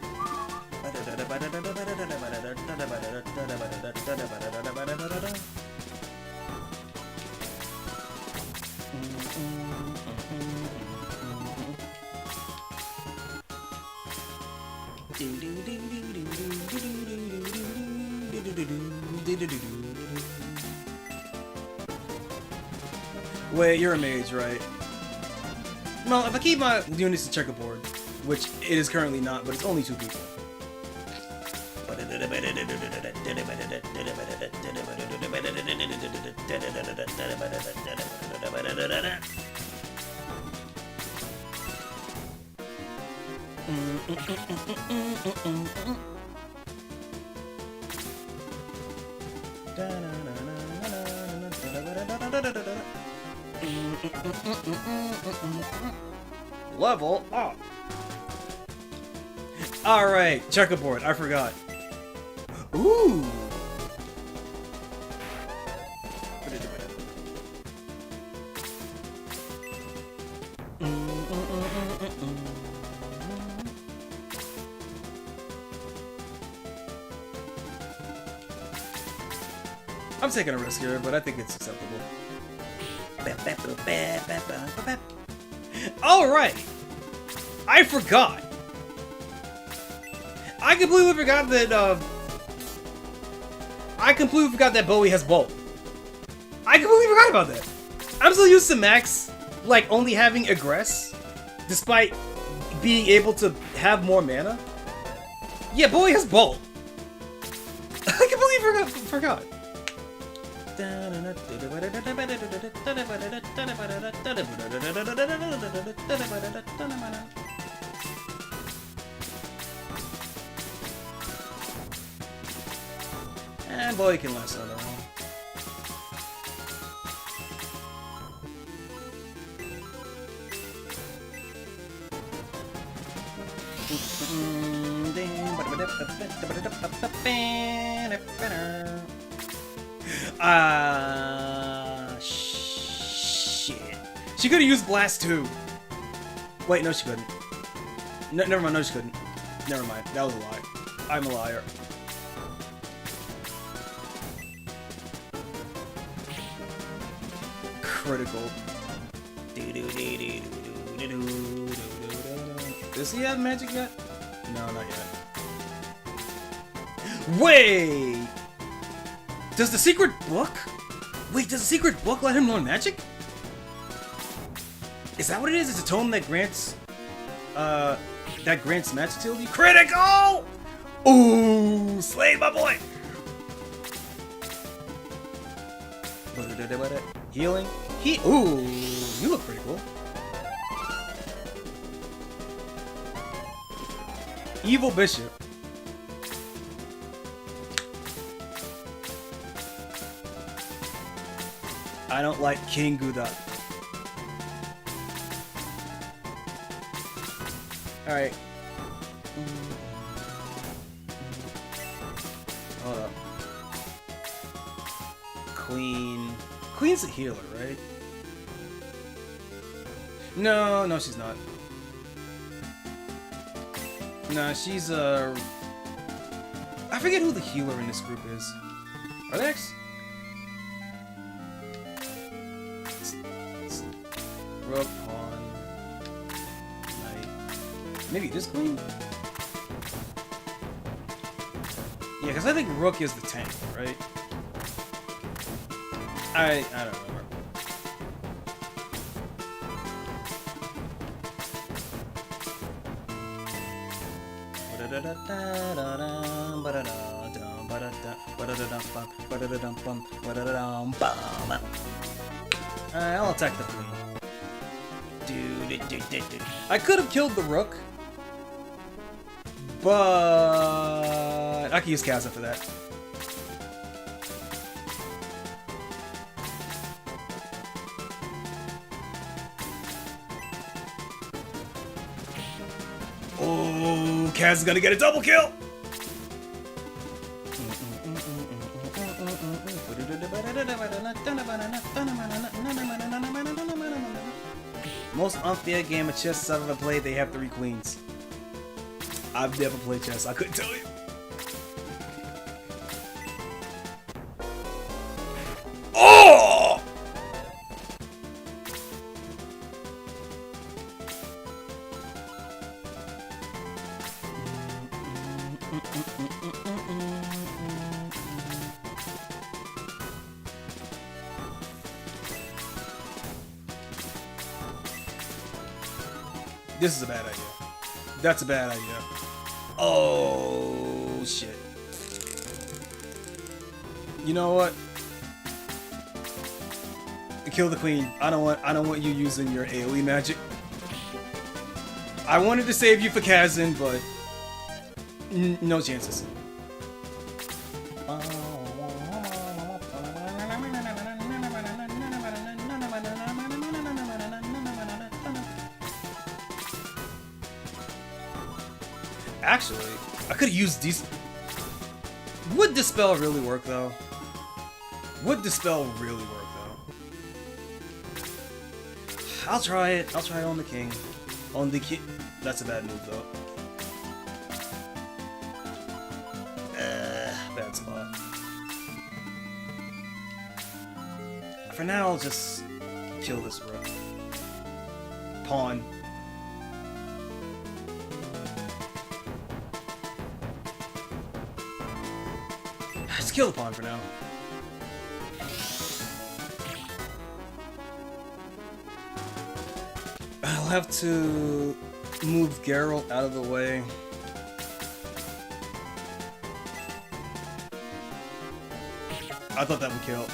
Wait, you're a mage, right? Well, if I keep my units to checkerboard, which it is currently not, but it's only 2 people. Level up. Alright, checkerboard, I forgot. Ooh. I'm taking a risk here, but I think it's acceptable. Alright! I forgot! I completely forgot that Bowie has Bolt. I completely forgot about that. I'm still used to Max, like, only having Aggress, despite being able to have more mana. Yeah, Bowie has Bolt. I completely forgot. And Bowie can last on their own. Shit. She could have used Blast too. Wait, no, she couldn't. No, never mind, no, she couldn't. Never mind, that was a lie. I'm a liar. Critical. Does he have magic yet? No, not yet. Wait! Does the secret book? Wait, does the secret book let him learn magic? Is that what it is? It's a tome that grants magic utility? Critical! Ooh, slayed my boy! Healing? Ooh, you look pretty cool. Evil Bishop. I don't like King Guda. Alright. Hold up. Queen. Queen's a healer, right? No, she's not. Nah, she's I forget who the healer in this group is. Are they X? Rook, Pawn, Knight. Maybe just Queen? Yeah, because I think Rook is the tank, right? I don't remember. I'll attack the Queen. I could have killed the Rook, but I can use Kaza for that. Oh, Kaz is gonna get a double kill! Most unfair game of chess I've ever played, they have 3 queens. I've never played chess, I couldn't tell you. Oh! This is a bad idea. That's a bad idea. Oh shit. You know what? Kill the queen. I don't want you using your AoE magic. I wanted to save you for Kazan, but no chances. Actually, I could use these. Would Dispel really work though? Would Dispel really work though? I'll try it. I'll try it on the king. On the king. That's a bad move though. Bad spot. For now, I'll just kill this rook. Pawn. Just kill the pawn for now. I'll have to move Geralt out of the way. I thought that would kill.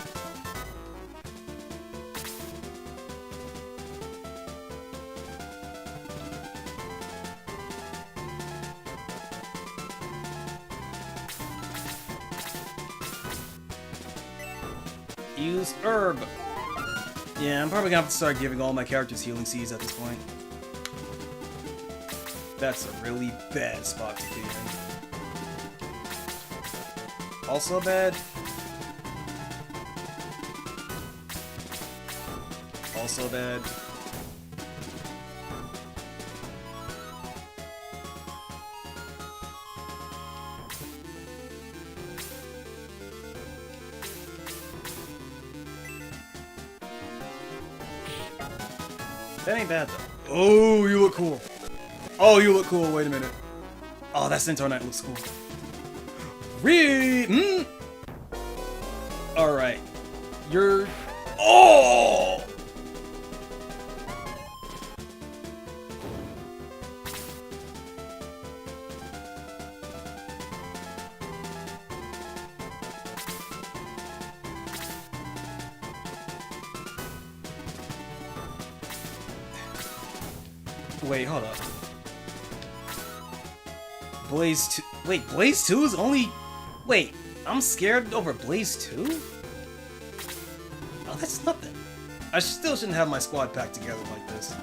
Use herb. Yeah, I'm probably gonna have to start giving all my characters healing seeds at this point. That's a really bad spot to be in. Also bad. Also bad. That ain't bad though. Oh, you look cool. Oh, you look cool. Wait a minute. Oh, that Centaur Knight looks cool. Alright. You're... Oh! Wait, hold up. Blaze 2. Wait, Blaze 2 is only. Wait, I'm scared over Blaze 2? Oh, that's nothing. I still shouldn't have my squad packed together like this.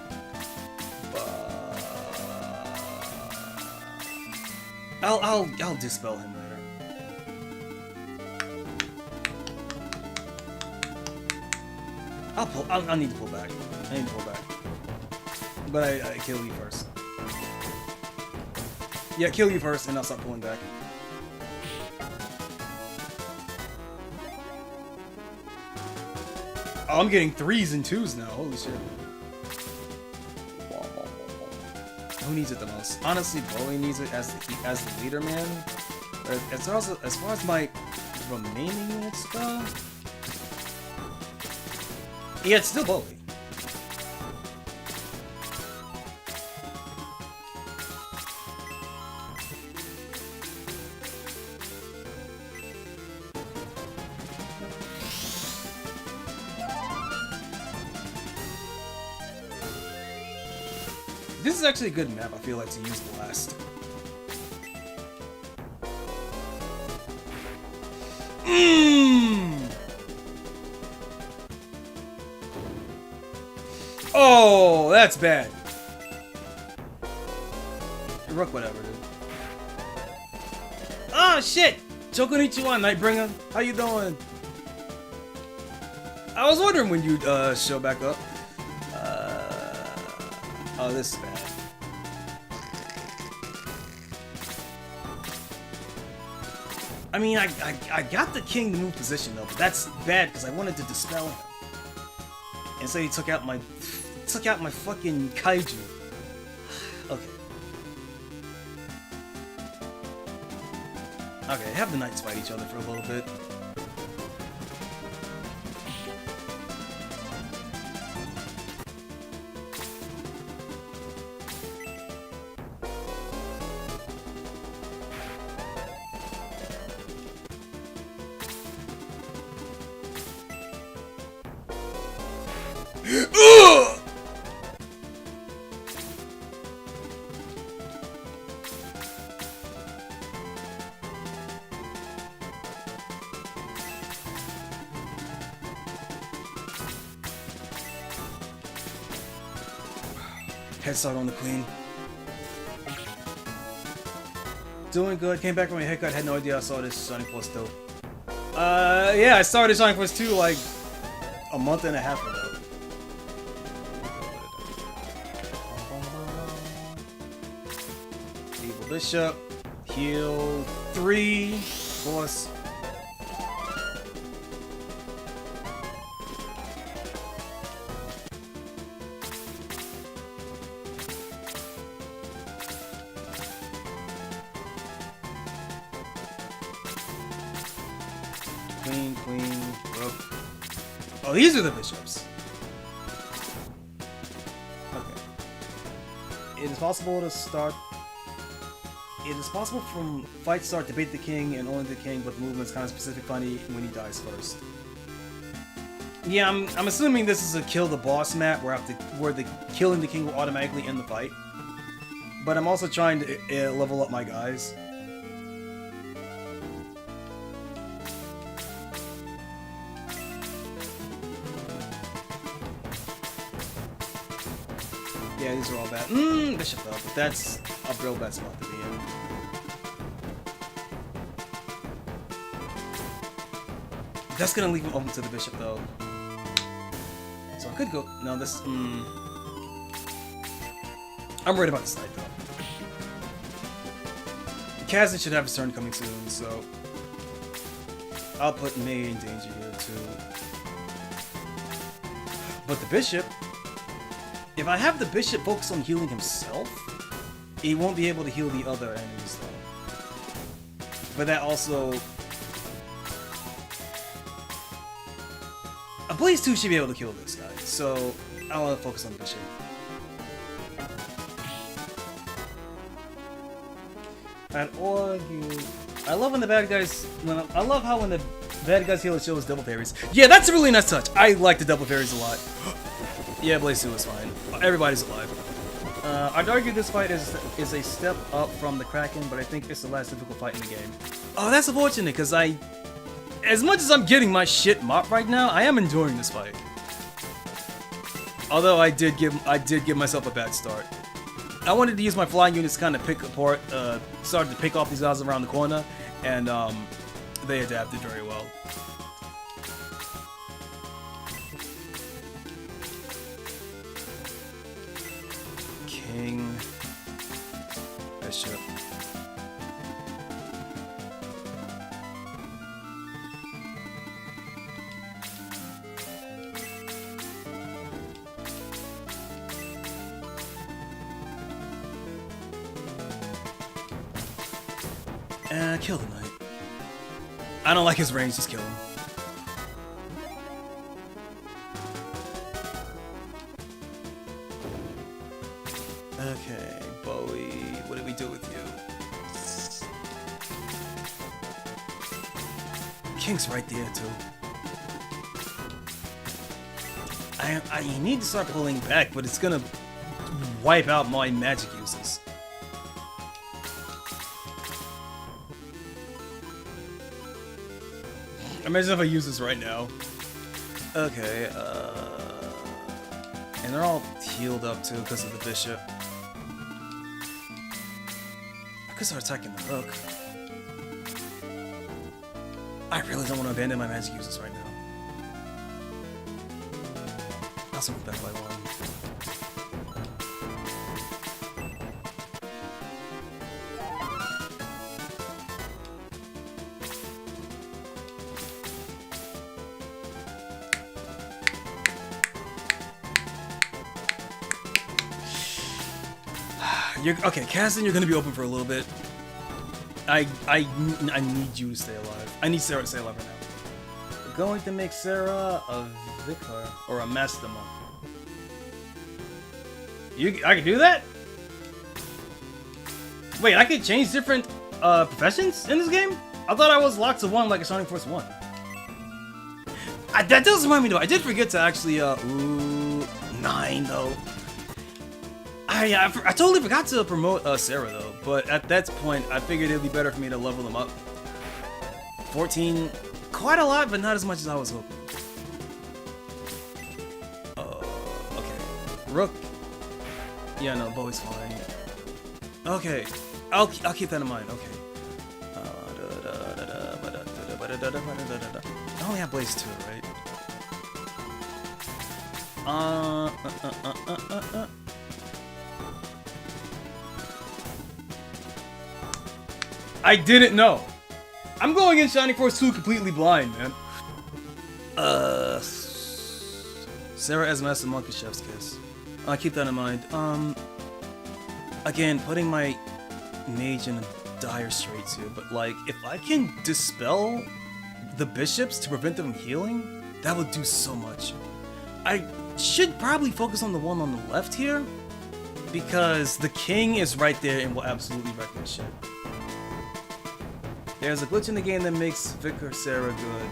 I'll dispel him later. I need to pull back. I need to pull back. But I kill you first. Yeah, kill you first, and I'll start pulling back. Oh, I'm getting 3s and 2s now. Holy shit. Who needs it the most? Honestly, Bowie needs it as the leader, man. As far as my remaining units go, yeah, it's still Bowie. This is actually a good map, I feel like, to use Blast. Oh, that's bad. Rook, whatever, dude. Ah, shit! Choconnichi Nightbringer. How you doing? I was wondering when you'd show back up. Oh, this is bad. I mean, I got the king to move position though, but that's bad because I wanted to dispel him. And so he took out my fucking kaiju. Okay. Okay, have the knights fight each other for a little bit. Ugh! Head start on the queen. Doing good. Came back from my haircut. Had no idea I saw this Sonic Force still. Yeah, I started Sonic Force 2 like a month and a half ago. Evil Bishop. Heal 3. Force. Queen, queen, rook. Oh, these are the bishops. Okay. It is possible to start. It is possible from fight start to beat the king and only the king, but movement's kind of specific funny when he dies first. Yeah, I'm assuming this is a kill the boss map where the killing the king will automatically end the fight. But I'm also trying to level up my guys. Yeah, these are all bad. Bishop though, but that's a real bad spot to be in. That's gonna leave him open to the bishop though. So I could go. No, this. I'm worried about this knight though. Kazan should have his turn coming soon, so I'll put me in danger here too. But the bishop. If I have the bishop focus on healing himself, he won't be able to heal the other enemies though. But that also... A Blaze 2 should be able to kill this guy, so I want to focus on the bishop. And I love when the bad guys... I love how when the bad guys heal, it shows double parries. Yeah, that's a really nice touch. I like the double parries a lot. Yeah, Blaze 2 is fine. Everybody's alive. I'd argue this fight is a step up from the Kraken, but I think it's the last difficult fight in the game. Oh, that's unfortunate, because as much as I'm getting my shit mopped right now, I am enjoying this fight. Although I did give myself a bad start. I wanted to use my flying units to kind of pick apart, started to pick off these guys around the corner, and they adapted very well. King, bishop. Kill the knight. I don't like his range, just kill him. Okay, Bowie, what did we do with you? King's right there, too. I need to start pulling back, but it's gonna wipe out my magic uses. Imagine if I use this right now. Okay, and they're all healed up too because of the bishop. I could start attacking the rook. I really don't want to abandon my magic uses right now. I'll also move back by one. Okay, Kazan, you're gonna be open for a little bit. I need you to stay alive. I need Sarah to stay alive right now. We're going to make Sarah a vicar or a master monk. I can do that? Wait, I can change different professions in this game? I thought I was locked to one like a Sonic Force 1. That does remind me though. I did forget to actually ooh. 9 though. I totally forgot to promote Sarah though, but at that point I figured it'd be better for me to level them up. 14, quite a lot, but not as much as I was hoping. Okay. Rook. Yeah, no, Bowie's fine. Okay, I'll keep that in mind. Okay. I only have Blaze 2, right? I didn't know. I'm going in Shining Force 2 completely blind, man. Sarah as Master Monkey Chef's Kiss. I'll keep that in mind. Again, putting my mage in a dire straits here, but like, if I can dispel the bishops to prevent them from healing, that would do so much. I should probably focus on the one on the left here, because the king is right there and will absolutely wreck this shit. There's a glitch in the game that makes Vicar Sarah good,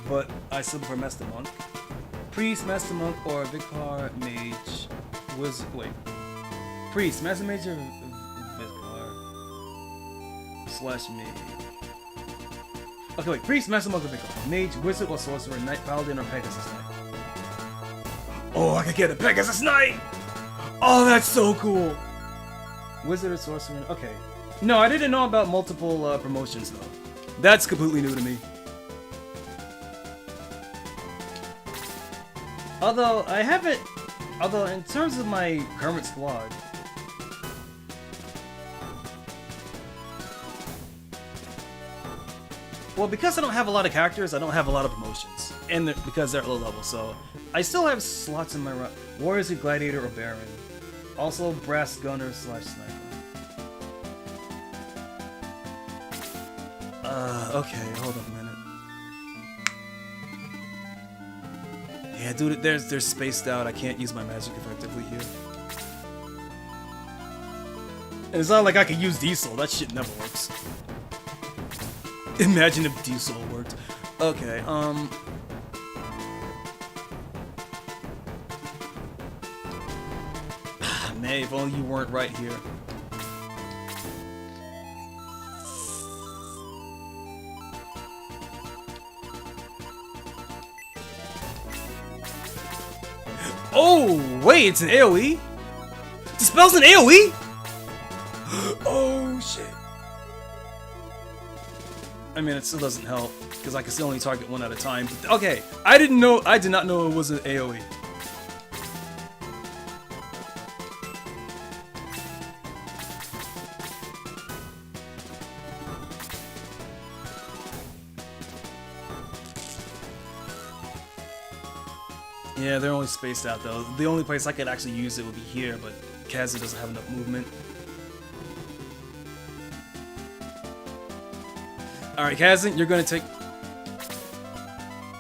but I still prefer Master Monk. Priest, Master Monk, or Vicar Mage. Priest, Master Mage, or Vicar / Mage. Okay, wait. Priest, Master Monk, or Vicar. Mage, Wizard, or Sorcerer, Knight, Paladin, or Pegasus Knight. Oh, I could get a Pegasus Knight! Oh, that's so cool! Wizard or Sorcerer, okay. No, I didn't know about multiple promotions though. That's completely new to me. Although in terms of my current squad, well, because I don't have a lot of characters, I don't have a lot of promotions, and because they're at low level, so I still have slots in my Warriors, Gladiator, or Baron. Also, Brass Gunner / Sniper. Okay, hold on a minute. Yeah, dude, they're spaced out. I can't use my magic effectively here. And it's not like I could use Diesel. That shit never works. Imagine if Diesel worked. Okay, man, if only you weren't right here. Oh, wait, it's an AoE? Dispel's an AoE? Oh, shit. I mean, it still doesn't help, because I can still only target one at a time. But, okay, I did not know it was an AoE. Yeah, they're only spaced out though. The only place I could actually use it would be here, but Kazu doesn't have enough movement. Alright, Kazu, you're gonna take...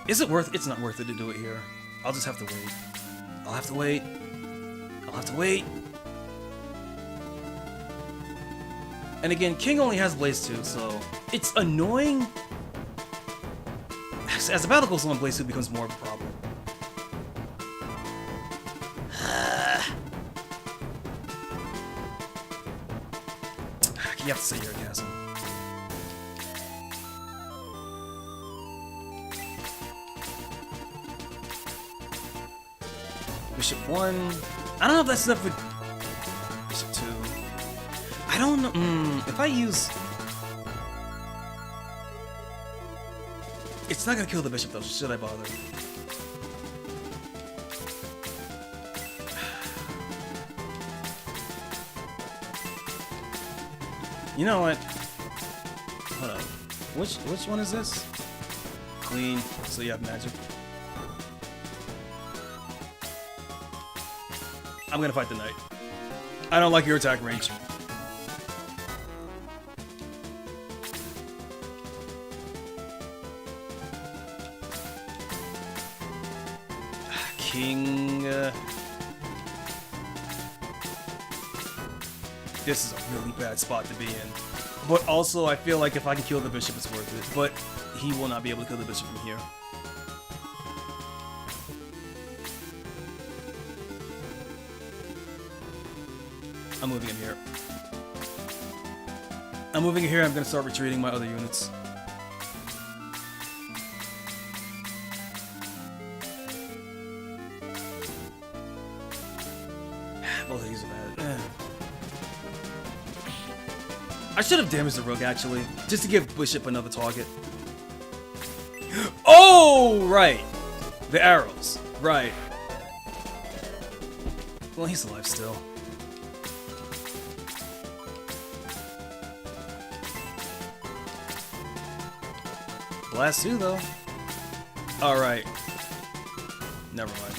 Is it worth... It's not worth it to do it here. I'll just have to wait. I'll have to wait. I'll have to wait. And again, King only has Blaze 2, so... It's annoying. As the battle goes on, Blaze 2 becomes more of a problem. You have to say you're a chasm. Bishop 1. I don't know if that's enough for Bishop 2. I don't know. If I use... It's not gonna kill the bishop though. Should I bother? You know what? Hold on. Which one is this? Clean. So you have magic. I'm gonna fight the knight. I don't like your attack range. King. This is a really bad spot to be in. But also, I feel like if I can kill the bishop, it's worth it. But he will not be able to kill the bishop from here. I'm moving him here. I'm moving here. I'm gonna start retreating my other units. Both of these are bad. I should have damaged the rook actually, just to give Bishop another target. Oh, right. The arrows. Right. Well, he's alive still. Blast 2, though. Alright. Never mind.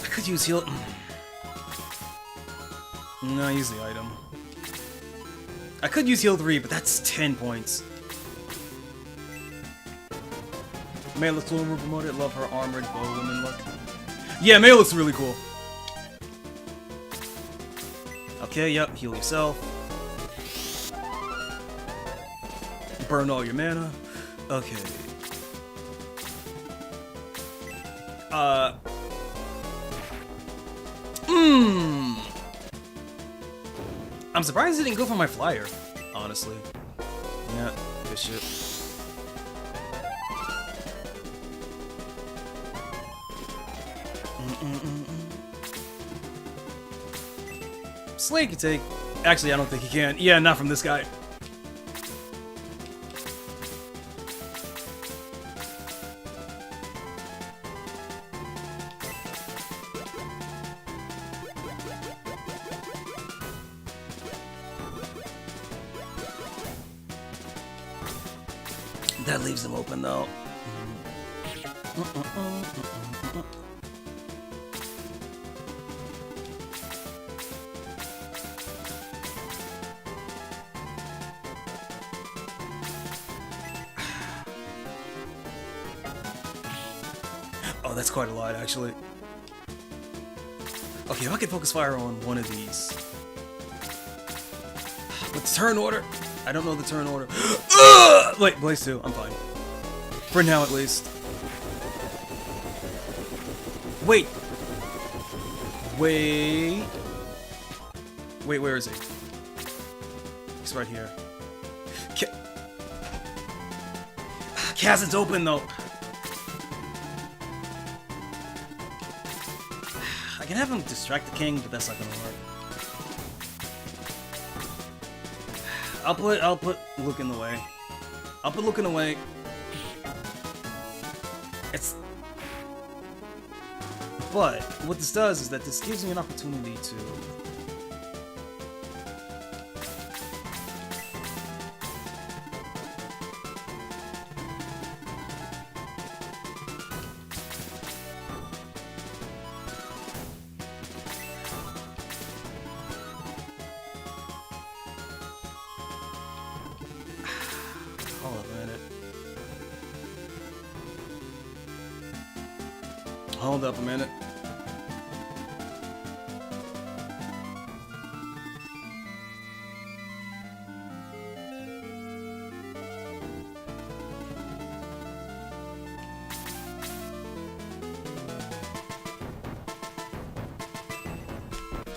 I could use heal. No, use the item. I could use heal 3, but that's 10 points. May looks cool and promoted. Love her armored bowwoman look. Yeah, May looks really cool. Okay, yep, heal yourself. Burn all your mana. Okay. I'm surprised it didn't go for my flyer, honestly. Yeah, good shit. Slade can take. Actually, I don't think he can. Yeah, not from this guy. That leaves him open though. Oh, that's quite a lot actually. Okay, if I could focus fire on one of these. But the turn order? I don't know the turn order. Wait, Blaze 2, I'm fine. For now, at least. Wait. Wait. Wait, where is he? He's right here. Chasm's open, though. I can have him distract the king, but that's not gonna work. I'll put Luke in the way. I'll put Luke in the way. But what this does is that this gives me an opportunity to hold up a minute.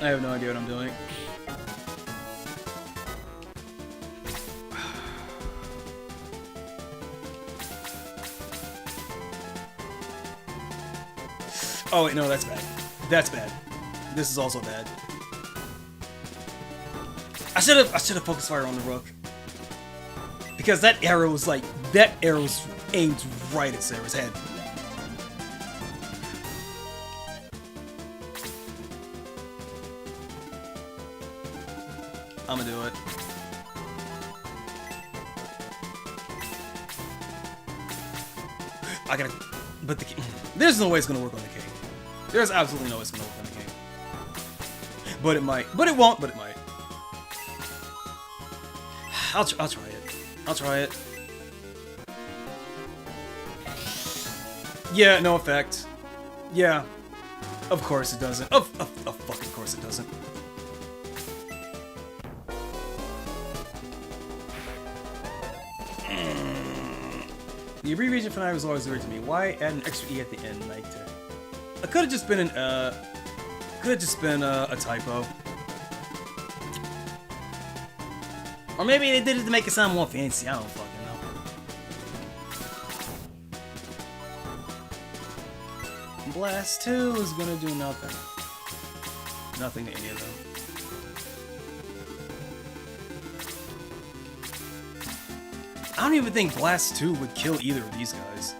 I have no idea what I'm doing. Oh wait, no, that's bad. That's bad. This is also bad. I should have focused fire on the rook. Because that arrow's aimed right at Sarah's head. I'm gonna do it. I gotta, but there's no way it's gonna work on the king. There's absolutely no way it's gonna work on the king. But it might. But it won't. But it might. I'll try it. I'll try it. Yeah, no effect. Yeah. Of course it doesn't. Of fucking course it doesn't. The abbreviation fanatic was always weird to me. Why add an extra E at the end, Nighter? It could have just been a typo. Or maybe they did it to make it sound more fancy. I don't fucking know. Blast 2 is gonna do nothing. Nothing to any of them. I don't even think Blast 2 would kill either of these guys.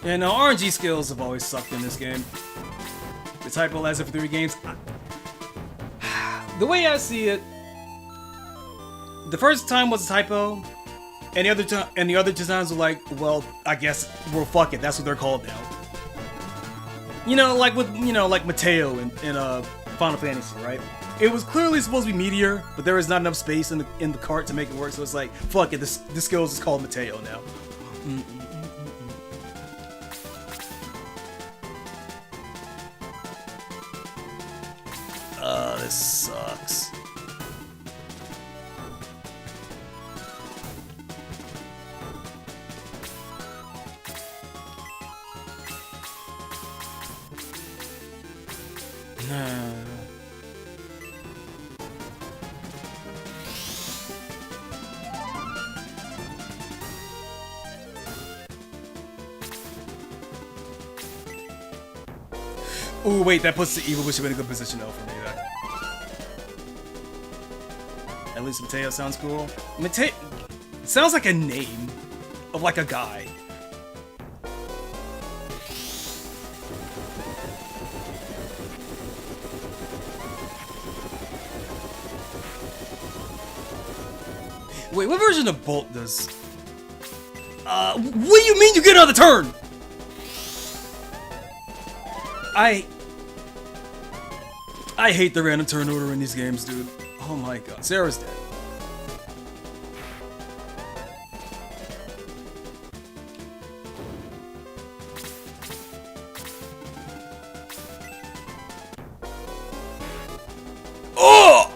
Yeah, no, RNG skills have always sucked in this game. The typo lasted for 3 games. The way I see it, the first time was a typo, and the other two times were like, well, I guess, well, fuck it, that's what they're called now. You know, like with, like Mateo in Final Fantasy, right? It was clearly supposed to be Meteor, but there was not enough space in the cart to make it work, so it's like, fuck it, this skills is called Mateo now. This sucks. Nah. Ooh, wait, that puts the Evil Bishop in a good position though for me. At least Mateo sounds cool. Mateo sounds like a name of like a guy. Wait, what version of Bolt does? What do you mean you get another turn? I hate the random turn order in these games, dude. Oh my god, Sarah's dead. Oh!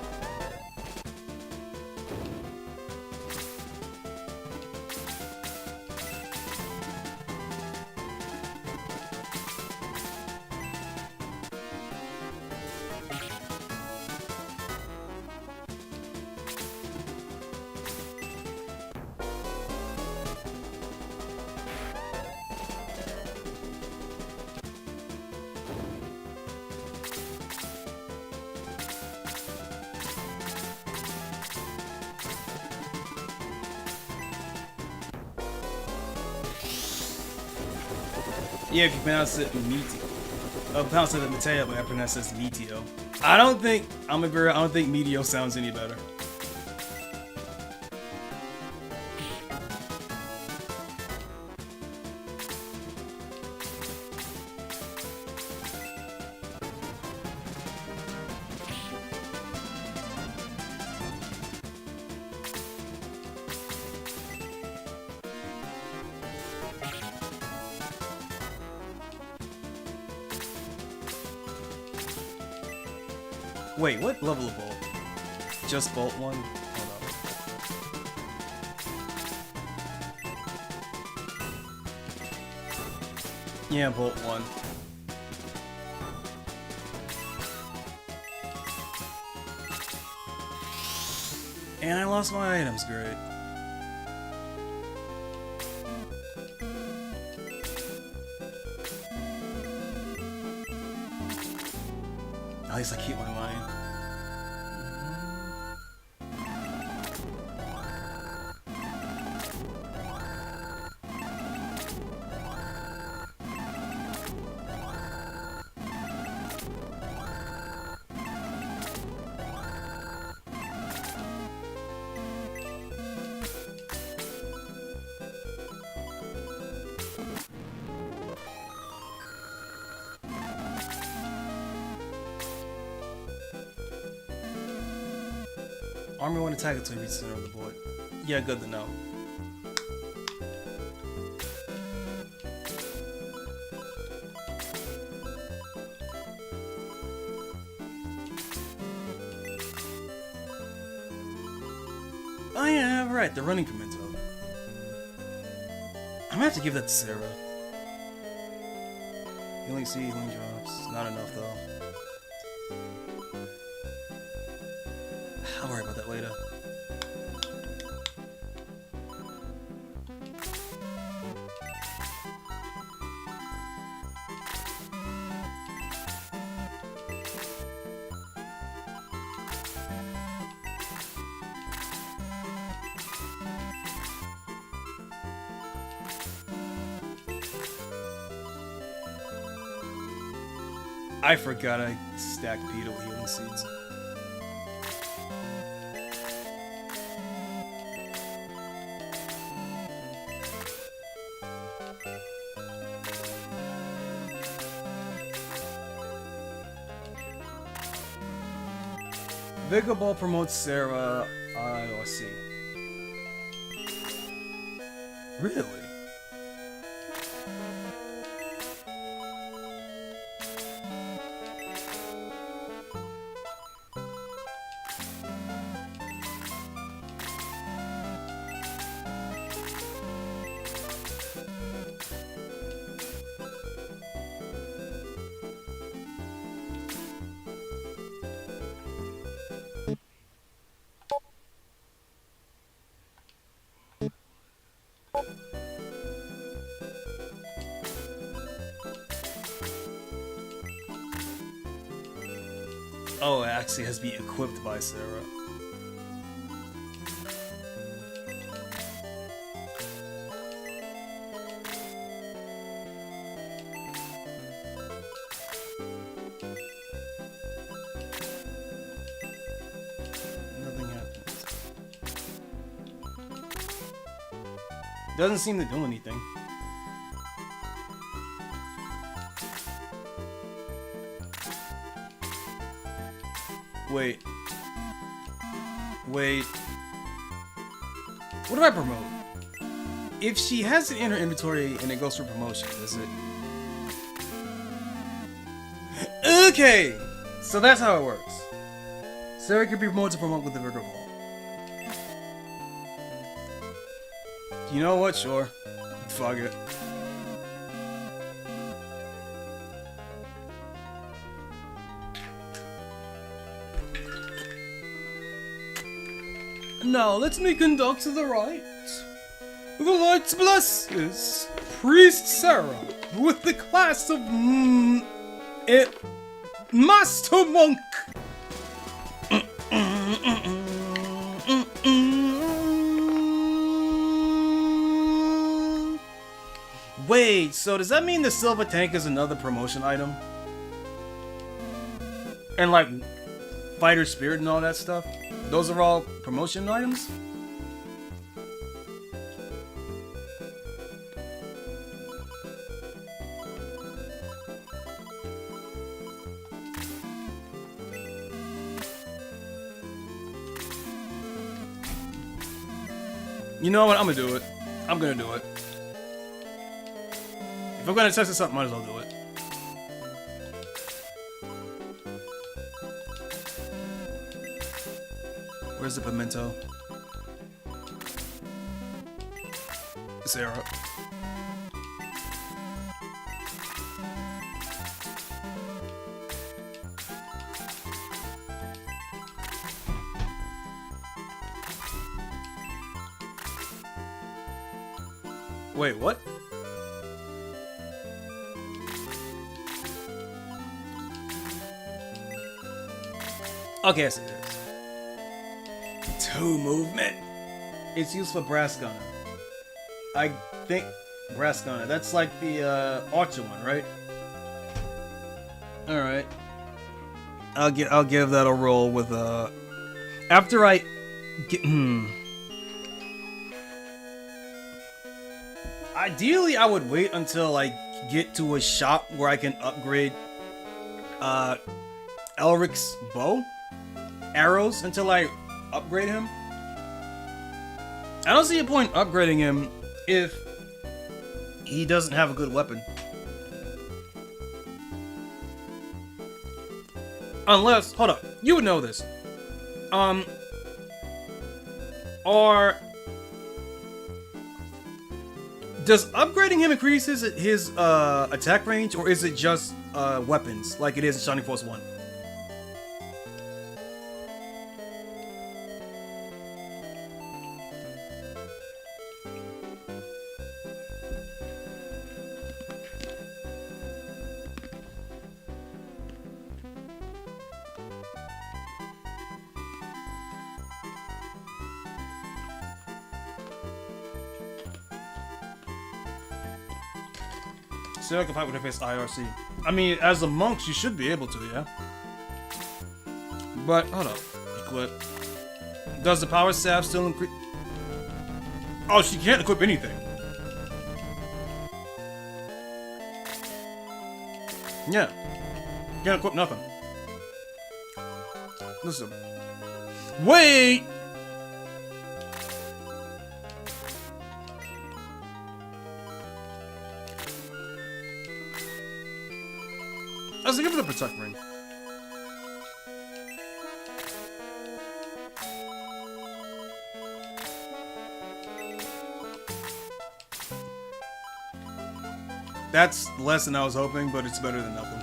Yeah, if you pronounce it Meteo. I pronounce it Mateo, but I pronounce it as Meteo. I don't think Meteo sounds any better. Wait, what level of Bolt? Just Bolt 1? Hold on. Yeah, Bolt 1. And I lost my items, great. At least I keep my money. Army won't attack until he reaches the center of the board. Yeah, good to know. Oh yeah, right, the running pimento. I'm gonna have to give that to Sarah. Healing seed, healing drops. Not enough though. I'll worry about that later. I forgot I stacked Beetle healing seeds. Vigor Ball promotes Sarah or C. Really? Oh, it actually has to be equipped by Sarah. Nothing happens. Doesn't seem to do anything. Wait. What do I promote? If she has it in her inventory and it goes for promotion, does it? Okay! So that's how it works. Sarah could be promoted to promote with the Vigor Ball. You know what? Sure. Fuck it. Now let me conduct the rite. The light blesses Priest Sarah with the class of Master Monk. Wait, so does that mean the silver tank is another promotion item? And like fighter spirit and all that stuff? Those are all promotion items? You know what? I'm gonna do it. I'm gonna do it. If I'm gonna test this up, might as well do it. Where's the pimento? Sarah. Wait, what? Okay, I see it is. 2 movement. It's used for brass gunner. I think brass gunner. That's like the archer one, right? All right. I'll give that a roll with after I get Ideally, I would wait until I get to a shop where I can upgrade Elric's bow arrows until I upgrade him. I don't see a point upgrading him if he doesn't have a good weapon. Unless, hold up, you would know this. Does upgrading him increase his attack range, or is it just weapons like it is in Shining Force 1? So I can fight with her face IRC. I mean, as a monk, you should be able to, yeah. But hold up, equip. Does the power staff still increase? Oh, she can't equip anything. Yeah, can't equip nothing. Listen, wait. Let's give it a protect ring. That's less than I was hoping, but it's better than nothing.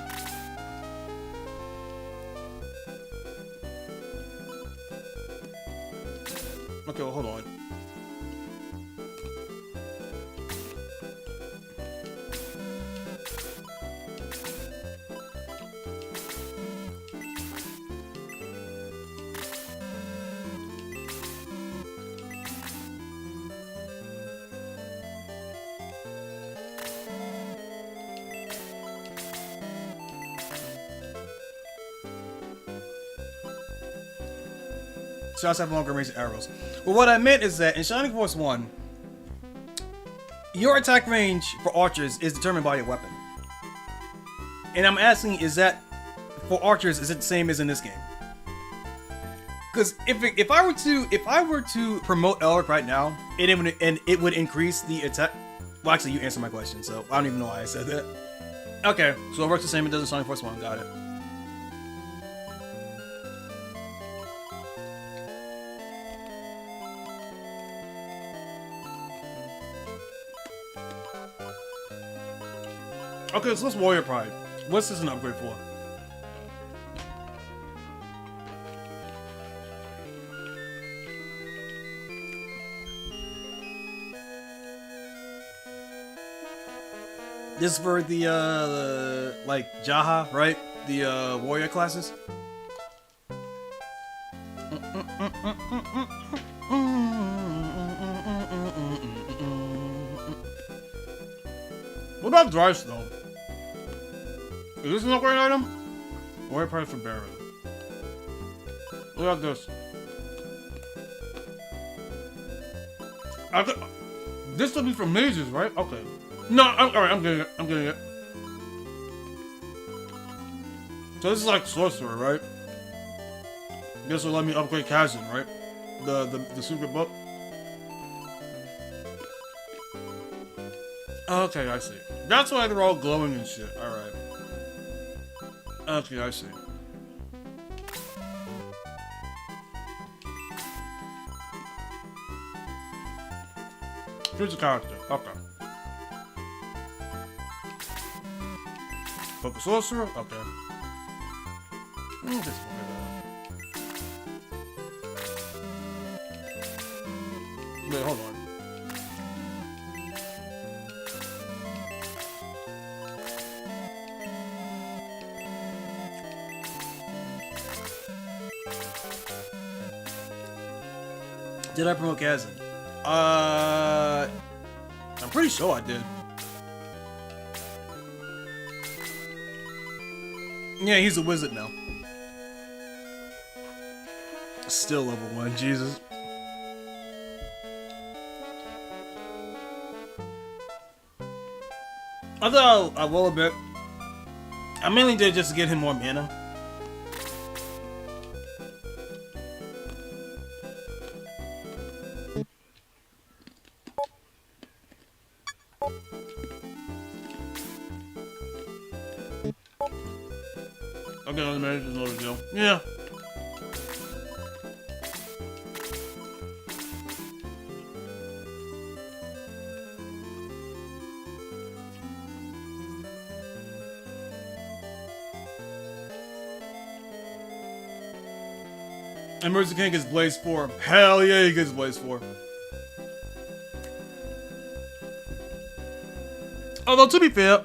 Okay, well, hold on. Shots have longer range arrows. Well, what I meant is that in Shining Force 1, your attack range for archers is determined by your weapon. And I'm asking, is that for archers, is it the same as in this game? Because if I were to promote Elric right now, it would increase the attack. Well, actually, you answered my question, so I don't even know why I said that. Okay, so it works the same. It does in Shining Force 1. Got it. Okay, so let's Warrior Pride. What's this an upgrade for? This is for the like Jaha, right? The warrior classes. What about Dry Snow? Is this an upgrade item? Warrior Pride for Baron. Look at this. This will be for mages, right? Okay. No, alright, I'm getting it. I'm getting it. So this is like Sorcerer, right? This will let me upgrade Kazan, right? The secret book. Okay, I see. That's why they're all glowing and shit. Alright. Okay, I see. Choose a character. Okay. Focus Sorcerer? Okay. Just wait, hold on. Did I promote Kazan? I'm pretty sure I did. Yeah, he's a wizard now. Still level 1, Jesus. I thought I will a bit. I mainly did just to get him more mana. Okay, the manager's another deal. Yeah. Emergency King gets Blaze 4. Hell yeah, he gets Blaze 4. Although, to be fair,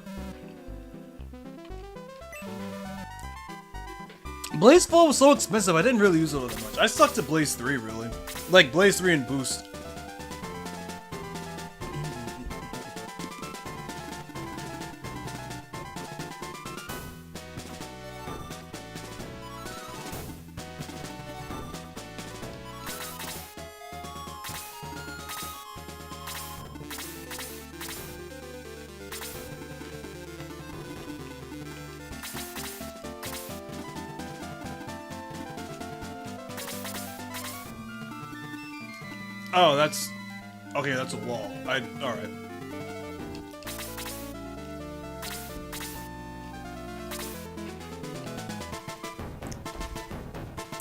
Blaze 4 was so expensive, I didn't really use it all that much. I stuck to Blaze 3, really. Like, Blaze 3 and Boost. Oh, that's... Okay, that's a wall. Alright.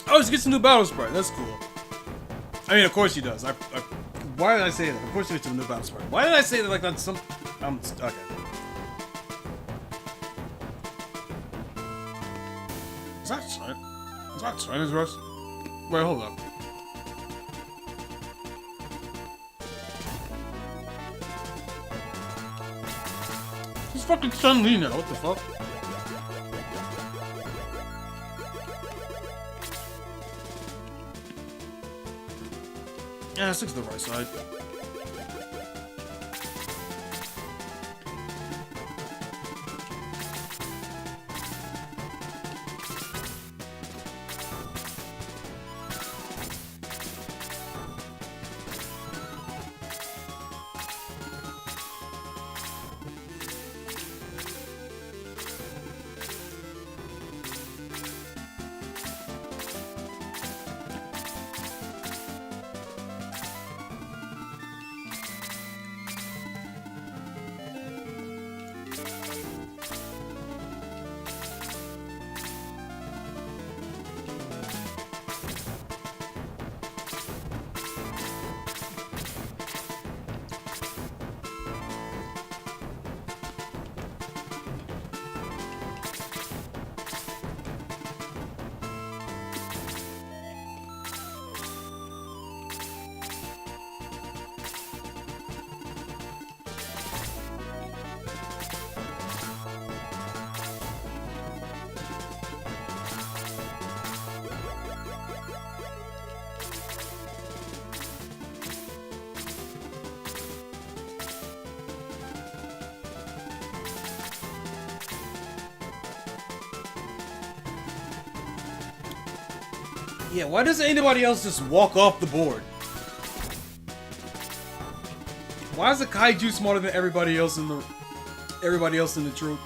Oh, he gets a new battle sprite. That's cool. I mean, of course he does. Why did I say that? Of course he gets a new battle sprite. Why did I say that like that's some... okay. Is that right? Is that China's Rush? Wait, hold up. He's fucking Chun-Li now, what the fuck? Yeah, stick to the right side. Yeah, why doesn't anybody else just walk off the board? Why is the kaiju smarter than everybody else in the troop?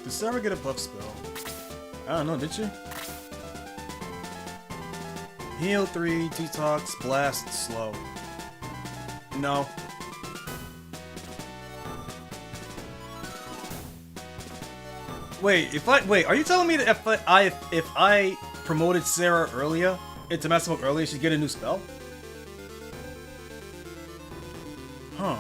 Did Sarah get a buff spell? I don't know, did she? Heal 3, detox, blast, slow. No. Wait, are you telling me that if I promoted Sarah earlier, into Master Smoke earlier, she'd get a new spell? Huh.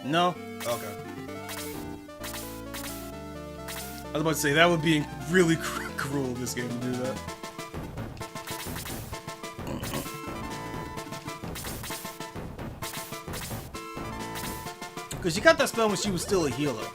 No? Okay. I was about to say, that would be really cruel of this game to do that. Because she got that spell when she was still a healer.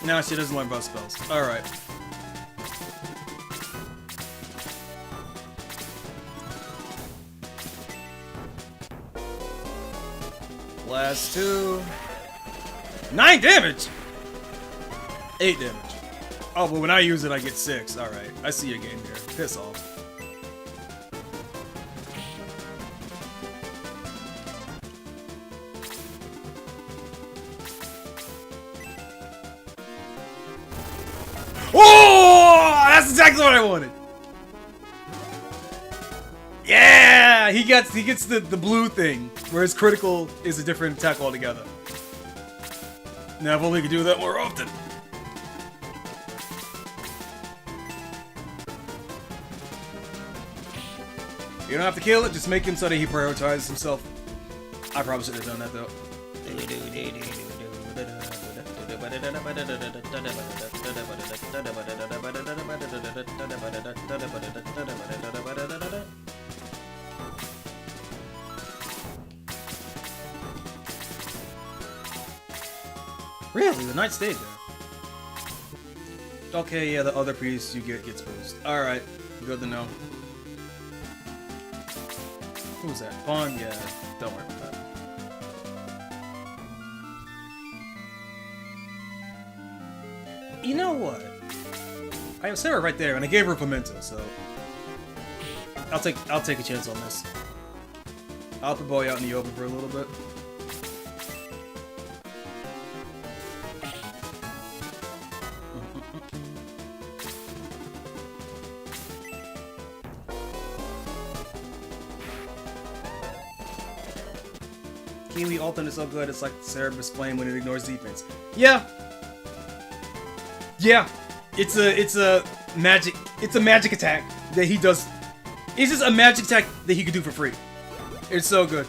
Now she doesn't learn both spells. Alright. Last 2. 9 damage! 8 damage. Oh, but when I use it, I get 6. Alright. I see your game here. Piss off. Oh! That's exactly what I wanted! Yeah! He gets the blue thing, where his critical is a different attack altogether. Now if only we could do that more often. You don't have to kill it, just make him so that he prioritizes himself. I probably should have done that though. Really? The knight stayed there. Okay, yeah, the other piece you get gets boost. Alright, good to know. Who's that? Pawn? Yeah, don't worry about that. You know what? I have Sarah right there, and I gave her a pimento, so I'll take a chance on this. I'll put Boy out in the open for a little bit. Kiwi ultimate is so good, it's like Cerebrus flame when it ignores defense. Yeah. Yeah. It's a magic attack that he does. It's just a magic attack that he could do for free. It's so good.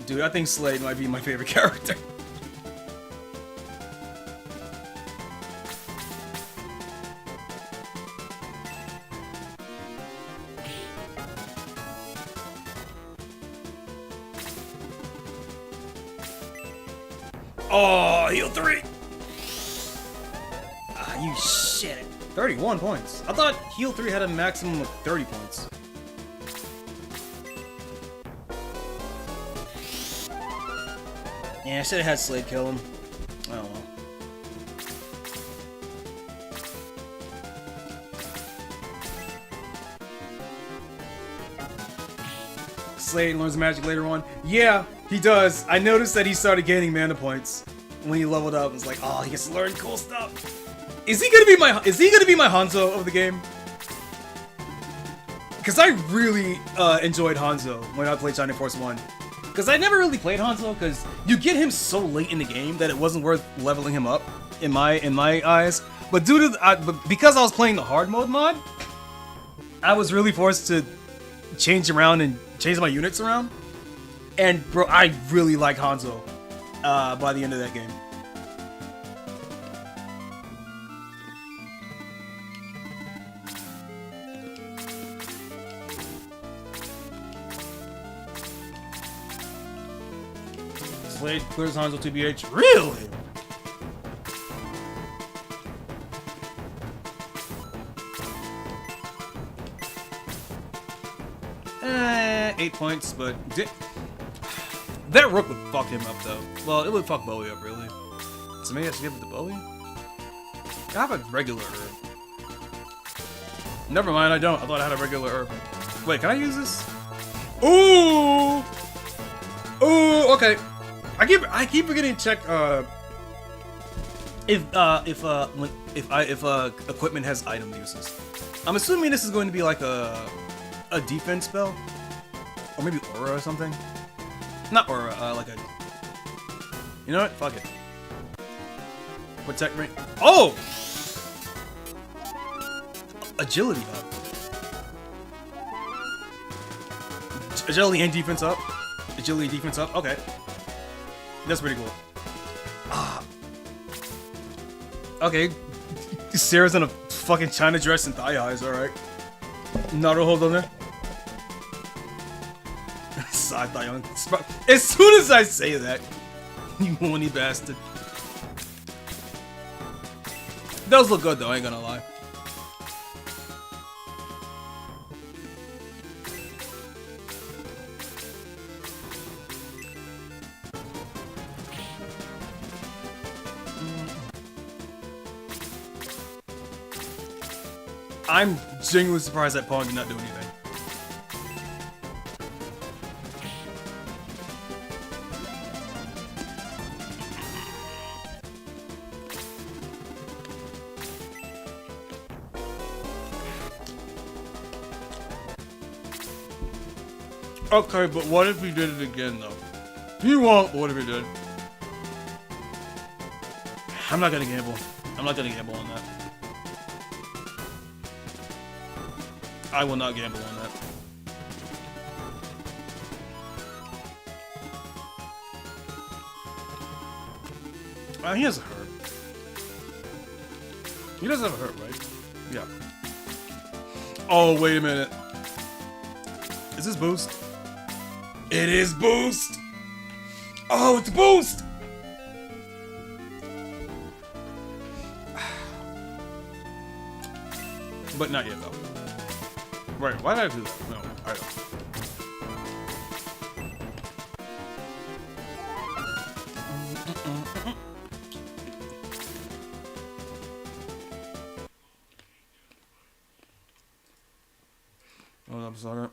Dude, I think Slade might be my favorite character. Oh, heal 3! Ah, you shit. 31 points. I thought heal 3 had a maximum of 30 points. Yeah, I should have had Slade kill him. Oh well. Slade learns magic later on. Yeah, he does. I noticed that he started gaining mana points when he leveled up. It's like, oh, he gets to learn cool stuff. Is he gonna be my Hanzo of the game? Because I really enjoyed Hanzo when I played Shining Force 1. Because I never really played Hanzo, because you get him so late in the game that it wasn't worth leveling him up in my eyes. But because I was playing the hard mode mod, I was really forced to change around and change my units around. And bro, I really like Hanzo by the end of that game. Slade clears Hanzo 2BH. Really? Eh, 8 points, but that rook would fuck him up though. Well, it would fuck Bowie up really. So maybe I should give it to Bowie? I have a regular herb. Never mind, I don't. I thought I had a regular herb. Wait, can I use this? Ooh! Ooh, okay. I keep forgetting to check if equipment has item uses. I'm assuming this is going to be like a defense spell, or maybe aura or something. Not aura, like a. You know what? Fuck it. Protect me. Oh! Agility up. Agility and defense up. Agility, defense up. Okay. That's pretty cool. Okay, Sarah's in a fucking China dress and thigh highs, alright. Naruto, hold on there. Side thigh on. As soon as I say that, you horny bastard. Those look good though, I ain't gonna lie. I'm genuinely surprised that Pawn did not do anything. Okay, but what if he did it again, though? He won't, but what if he did? I'm not gonna gamble. I'm not gonna gamble on that. I will not gamble on that. He has a hurt. He does have a hurt, right? Yeah. Oh, wait a minute. Is this boost? It is boost! Oh, it's boost! But not yet, though. Right, why did I do that? No, I don't. Hold up a second.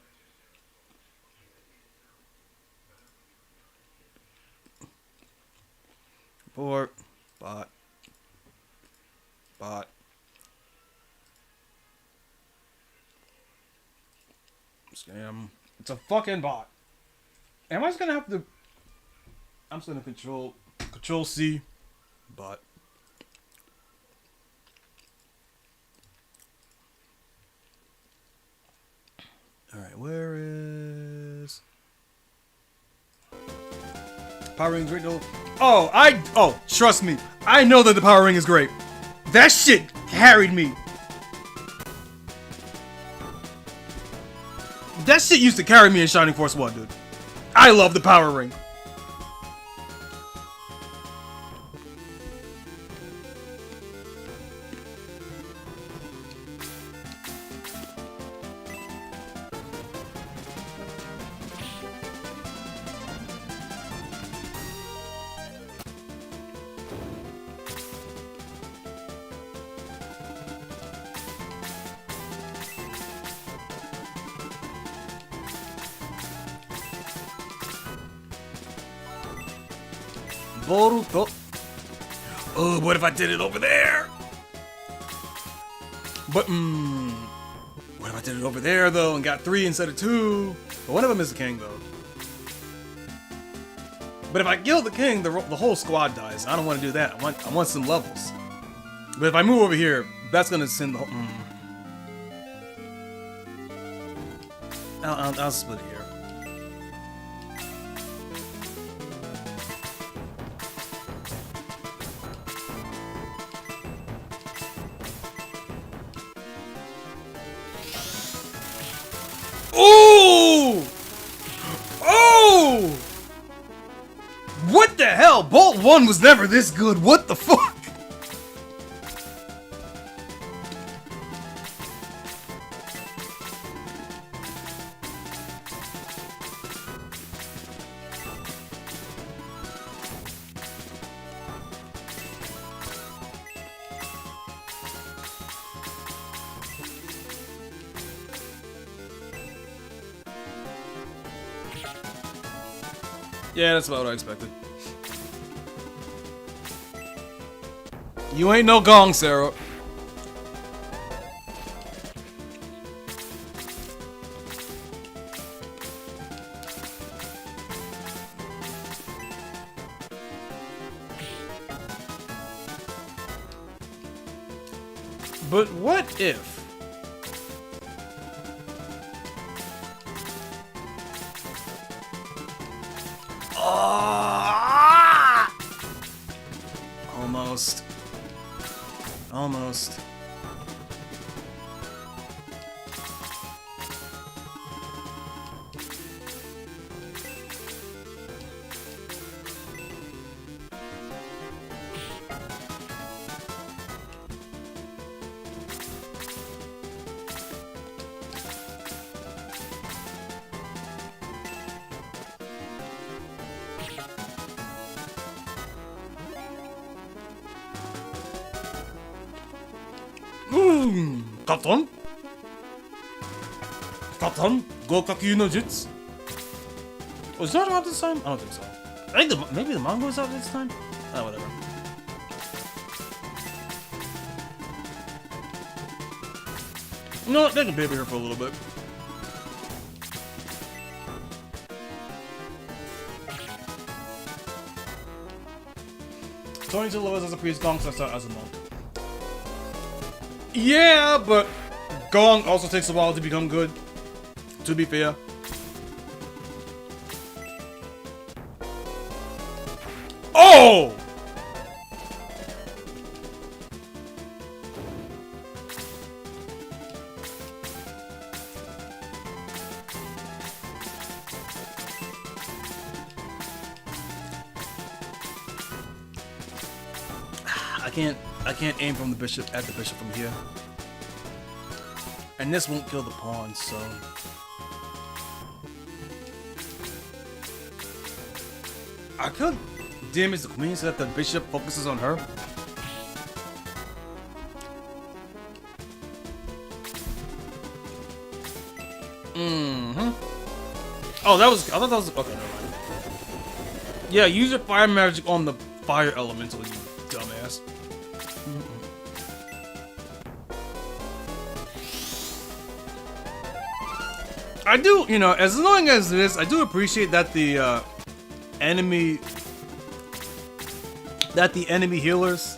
Report. Bot. Scam. It's a fucking bot. Am I just gonna have to... I'm just gonna control C. Bot. Alright, where is... Power Ring great though. Oh, trust me. I know that the Power Ring is great. That shit carried me. That shit used to carry me in Shining Force 1, dude. I love the Power Ring. Boruto. Oh, what if I did it over there? But, what if I did it over there, though, and got 3 instead of 2? But one of them is the king, though. But if I kill the king, the whole squad dies. I don't want to do that. I want some levels. But if I move over here, that's going to send the whole... I'll split it here. Oh! Oh! What the hell? Bolt 1 was never this good. What the fuck? Yeah, that's about what I expected. You ain't no gong, Sarah. But what if... Almost. Almost. Captain? Captain? Gokaku no Jutsu? Was that out this time? I don't think so. I think maybe the manga was out this time? Oh, whatever. No, they can be here for a little bit. Tony to levels as a priest, Gong starts out as a monk. Yeah, but Gong also takes a while to become good, to be fair. Oh! I can't aim from the bishop at the bishop from here. And this won't kill the pawn, so I could damage the queen so that the bishop focuses on her. Oh, that was, I thought that was, okay, never mind. Yeah, use your fire magic on the fire elemental, you dumbass. I do, you know, as annoying as it is, I do appreciate that the enemy healers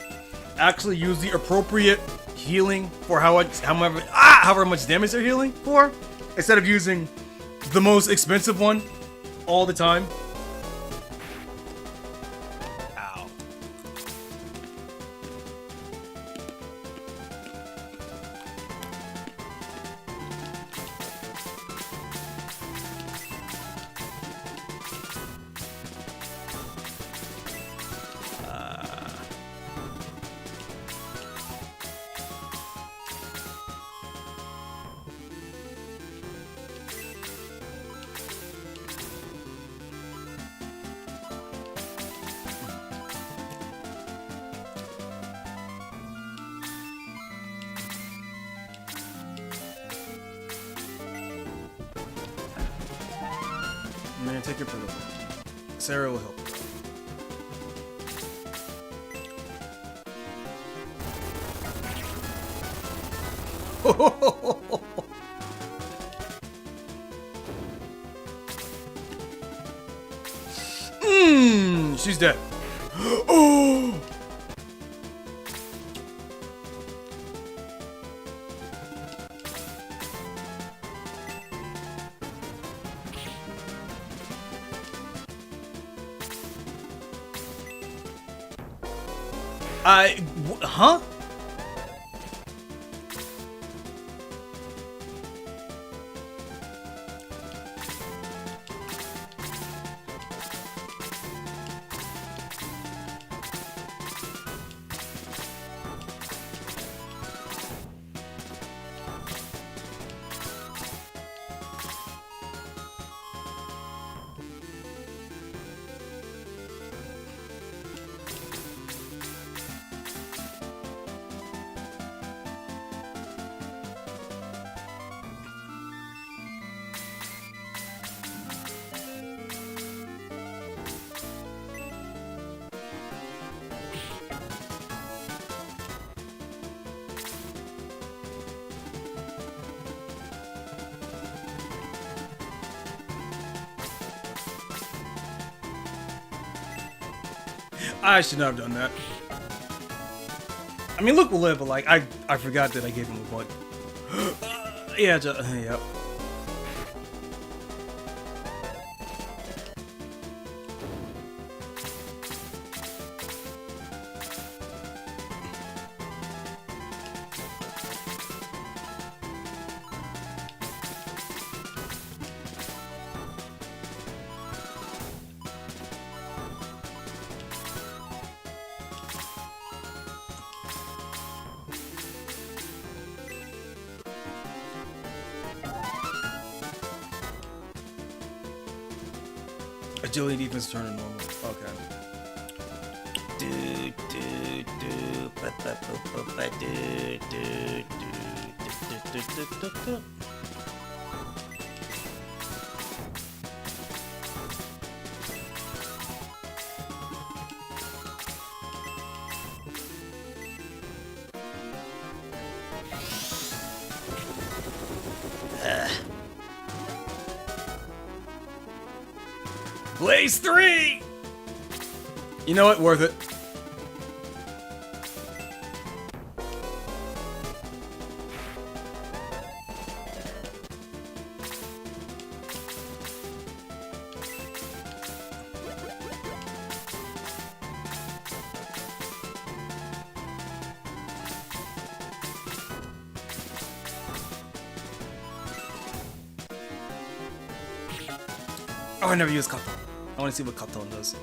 actually use the appropriate healing for however much damage they're healing for, instead of using the most expensive one all the time. Ow. Man, take your pill. Sarah will help. She's dead. Oh! Huh? I should not have done that. I mean, Luke will live, but like, I forgot that I gave him a butt. Yeah, yep. Agility defense turn to normal. Okay. Blaze 3! You know what? Worth it. Oh, I never used Katon. I want to see what Katon does.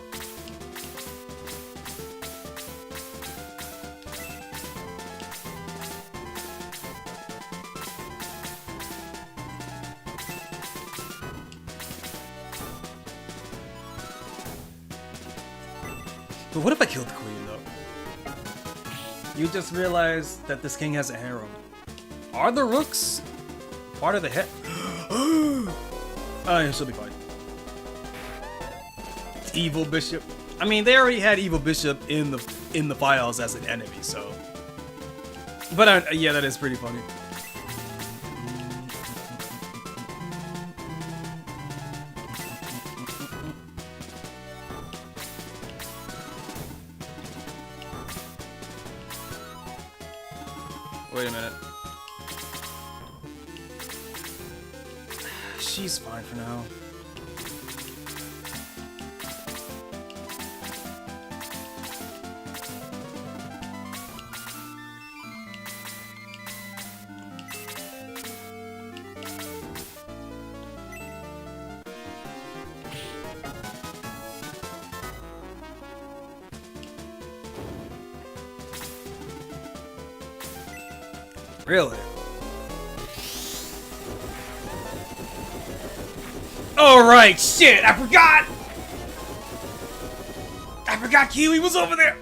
But what if I killed the queen, though? You just realized that this king has a harem. Are the rooks part of the head? Oh, she'll be fine. Evil bishop. I mean, they already had evil bishop in the files as an enemy, so. But yeah, that is pretty funny. Wait a minute. She's fine for now. Really? Alright, shit, I forgot Kiwi was over there!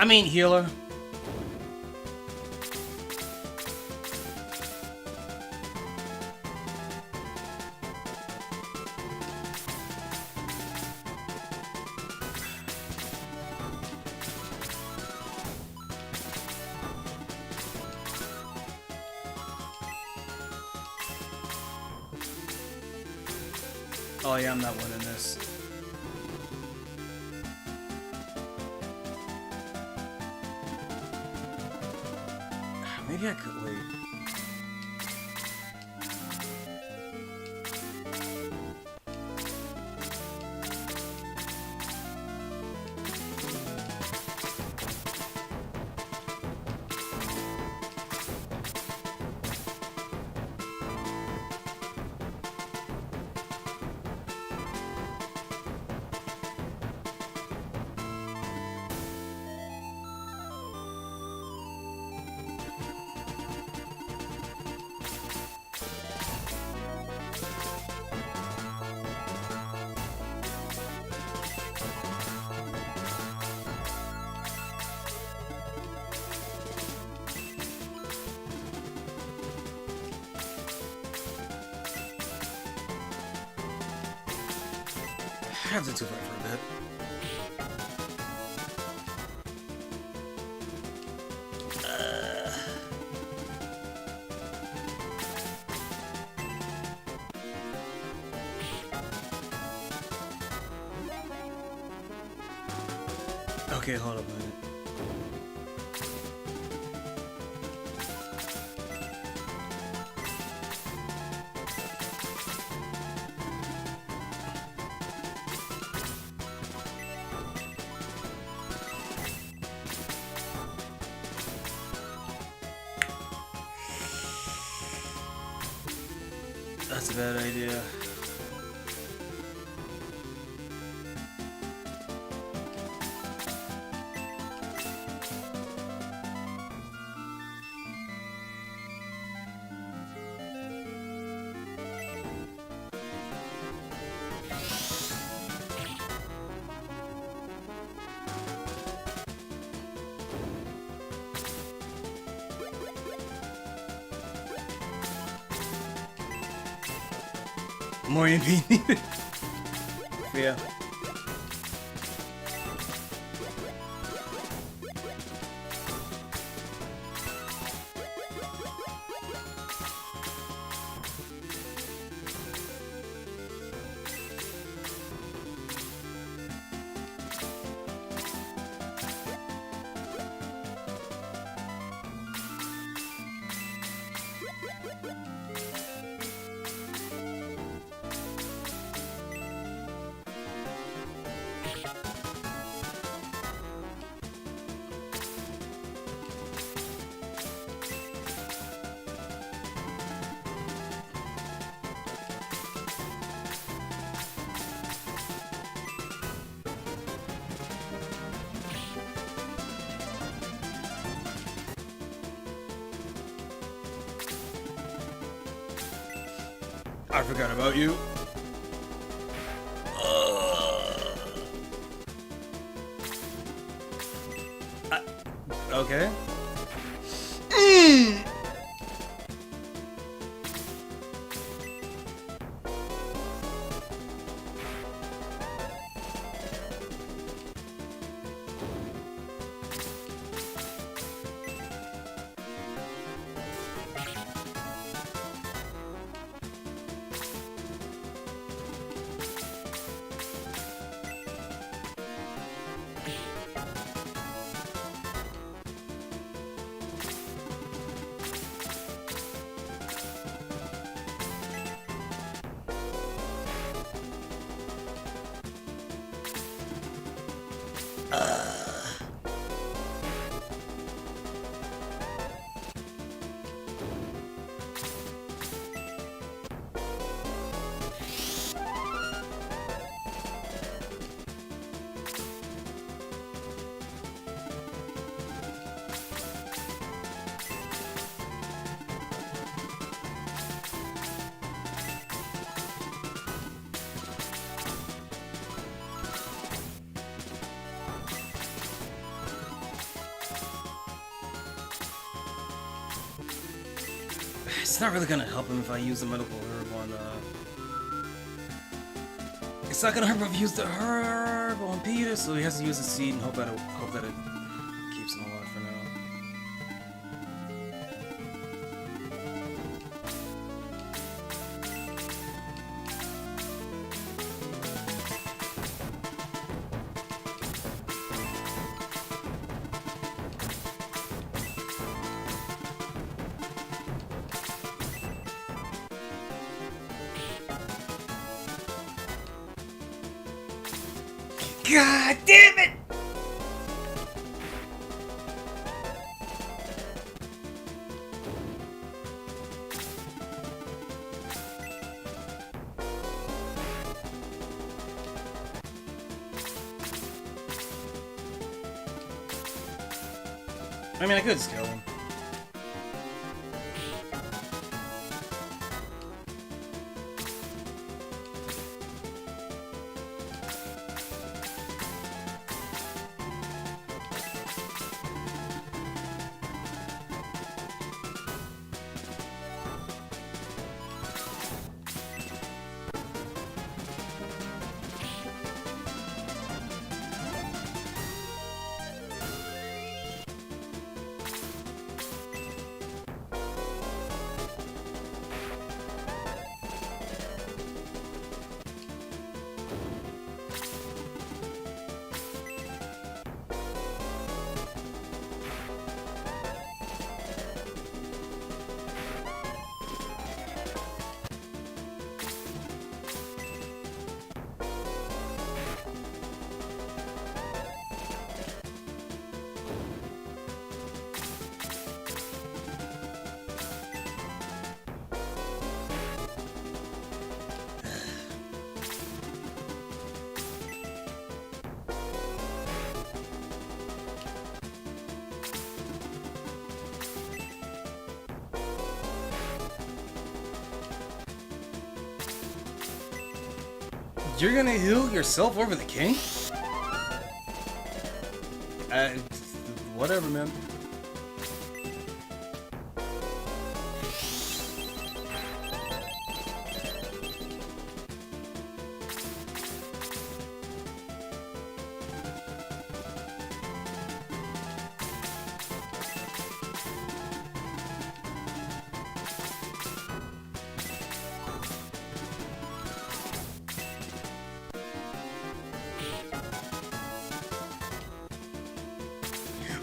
I mean, healer. Oh yeah, I'm not winning this. Maybe I could wait. I have to do it for a bit. Okay, hold up a minute. That's a bad idea. More EMP needed. Yeah. I forgot about you. Okay. It's not really gonna help him if I use the medical herb on, It's not gonna help if I use the herb on Peter, so he has to use the seed and hope that it keeps him alive for now. God damn it! I mean, I could just kill him. You're gonna heal yourself over the king? Whatever, man.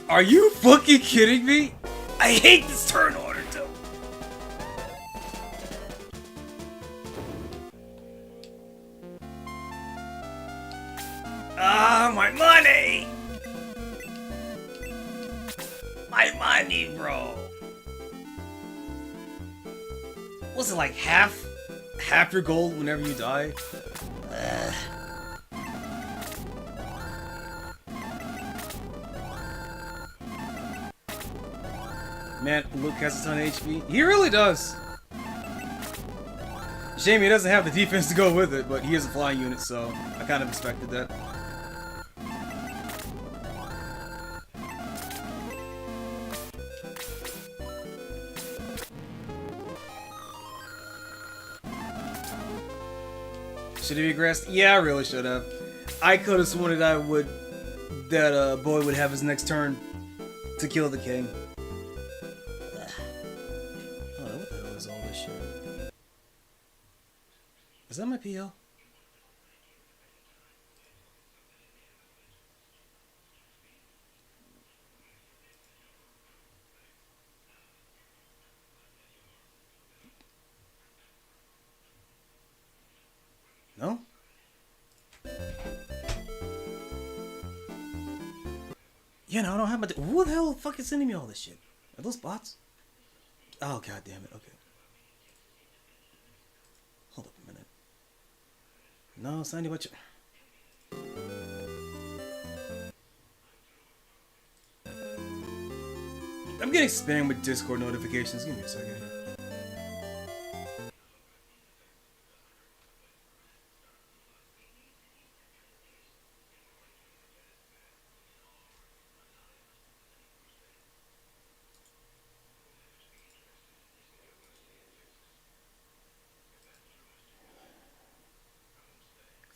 Are you fucking kidding me? I hate this turn order, too. Ah, my money! My money, bro. Was it like half your gold whenever you die? Man, Luke has a ton of HP. He really does. Shame he doesn't have the defense to go with it, but he is a flying unit, so I kind of expected that. Should he regressed? Yeah, I really should have. I could have sworn that Boy would have his next turn to kill the king. What the hell is all this shit? Is that my PO? No? Yeah, no, I don't have my... Who the hell fucking sending me all this shit? Are those bots? Oh, god damn it. Okay. Hold up a minute. No, it's not any about you. I'm getting spammed with Discord notifications. Give me a second here.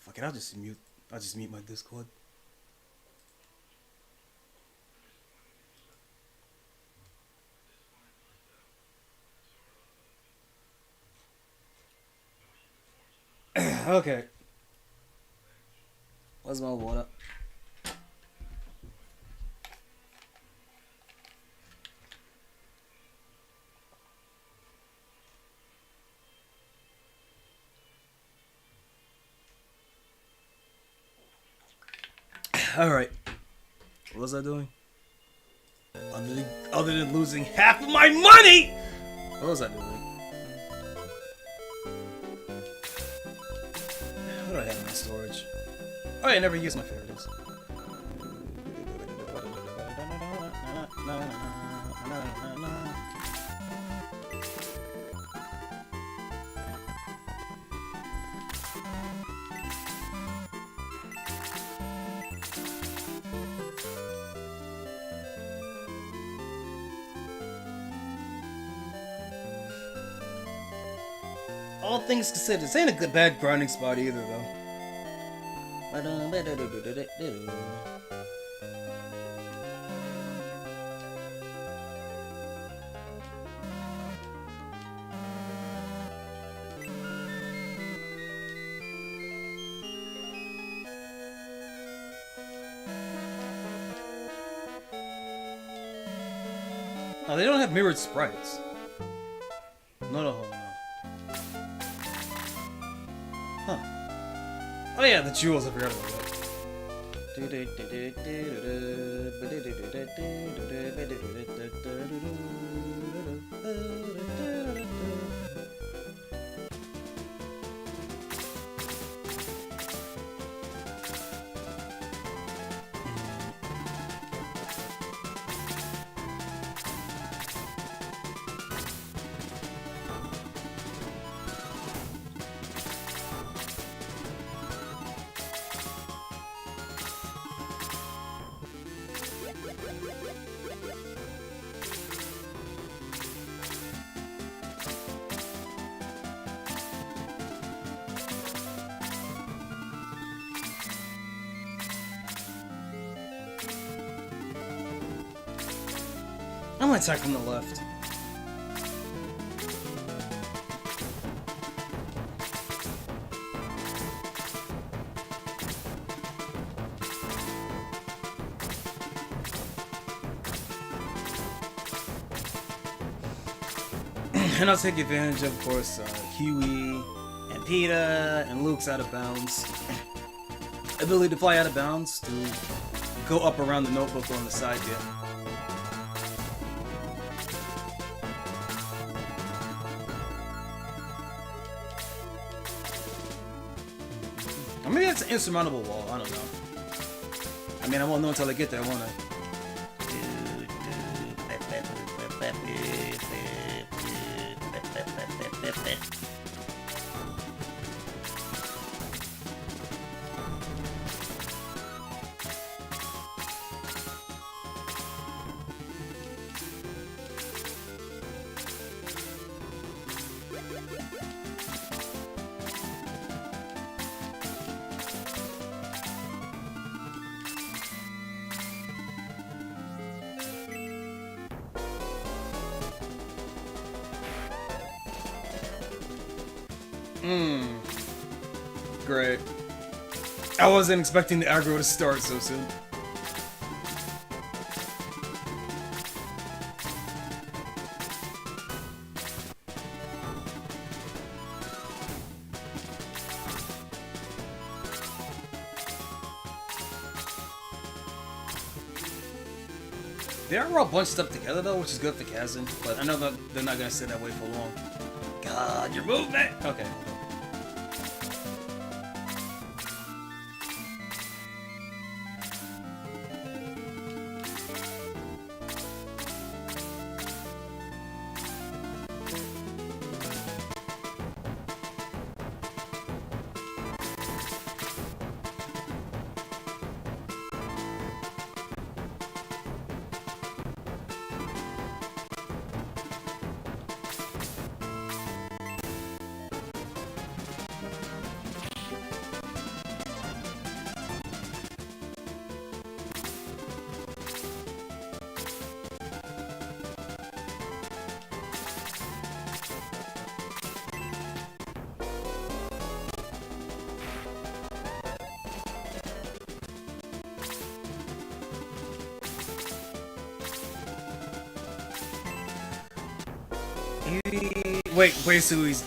Fuck it, I'll just mute my Discord. Okay. Where's my water? Alright. What was I doing? Other than losing half of my money! What was I doing? What do I have in my storage? Oh, I never use my favorites. All things considered, this ain't a good bad grinding spot either, though. Oh, they don't have mirrored sprites. No. Huh. Oh yeah, the jewels, I forgot about that. I'm gonna attack from the left. And I'll take advantage of course, Kiwi, and PETA, and Luke's out of bounds. Ability to fly out of bounds to go up around the notebook on the side here. Or maybe that's an insurmountable wall, I don't know. I mean, I won't know until I get there, won't I? Great. I wasn't expecting the aggro to start so soon. They are all bunched up together though, which is good for Kazan, but I know that they're not gonna stay that way for long. God, your movement! Okay. Wait, so he's...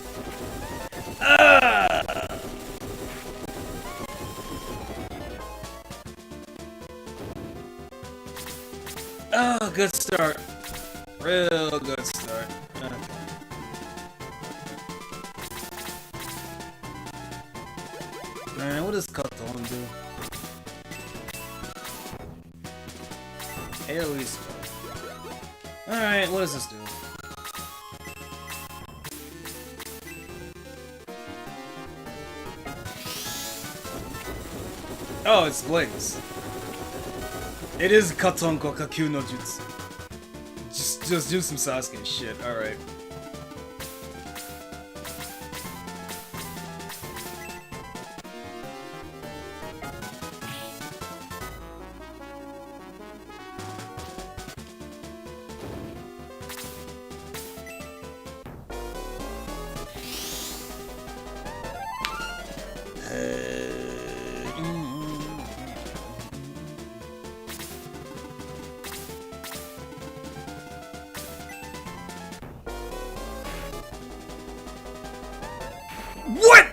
Oh, good start. Real good start. Okay. Man, what does Katon do? AoE spell. Alright, what does this do? Oh, it's Blaze. It is Katonko Kakyu no Jutsu. Just do some Sasuke shit, alright. What?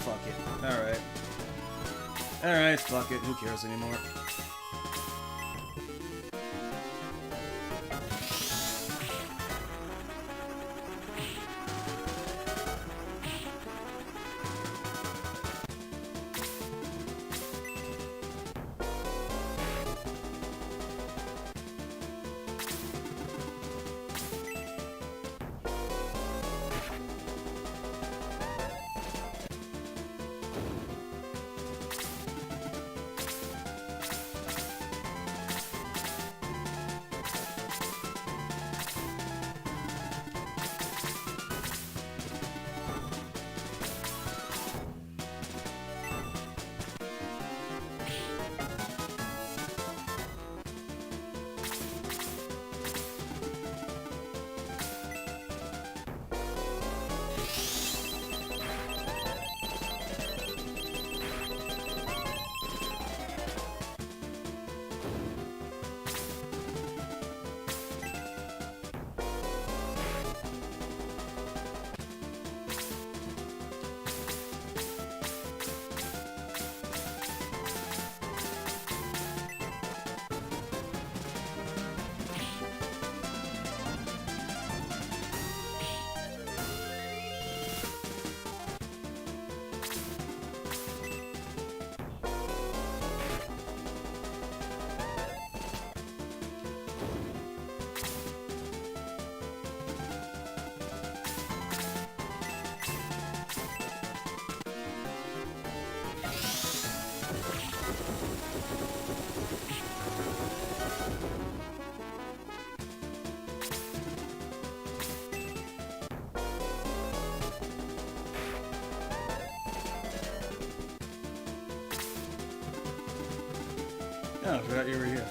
Fuck it. Alright. Alright, fuck it. Who cares anymore? Oh, I forgot you were here.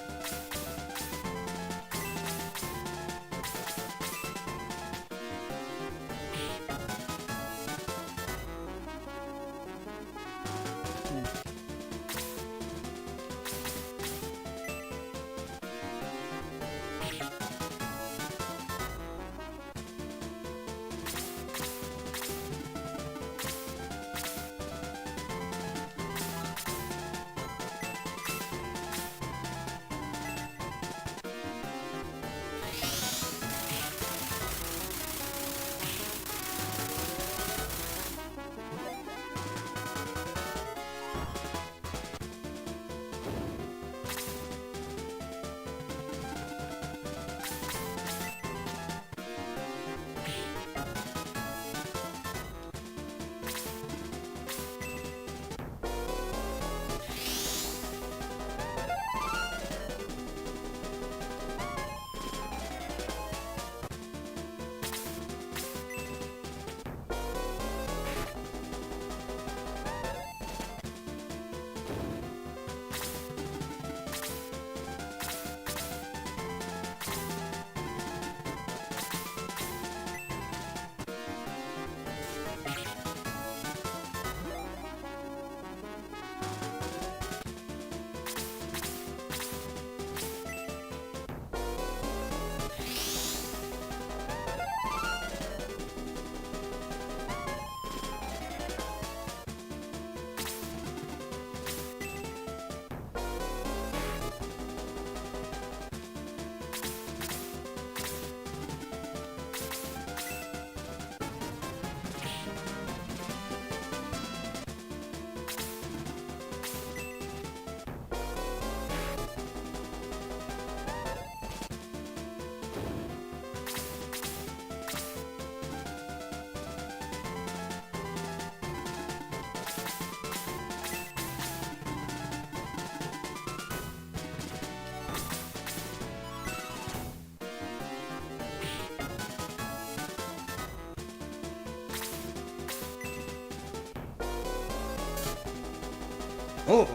Oh.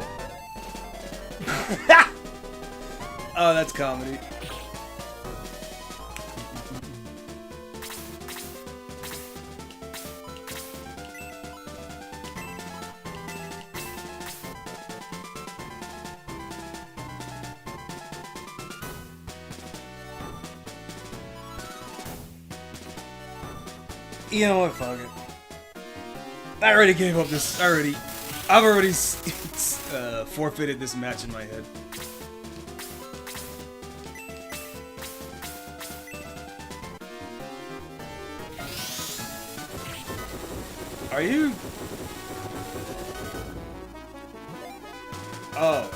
Oh, that's comedy. You know what? Fuck it. I already gave up this. I've already forfeited this match in my head. Are you? Oh.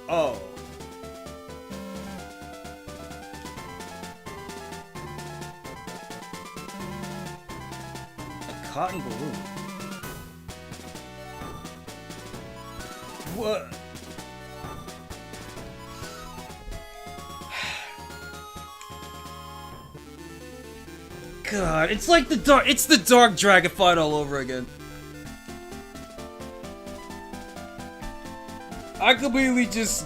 Oh. Cotton balloon. What? God, it's like the dark dragon fight all over again. I completely just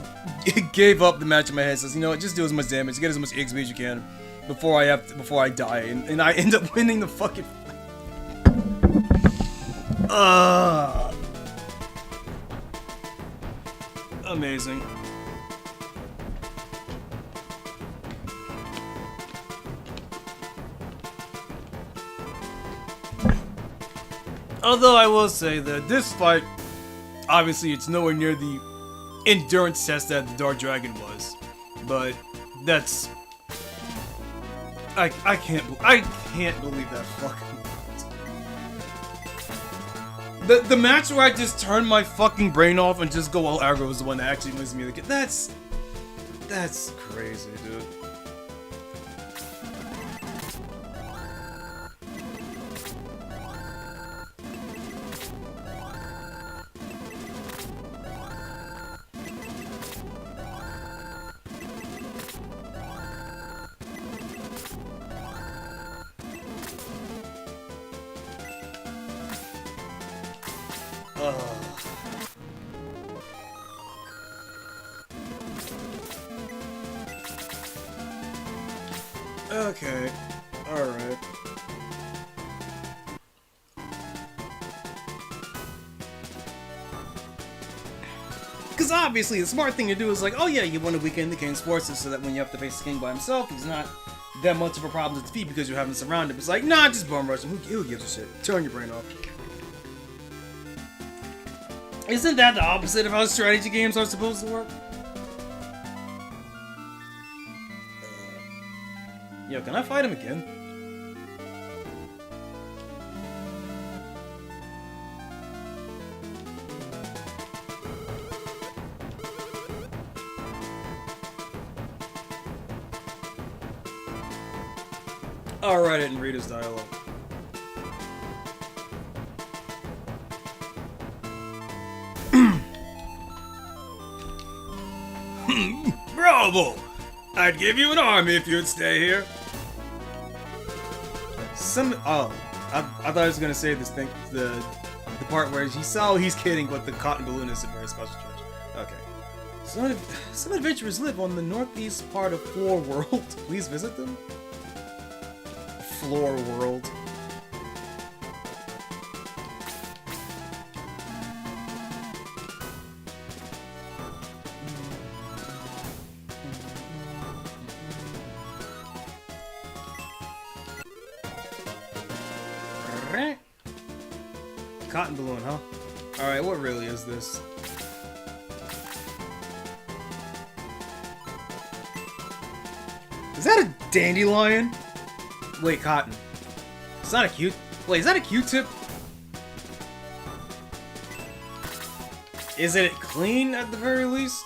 gave up the match in my head. Says, you know what, just do as much damage, get as much XP as you can before I die, and I end up winning the fucking. Amazing. Although I will say that this fight, obviously it's nowhere near the endurance test that the Dark Dragon was, but that's I can't believe that fucking. The match where I just turn my fucking brain off and just go all aggro is the one that actually wins me the game. That's crazy, dude. Okay. Alright. Because obviously the smart thing to do is like, oh yeah, you want to weaken the king's forces so that when you have to face the king by himself, he's not that much of a problem to defeat because you have him surrounded. It's like, nah, just bum rush him. Who gives a shit? Turn your brain off. Isn't that the opposite of how strategy games are supposed to work? Yo, can I fight him again? Alright, I didn't read his dialogue. Bravo! I'd give you an army if you'd stay here. I thought I was gonna say this thing, the part where he's kidding, but the cotton balloon is a very special treasure. Okay. Some adventurers live on the northeast part of Floor World. Please visit them. Floor World. Cotton balloon, huh? Alright, what really is this? Is that a dandelion? Wait, cotton. It's not a cute. Wait, is that a Q-tip? Isn't it clean at the very least?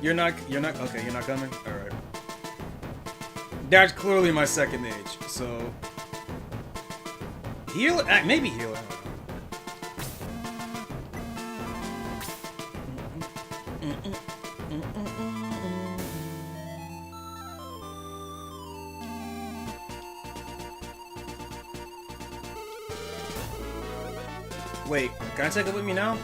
You're not coming? Alright. That's clearly my second age, so... Heal? Maybe healer. Wait, can I take it with me now?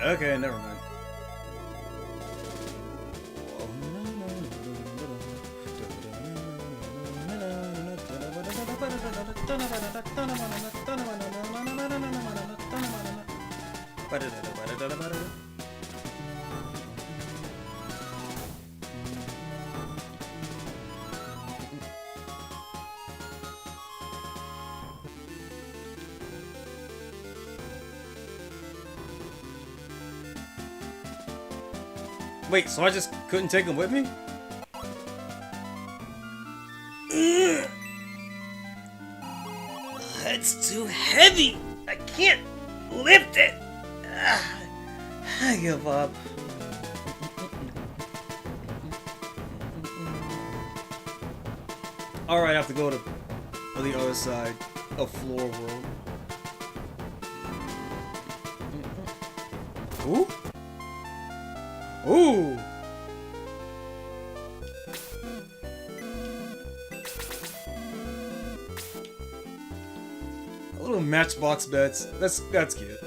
Okay, never mind. Wait, so I just couldn't take him with me? It's too heavy! I can't lift it! I give up. Alright, I have to go to the other side of Floor World. Ooh? Ooh! A little Matchbox bets. That's cute.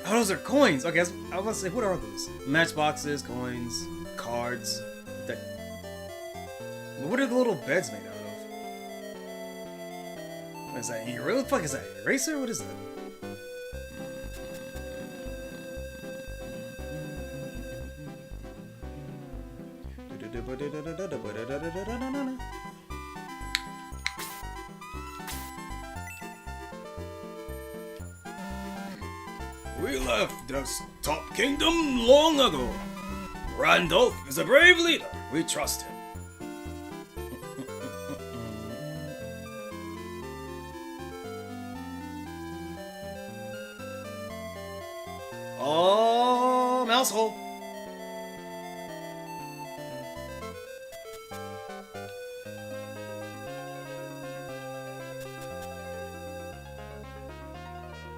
Oh, those are coins. Okay, I was about to say, what are those? Matchboxes, coins, cards. What are the little beds made out of? What is that? What the fuck is that? Eraser? What is that? We left this top kingdom long ago. Randolph is a brave leader. We trust him. mouse hole.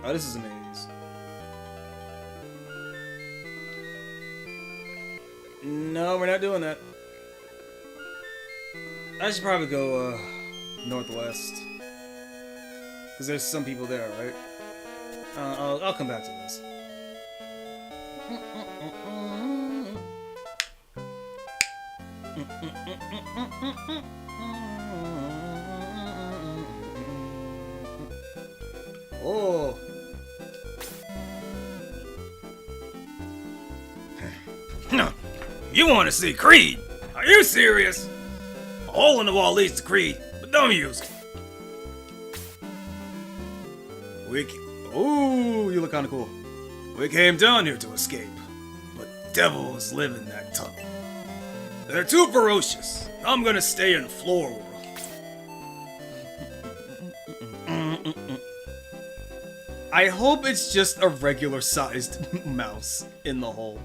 Oh, this is a maze. No, we're not doing that. I should probably go northwest, because there's some people there, right? I'll come back to this. Oh. You want to see Creed? Are you serious? A hole in the wall leads to Creed, but don't use it. Ooh, you look kind of cool. We came down here to escape, but devils live in that tunnel. They're too ferocious. I'm gonna stay in Floor World. I hope it's just a regular sized mouse in the hole.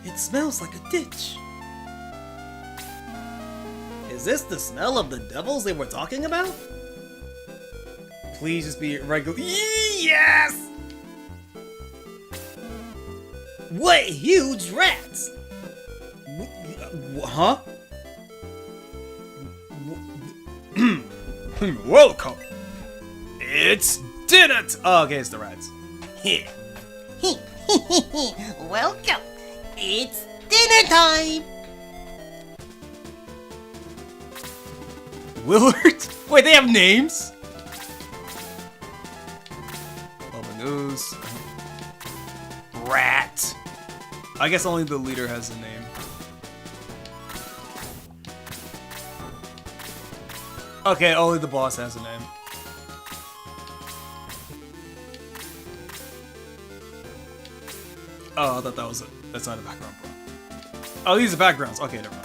It smells like a ditch. Is this the smell of the devils they were talking about? Please just be regular. Yes! What huge rats! Huh? Welcome! It's dinner time! Oh, okay, it's the rats. Here. Welcome. It's dinner time. Willard? Wait, they have names? Oh, the news. Rat. I guess only the leader has a name. Okay, only the boss has a name. Oh, I thought that was it. That's not a background. Oh, these are backgrounds. Okay, never mind.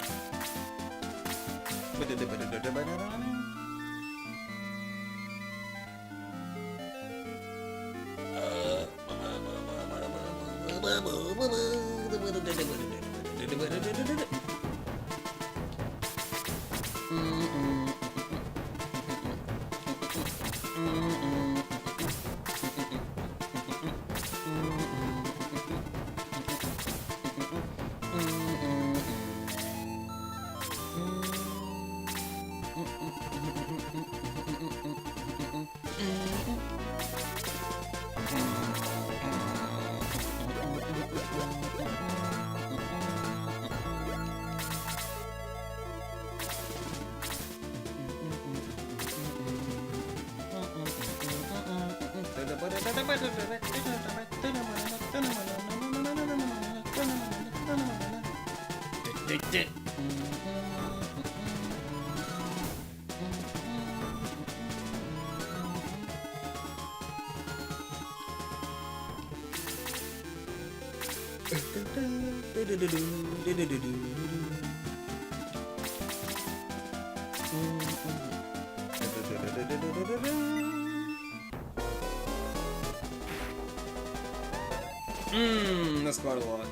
That's quite a lot.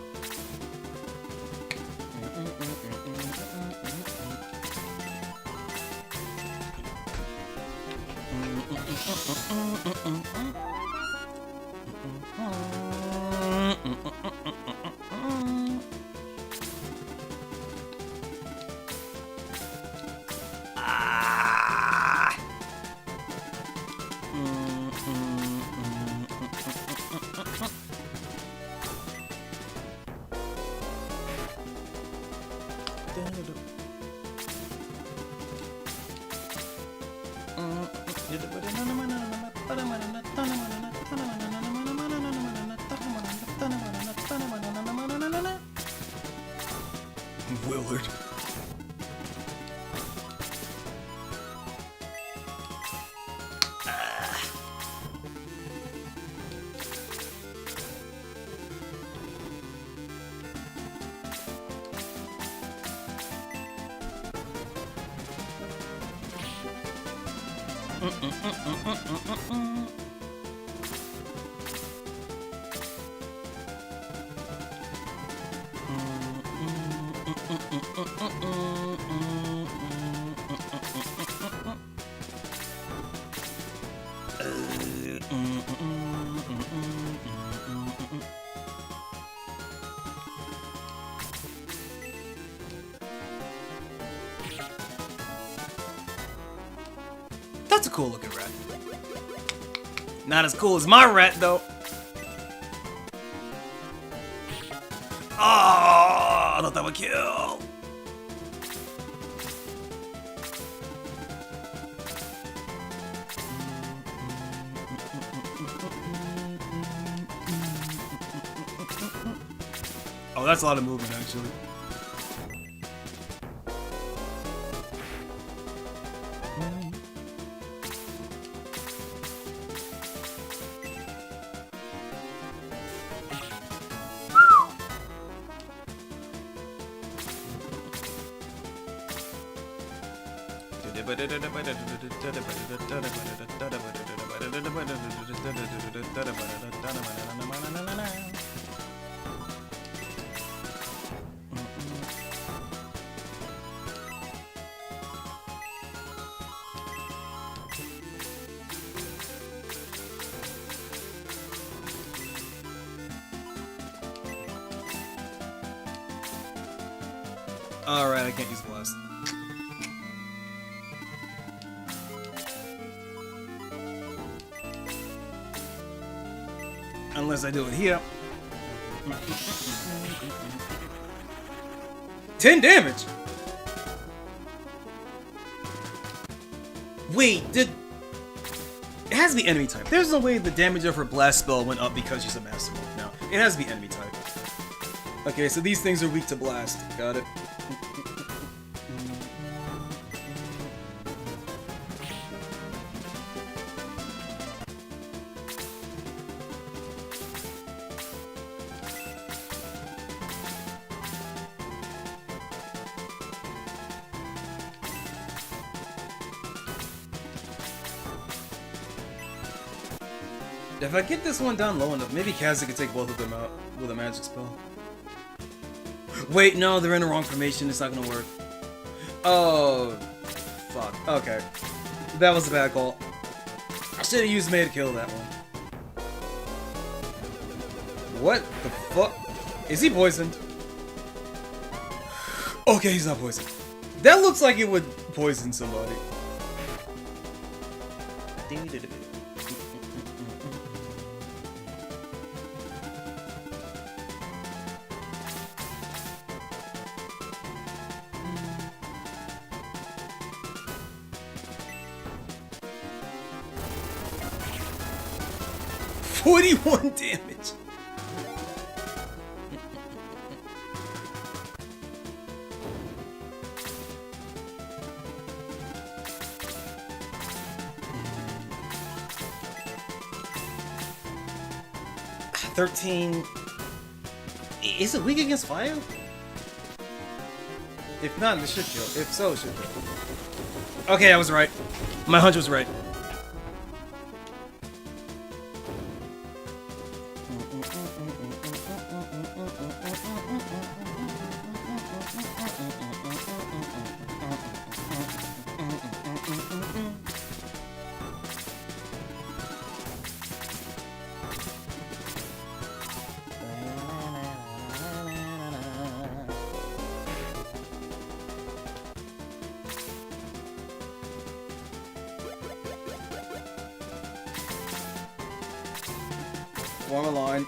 Willard. That's a cool looking rat. Not as cool as my rat though. Oh, I thought that would kill. Oh, that's a lot of movement actually. Alright, I can't use blast. Unless I do it here. 10 damage! Wait, did... It has to be enemy type. There's no way the damage of her blast spell went up because she's a master monk now. It has to be enemy type. Okay, so these things are weak to blast. Got it. If I get this one down low enough, maybe Kazu could take both of them out with a magic spell. Wait, no, they're in the wrong formation. It's not gonna work. Oh, fuck. Okay, that was a bad call. I should have used May to kill that one. What the fuck? Is he poisoned? Okay, he's not poisoned. That looks like it would poison somebody. 41 damage. $13. Is it weak against fire? If not, it should kill. If so, it should kill. Okay, I was right. My hunch was right. Form a line.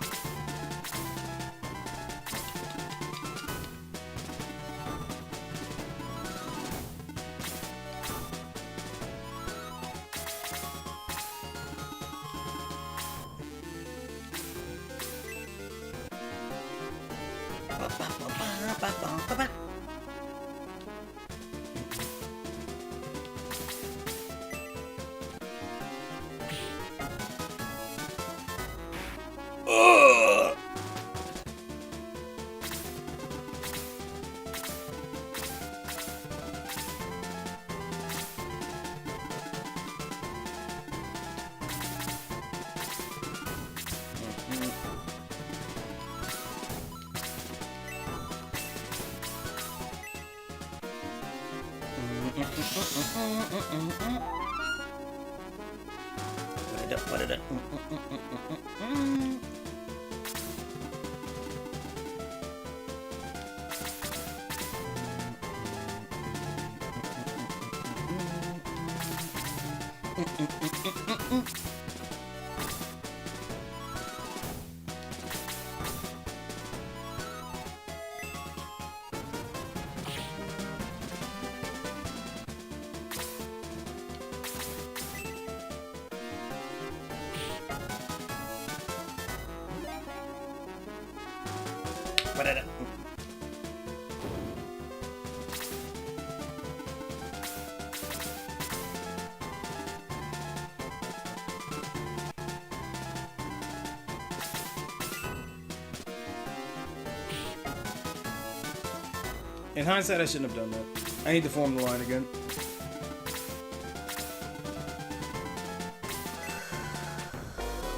In hindsight, I shouldn't have done that. I need to form the line again.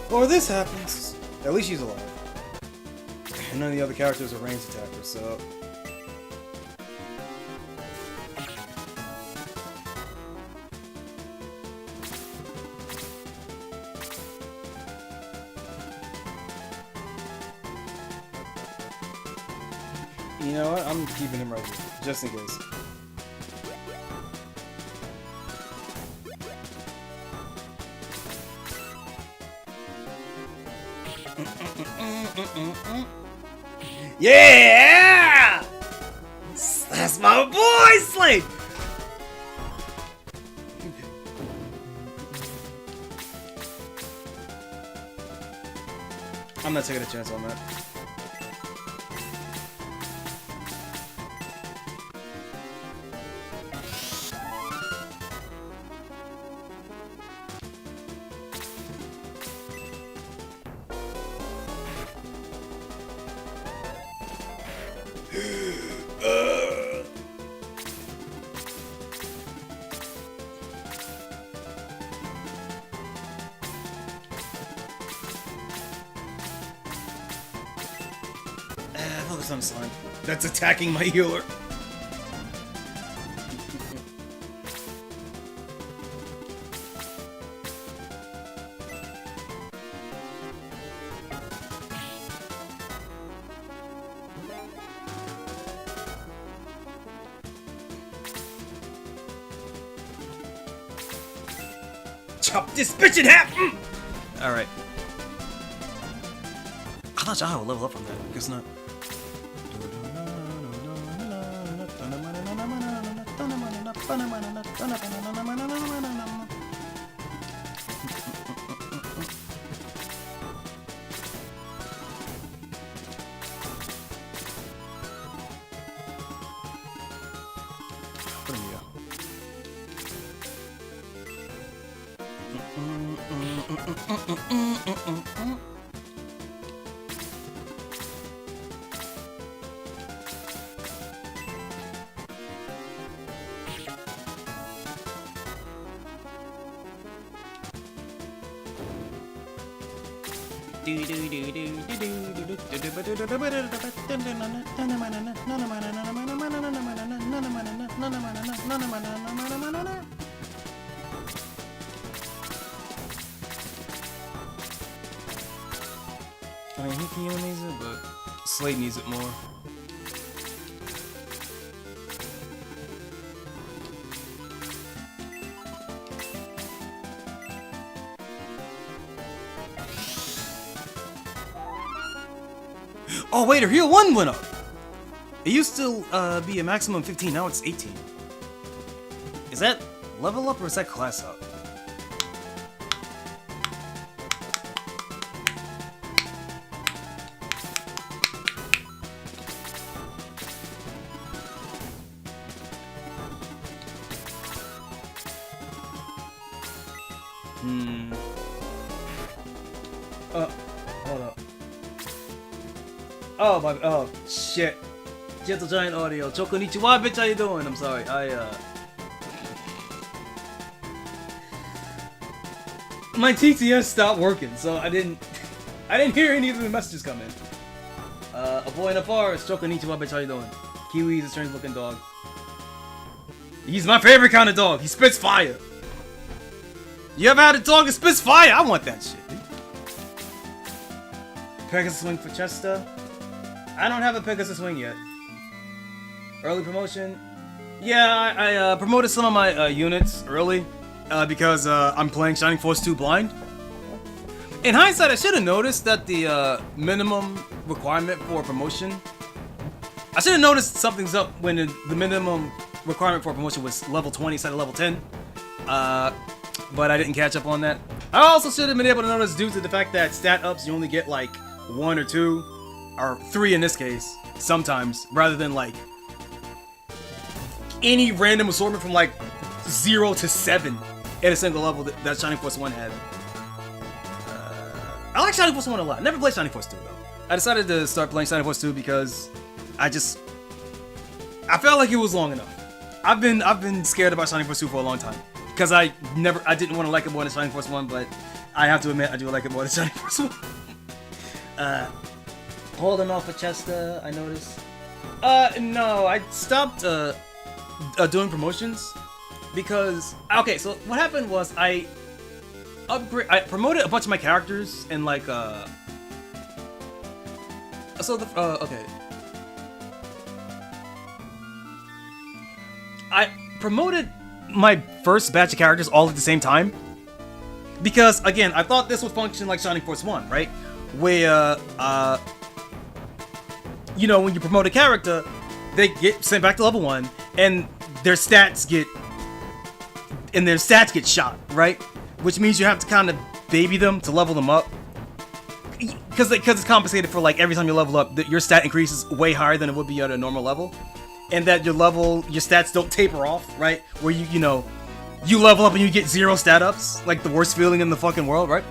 Or this happens. At least she's alive. And none of the other characters are ranged attackers, so... You know what? I'm keeping him right here, just in case. Yeah! That's my boy, Slate! I'm not taking a chance on that. Focus on slime. That's attacking my healer. Chop this bitch in half! Alright. I thought Jaha would level up from that. Guess not. Put him here. I mean, Hikio needs it, but Slade needs it more. Oh wait, her heal 1 went up! It used to be a maximum 15, now it's 18. Is that level up or is that class up? Hold up. Oh shit. Gentle Giant Audio. Choconnichi, why bitch, how you doing? I'm sorry. My TTS stopped working, so I didn't hear any of the messages come in. A boy in the forest. Choconnichi, why bitch, how you doing? Kiwi's a strange looking dog. He's my favorite kind of dog. He spits fire. You ever had a dog that spits fire? I want that shit, dude. Pegasus Wing for Chester. I don't have a Pegasus Wing yet. Early promotion. Yeah, I promoted some of my units early because I'm playing Shining Force 2 blind. In hindsight, I should have noticed that the minimum requirement for promotion. I should have noticed something's up when the minimum requirement for promotion was level 20 instead of level 10. But I didn't catch up on that. I also should have been able to notice due to the fact that stat ups you only get like 1 or 2, or 3 in this case, sometimes, rather than like any random assortment from like 0 to 7 at a single level that Shining Force 1 had. I like Shining Force 1 a lot. Never played Shining Force 2 though. I decided to start playing Shining Force 2 because I felt like it was long enough. I've been scared about Shining Force 2 for a long time. Because I didn't want to like it more than Shining Force 1, but I have to admit I do like it more than Shining Force 1. Holding off for Chester, I noticed. No, I stopped doing promotions because so what happened was I promoted a bunch of my characters and like I promoted my first batch of characters all at the same time because again I thought this would function like Shining Force 1, right? Where you know, when you promote a character, they get sent back to level 1 and their stats get shot, right? Which means you have to kind of baby them to level them up because it's compensated for like every time you level up your stat increases way higher than it would be at a normal level. And that your stats don't taper off, right? Where you level up and you get 0 stat ups, like the worst feeling in the fucking world, right?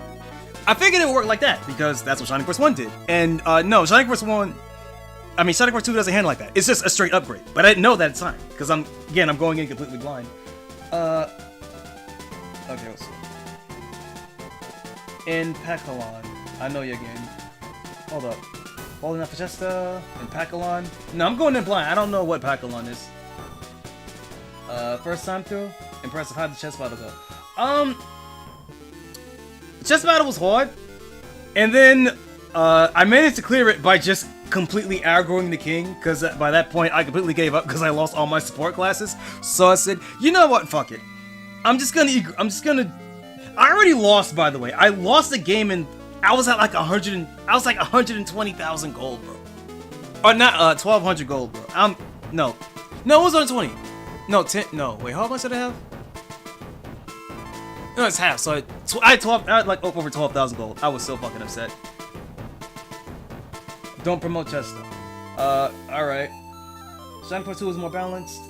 I figured it would work like that because that's what Shining Force 1 did. And no, Shining Force 2 doesn't handle like that. It's just a straight upgrade. But I didn't know that at the time because I'm going in completely blind. Okay, let's see. In Pakalon, I know your game. Hold up. Holding up for Chester and Pakalon. No, I'm going in blind. I don't know what Pakalon is. First time through. Impressive. How'd the chess battle go? Chess battle was hard. And then I managed to clear it by just completely aggroing the king. Because by that point I completely gave up because I lost all my support classes. So I said, you know what? Fuck it. I already lost, by the way. I lost the game and I was at like 120,000 gold, bro. Or not 1,200 gold, bro. No, it was 120. No, 10. No, wait, how much did I have? No, it's half. So I had like over 12,000 gold. I was so fucking upset. Don't promote Chester. All right. Shining Force 2 is more balanced.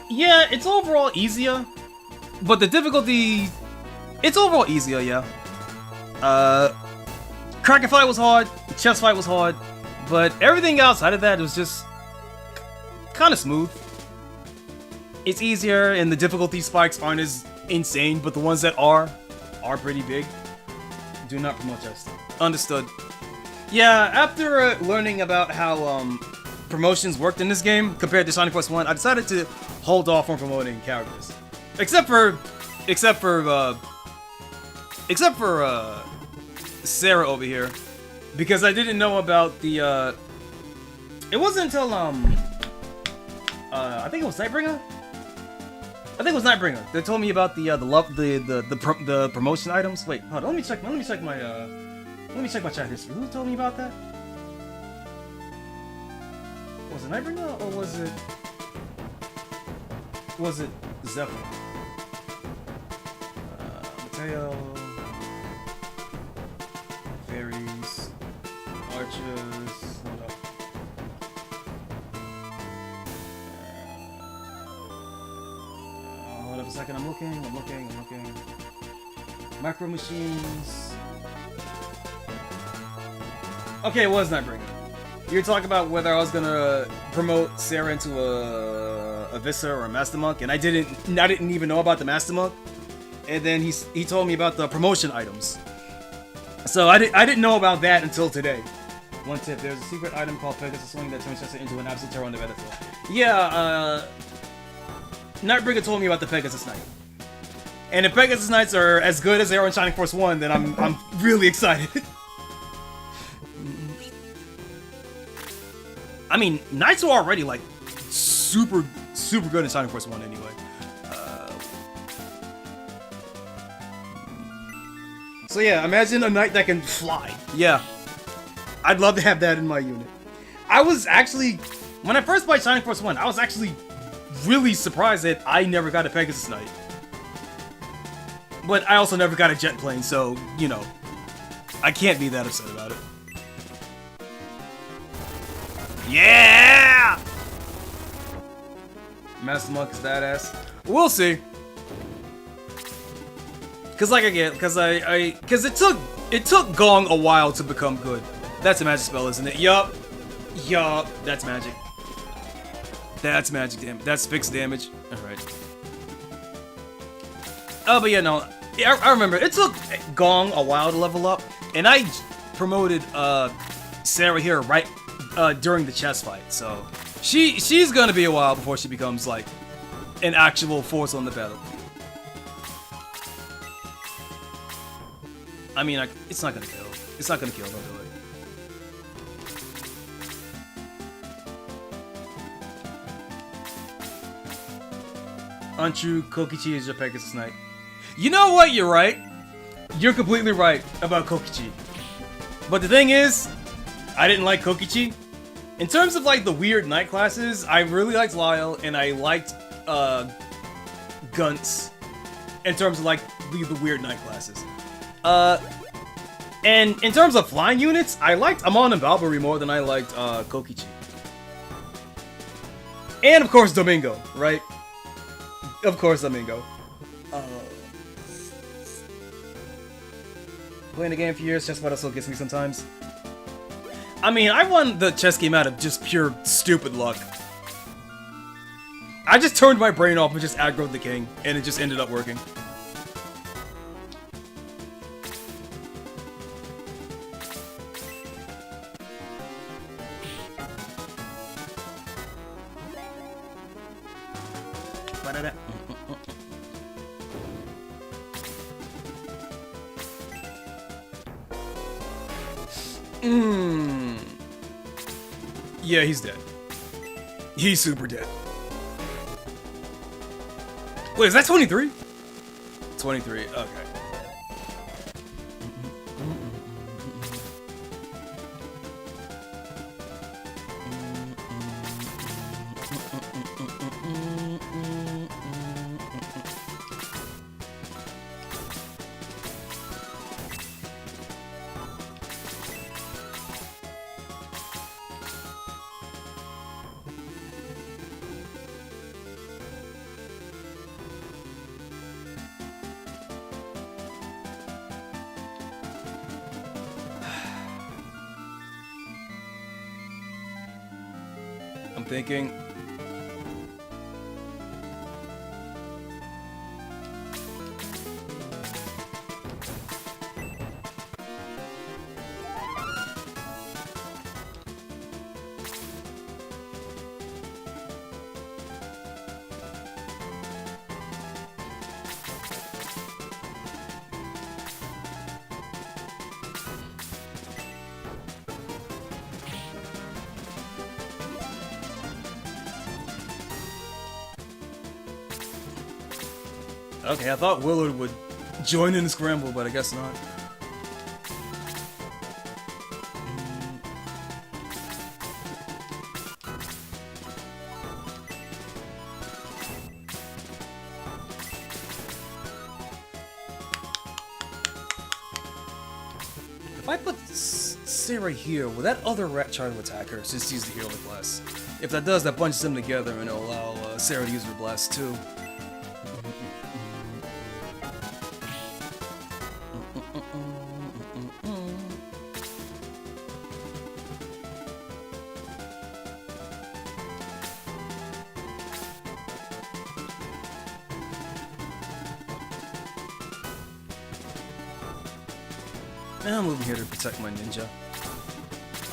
Yeah, it's overall easier, but the difficulty. It's overall easier, yeah. Kraken fight was hard, chess fight was hard, but everything outside of that was just kind of smooth. It's easier and the difficulty spikes aren't as insane, but the ones that are pretty big. Do not promote chess. Understood. Yeah, after learning about how promotions worked in this game compared to Shining Force 1, I decided to hold off on promoting characters. Except for Sarah over here, because I didn't know about the it wasn't until I think it was Nightbringer. They told me about the promotion items. Wait, hold on, let me check my chat history. Who told me about that? Was it Nightbringer or was it Zephyr? Mateo, fairies, archers. Hold up. Hold up a second. I'm looking. Micro machines. Okay, it was Nightbringer. You were talking about whether I was gonna promote Sarah into a Visa or a Master Monk, and I didn't even know about the Master Monk. And then he told me about the promotion items. So I didn't know about that until today. One tip: there's a secret item called Pegasus Swing that turns Chester into an absolute terror on the battlefield. Yeah, Nightbringer told me about the Pegasus Knight. And if Pegasus Knights are as good as they are in Shining Force 1, then I'm really excited. I mean, Knights are already like super good in Shining Force 1 anyway. So yeah, imagine a knight that can fly. Yeah. I'd love to have that in my unit. I was actually, when I first played Shining Force 1, I was actually really surprised that I never got a Pegasus Knight. But I also never got a jet plane, so, you know, I can't be that upset about it. Yeah! Master Monk is badass. We'll see. Cause it took Gong a while to become good. That's a magic spell, isn't it? Yup. That's magic. That's magic damage. That's fixed damage. Alright. Oh, but yeah, no. I remember, it took Gong a while to level up, and I promoted Sarah here right during the chess fight, so she's gonna be a while before she becomes like an actual force on the battle. I mean, it's not gonna kill. It's not gonna kill, don't do it. Untrue, Kokichi is your Pegasus Knight. You know what? You're right. You're completely right about Kokichi. But the thing is, I didn't like Kokichi. In terms of like the weird knight classes, I really liked Lyle and I liked Gunts. In terms of like the weird knight classes. And in terms of flying units, I liked Amon and Balbari more than I liked Kokichi. And of course Domingo, right? Of course Domingo. Playing the game for years, chess battle still gets me sometimes. I mean, I won the chess game out of just pure stupid luck. I just turned my brain off and just aggroed the king, and it just ended up working. Yeah, he's dead. He's super dead. Wait, is that 23? 23, okay. Thinking. Okay, I thought Willard would join in the scramble, but I guess not. If I put Sarah here, will that other rat try to attack her since she's the hero class? If that does, that bunches them together and it'll allow Sarah to use her blast too. And I'm moving here to protect my ninja.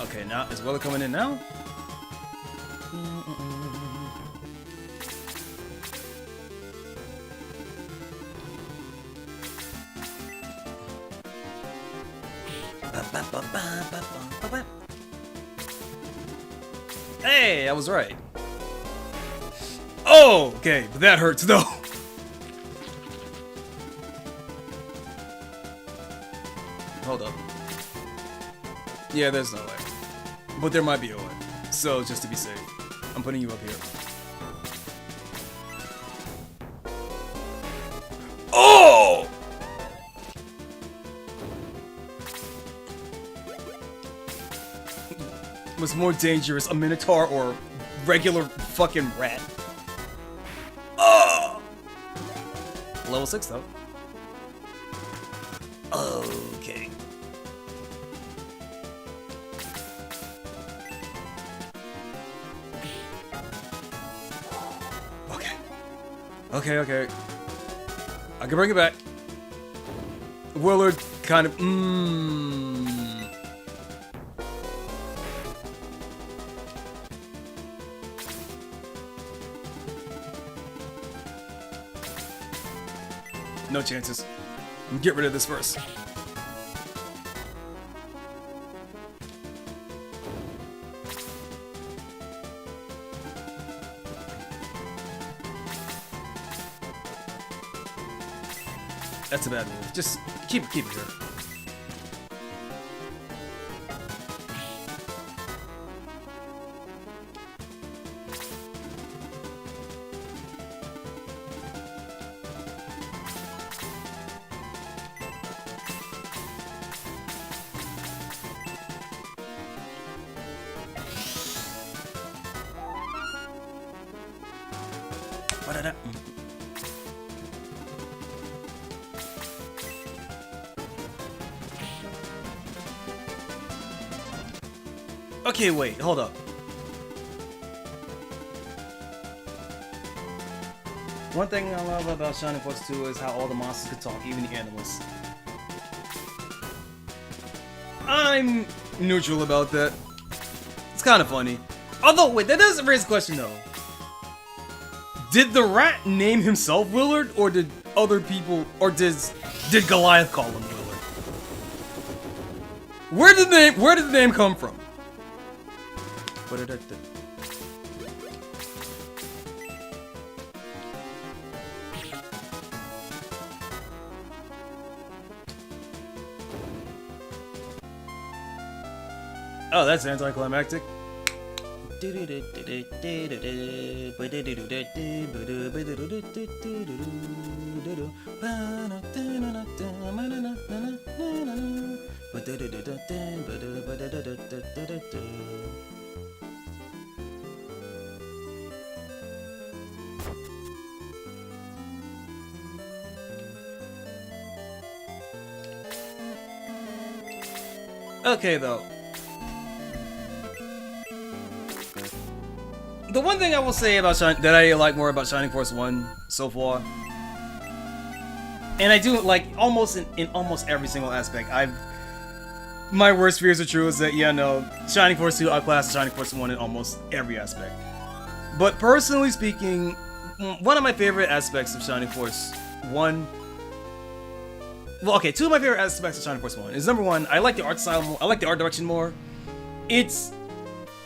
Okay, now is Willa coming in now? Hey, I was right. Oh, okay, but that hurts though. Hold up. Yeah, there's no way. But there might be a way. So, just to be safe, I'm putting you up here. Oh! What's more dangerous, a minotaur or regular fucking rat? Oh! Level 6 though. Okay. Okay. I can bring it back. Willard kind of No chances. Get rid of this first. That's a bad move. Just keep it here. Okay, wait, hold up. One thing I love about Shining Force 2 is how all the monsters can talk, even the animals. I'm neutral about that. It's kind of funny. Although, wait, that does raise a question though. Did the rat name himself Willard, or did other people, or did Goliath call him Willard? Where did the name come from? Oh, that's anticlimactic. Okay, though. The one thing I will say about that I like more about Shining Force 1 so far, and I do like almost in almost every single aspect, my worst fears are true, is that yeah, no, Shining Force 2 outclassed Shining Force 1 in almost every aspect. But personally speaking, one of my favorite aspects of Shining Force 1, well, okay, two of my favorite aspects of Shining Force 1 is number one, I like the art style more, I like the art direction more. It's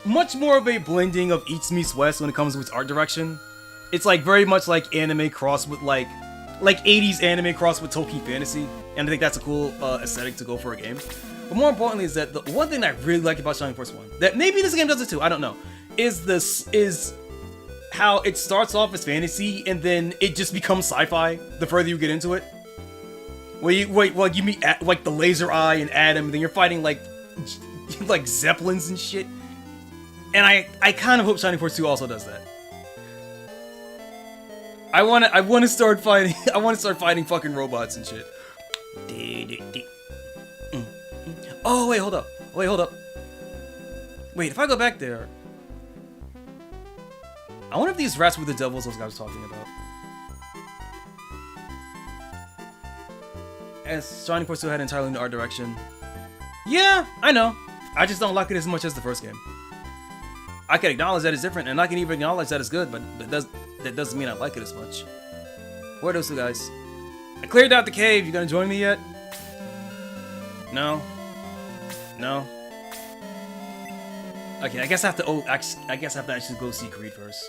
much more of a blending of East meets West when it comes to its art direction. It's like very much like anime crossed with like 80s anime crossed with Tolkien fantasy, and I think that's a cool aesthetic to go for a game. But more importantly is that the one thing that I really like about Shining Force 1, that maybe this game does it too, I don't know, is how it starts off as fantasy and then it just becomes sci-fi the further you get into it. Where you meet like the Laser Eye and Adam, and then you're fighting like Zeppelins and shit. And I kind of hope Shining Force 2 also does that. I want to start fighting. I want to start fighting fucking robots and shit. Oh wait, hold up. Wait, if I go back there, I wonder if these rats were the devils those guys were talking about. As Shining Force 2 had entirely new art direction, Yeah, I know. I just don't like it as much as the first game. I can acknowledge that it's different, and I can even acknowledge that it's good, but that doesn't mean I like it as much. Where are those two guys? I cleared out the cave. You gonna join me yet? No. No. Okay, I guess I have to. Oh, I guess I have to actually go see Creed first.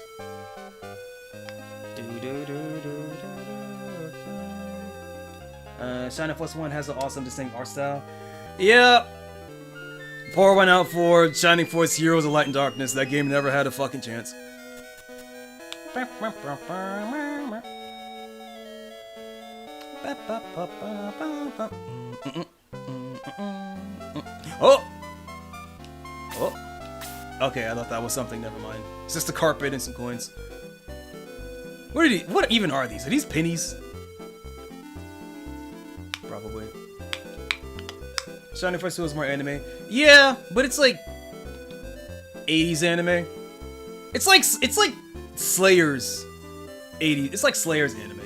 Shining Force 1 has an awesome, distinct art style. Yeah. Pour one out for Shining Force Heroes of Light and Darkness. That game never had a fucking chance. Oh! Oh! Okay, I thought that was something. Never mind. It's just a carpet and some coins. What even are these? Are these pennies? Probably. Shining Force 2 is more anime. Yeah, but it's like 80s anime. It's like Slayer's 80s. It's like Slayer's anime.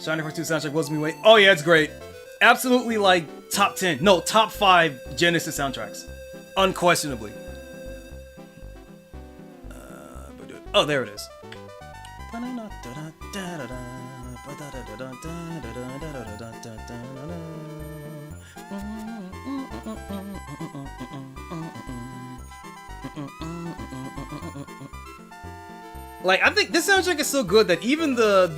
Shining Force 2 soundtrack blows me away. Oh yeah, it's great. Absolutely like top 10. No, top 5 Genesis soundtracks. Unquestionably. Oh, there it is. Like, I think this soundtrack is so good that even the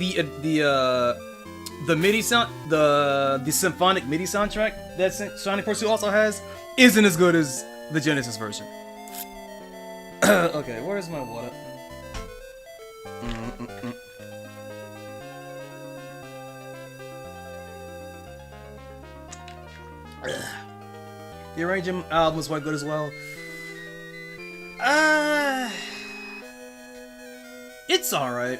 MIDI sound, the symphonic MIDI soundtrack that Shining Force 2 also has isn't as good as the Genesis version. Okay, where's my water? The arrangement album was quite good as well. It's alright.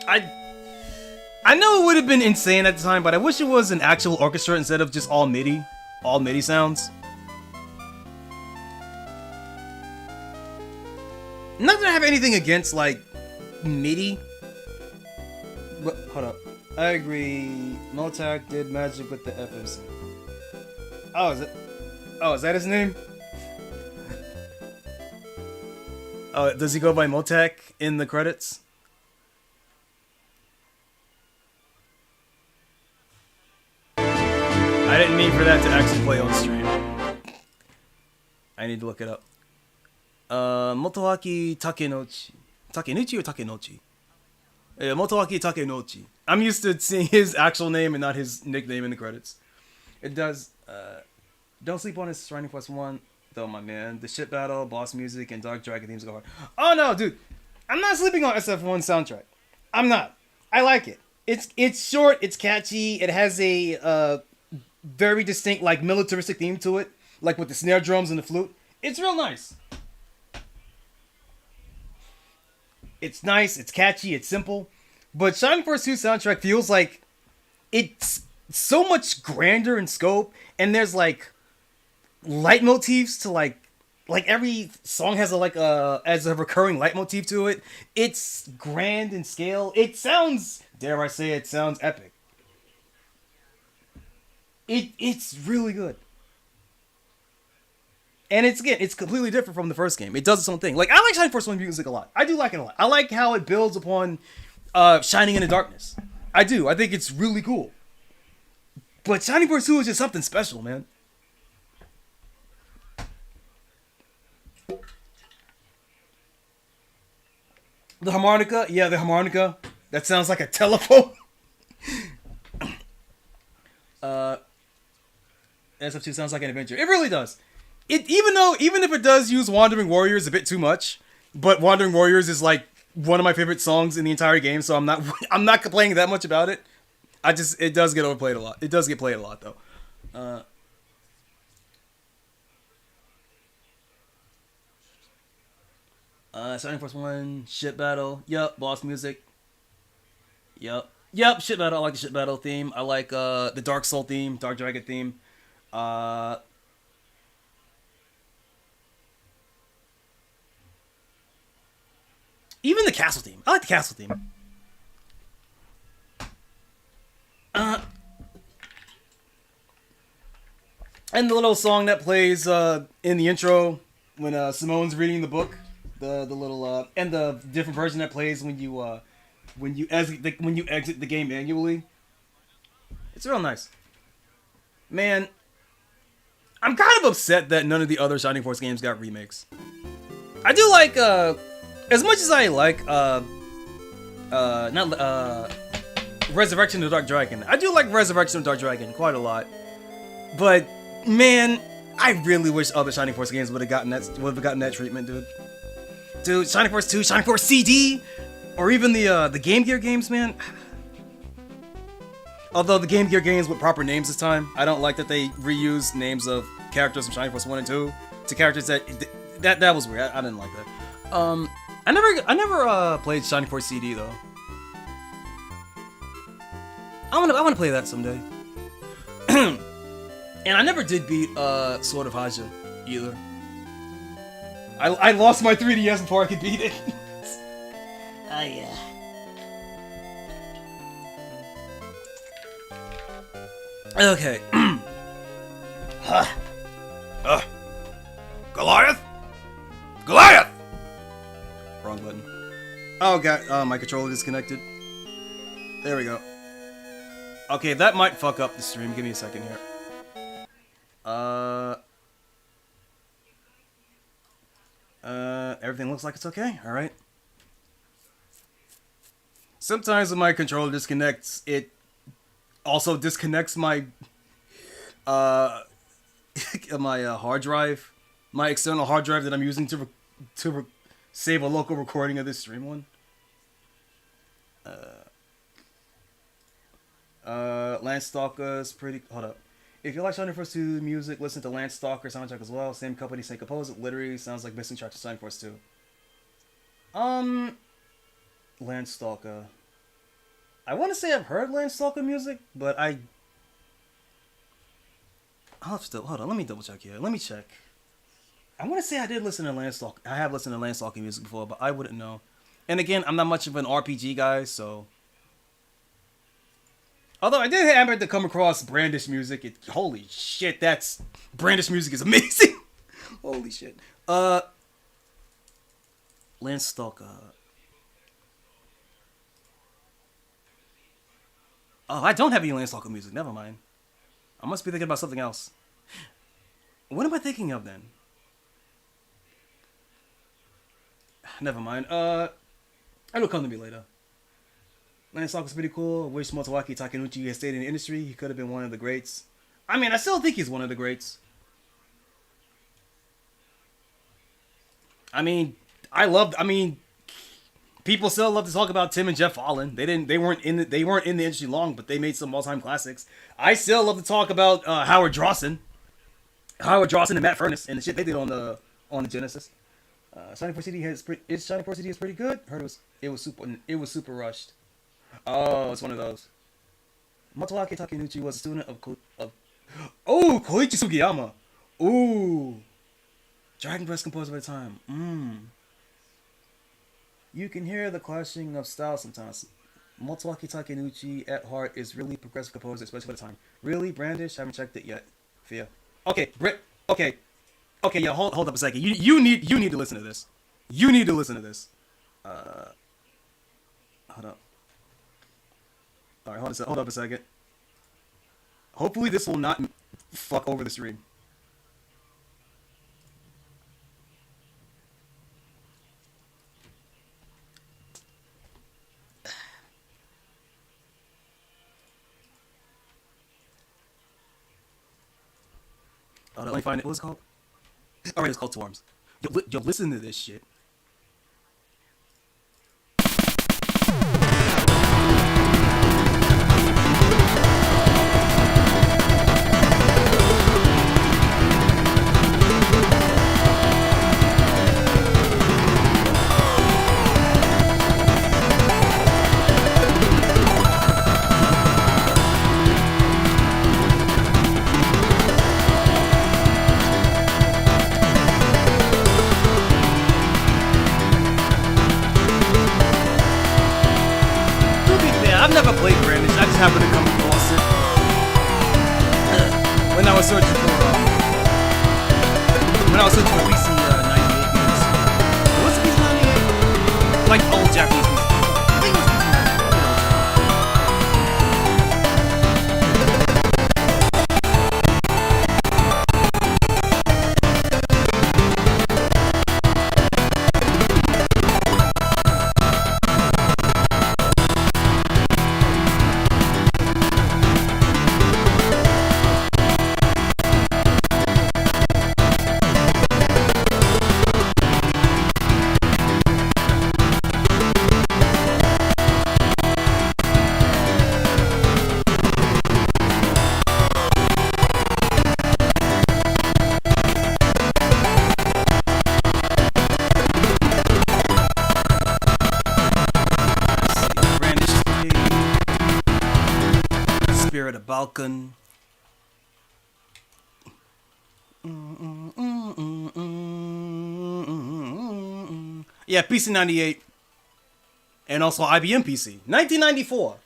I know it would have been insane at the time, but I wish it was an actual orchestra instead of just all MIDI sounds. Not that I have anything against, like, MIDI. But, hold up. I agree. Motoaki did magic with the FMC. Oh, is it? Oh, is that his name? Oh, does he go by Motoaki in the credits? I didn't mean for that to actually play on stream. I need to look it up. Motoaki Takenouchi. Takenouchi or Takenouchi? Yeah, Motoaki Takenouchi. I'm used to seeing his actual name and not his nickname in the credits. It does. Don't sleep on his Shining Force 1, though, my man. The ship battle, boss music, and Dark Dragon themes go hard. Oh no, dude. I'm not sleeping on SF1 soundtrack. I'm not. I like it. It's short, it's catchy, it has a very distinct, like, militaristic theme to it, like with the snare drums and the flute. It's real nice. It's nice, it's catchy, it's simple. But Shining Force 2 soundtrack feels like it's so much grander in scope, and there's like leitmotifs to like every song has as a recurring leitmotif to it. It's grand in scale. It sounds, dare I say, it sounds epic. It's really good. And it's completely different from the first game. It does its own thing. Like, I like Shining Force 1 music a lot. I do like it a lot. I like how it builds upon Shining in the Darkness. I do. I think it's really cool. But Shining Force 2 is just something special, man. The harmonica? Yeah, the harmonica. That sounds like a telephone. SF2 sounds like an adventure. It really does. Even if it does use Wandering Warriors a bit too much, but Wandering Warriors is like one of my favorite songs in the entire game, so I'm not complaining that much about it. It does get overplayed a lot. It does get played a lot though. Shining Force 1, ship battle. Yup, boss music. Yup, ship battle. I like the ship battle theme. I like the Dark Soul theme, Dark Dragon theme. Even the castle theme. I like the castle theme. And the little song that plays in the intro when Simone's reading the book, the little and the different version that plays when you exit the game manually. It's real nice. Man, I'm kind of upset that none of the other Shining Force games got remakes. I do like as much as I like Resurrection of the Dark Dragon. I do like Resurrection of the Dark Dragon quite a lot. But man, I really wish other Shining Force games would have gotten that treatment, dude. Dude, Shining Force 2, Shining Force CD, or even the Game Gear games, man. Although the Game Gear games with proper names this time, I don't like that they reused names of characters from Shining Force 1 and 2 to characters that was weird. I didn't like that. I never played Shining Force CD though. I wanna play that someday. And I never did beat Sword of Haja either. I lost my 3DS before I could beat it. Oh yeah. Okay. Goliath? Goliath! Wrong button. Oh god, my controller disconnected. There we go. Okay, that might fuck up the stream. Give me a second here. Everything looks like it's okay. All right. Sometimes when my controller disconnects, it also disconnects my my hard drive, my external hard drive that I'm using to save a local recording of this stream on. Landstalker is pretty. Hold up. If you like Shining Force 2 music, listen to Landstalker soundtrack as well. Same company, same composer. It literally sounds like missing tracks of Shining Force 2. Landstalker. I want to say I've heard Landstalker music, but I'll have to hold on. Let me double check here. Let me check. I want to say I did listen to Landstalker. I have listened to Landstalker music before, but I wouldn't know. And again, I'm not much of an RPG guy, so. Although I did happen to come across Brandish music. Holy shit, Brandish music is amazing. Holy shit. Landstalker. Oh, I don't have any Landstalker music. Never mind. I must be thinking about something else. What am I thinking of then? Never mind. It'll come to me later. Landstalker's pretty cool. I wish Motoaki Takenouchi had stayed in the industry. He could have been one of the greats. I mean, I still think he's one of the greats. I mean, people still love to talk about Tim and Jeff Fallen. They weren't in the industry long, but they made some all-time classics. I still love to talk about Howard Drawson and Matt Furnace and the shit they did on the Genesis. Shining Force CD is pretty good. Heard it was super rushed. Oh, it's one of those. Motoaki Takenouchi was a student of Koichi Sugiyama. Ooh. Dragon Quest composer at the time. You can hear the clashing of styles sometimes. Motoaki Takenouchi at heart is really progressive composer, especially for the time. Really, Brandish? Haven't checked it yet. Fia. Okay, Okay, yeah. Hold up a second. You need to listen to this. You need to listen to this. Hold up. All right, hold up a second. Hopefully this will not fuck over the stream. Let me find it. What's it called? Alright, it's called Swarms. Yo, listen to this shit. played Brandish. I just happened to come across it when I was searching for PC 98 games. What's PC 98? Like old Japanese PC. I think it was PC 98. Brandish Spirit of Balkan. Yeah, PC 98. And also IBM PC. 1994.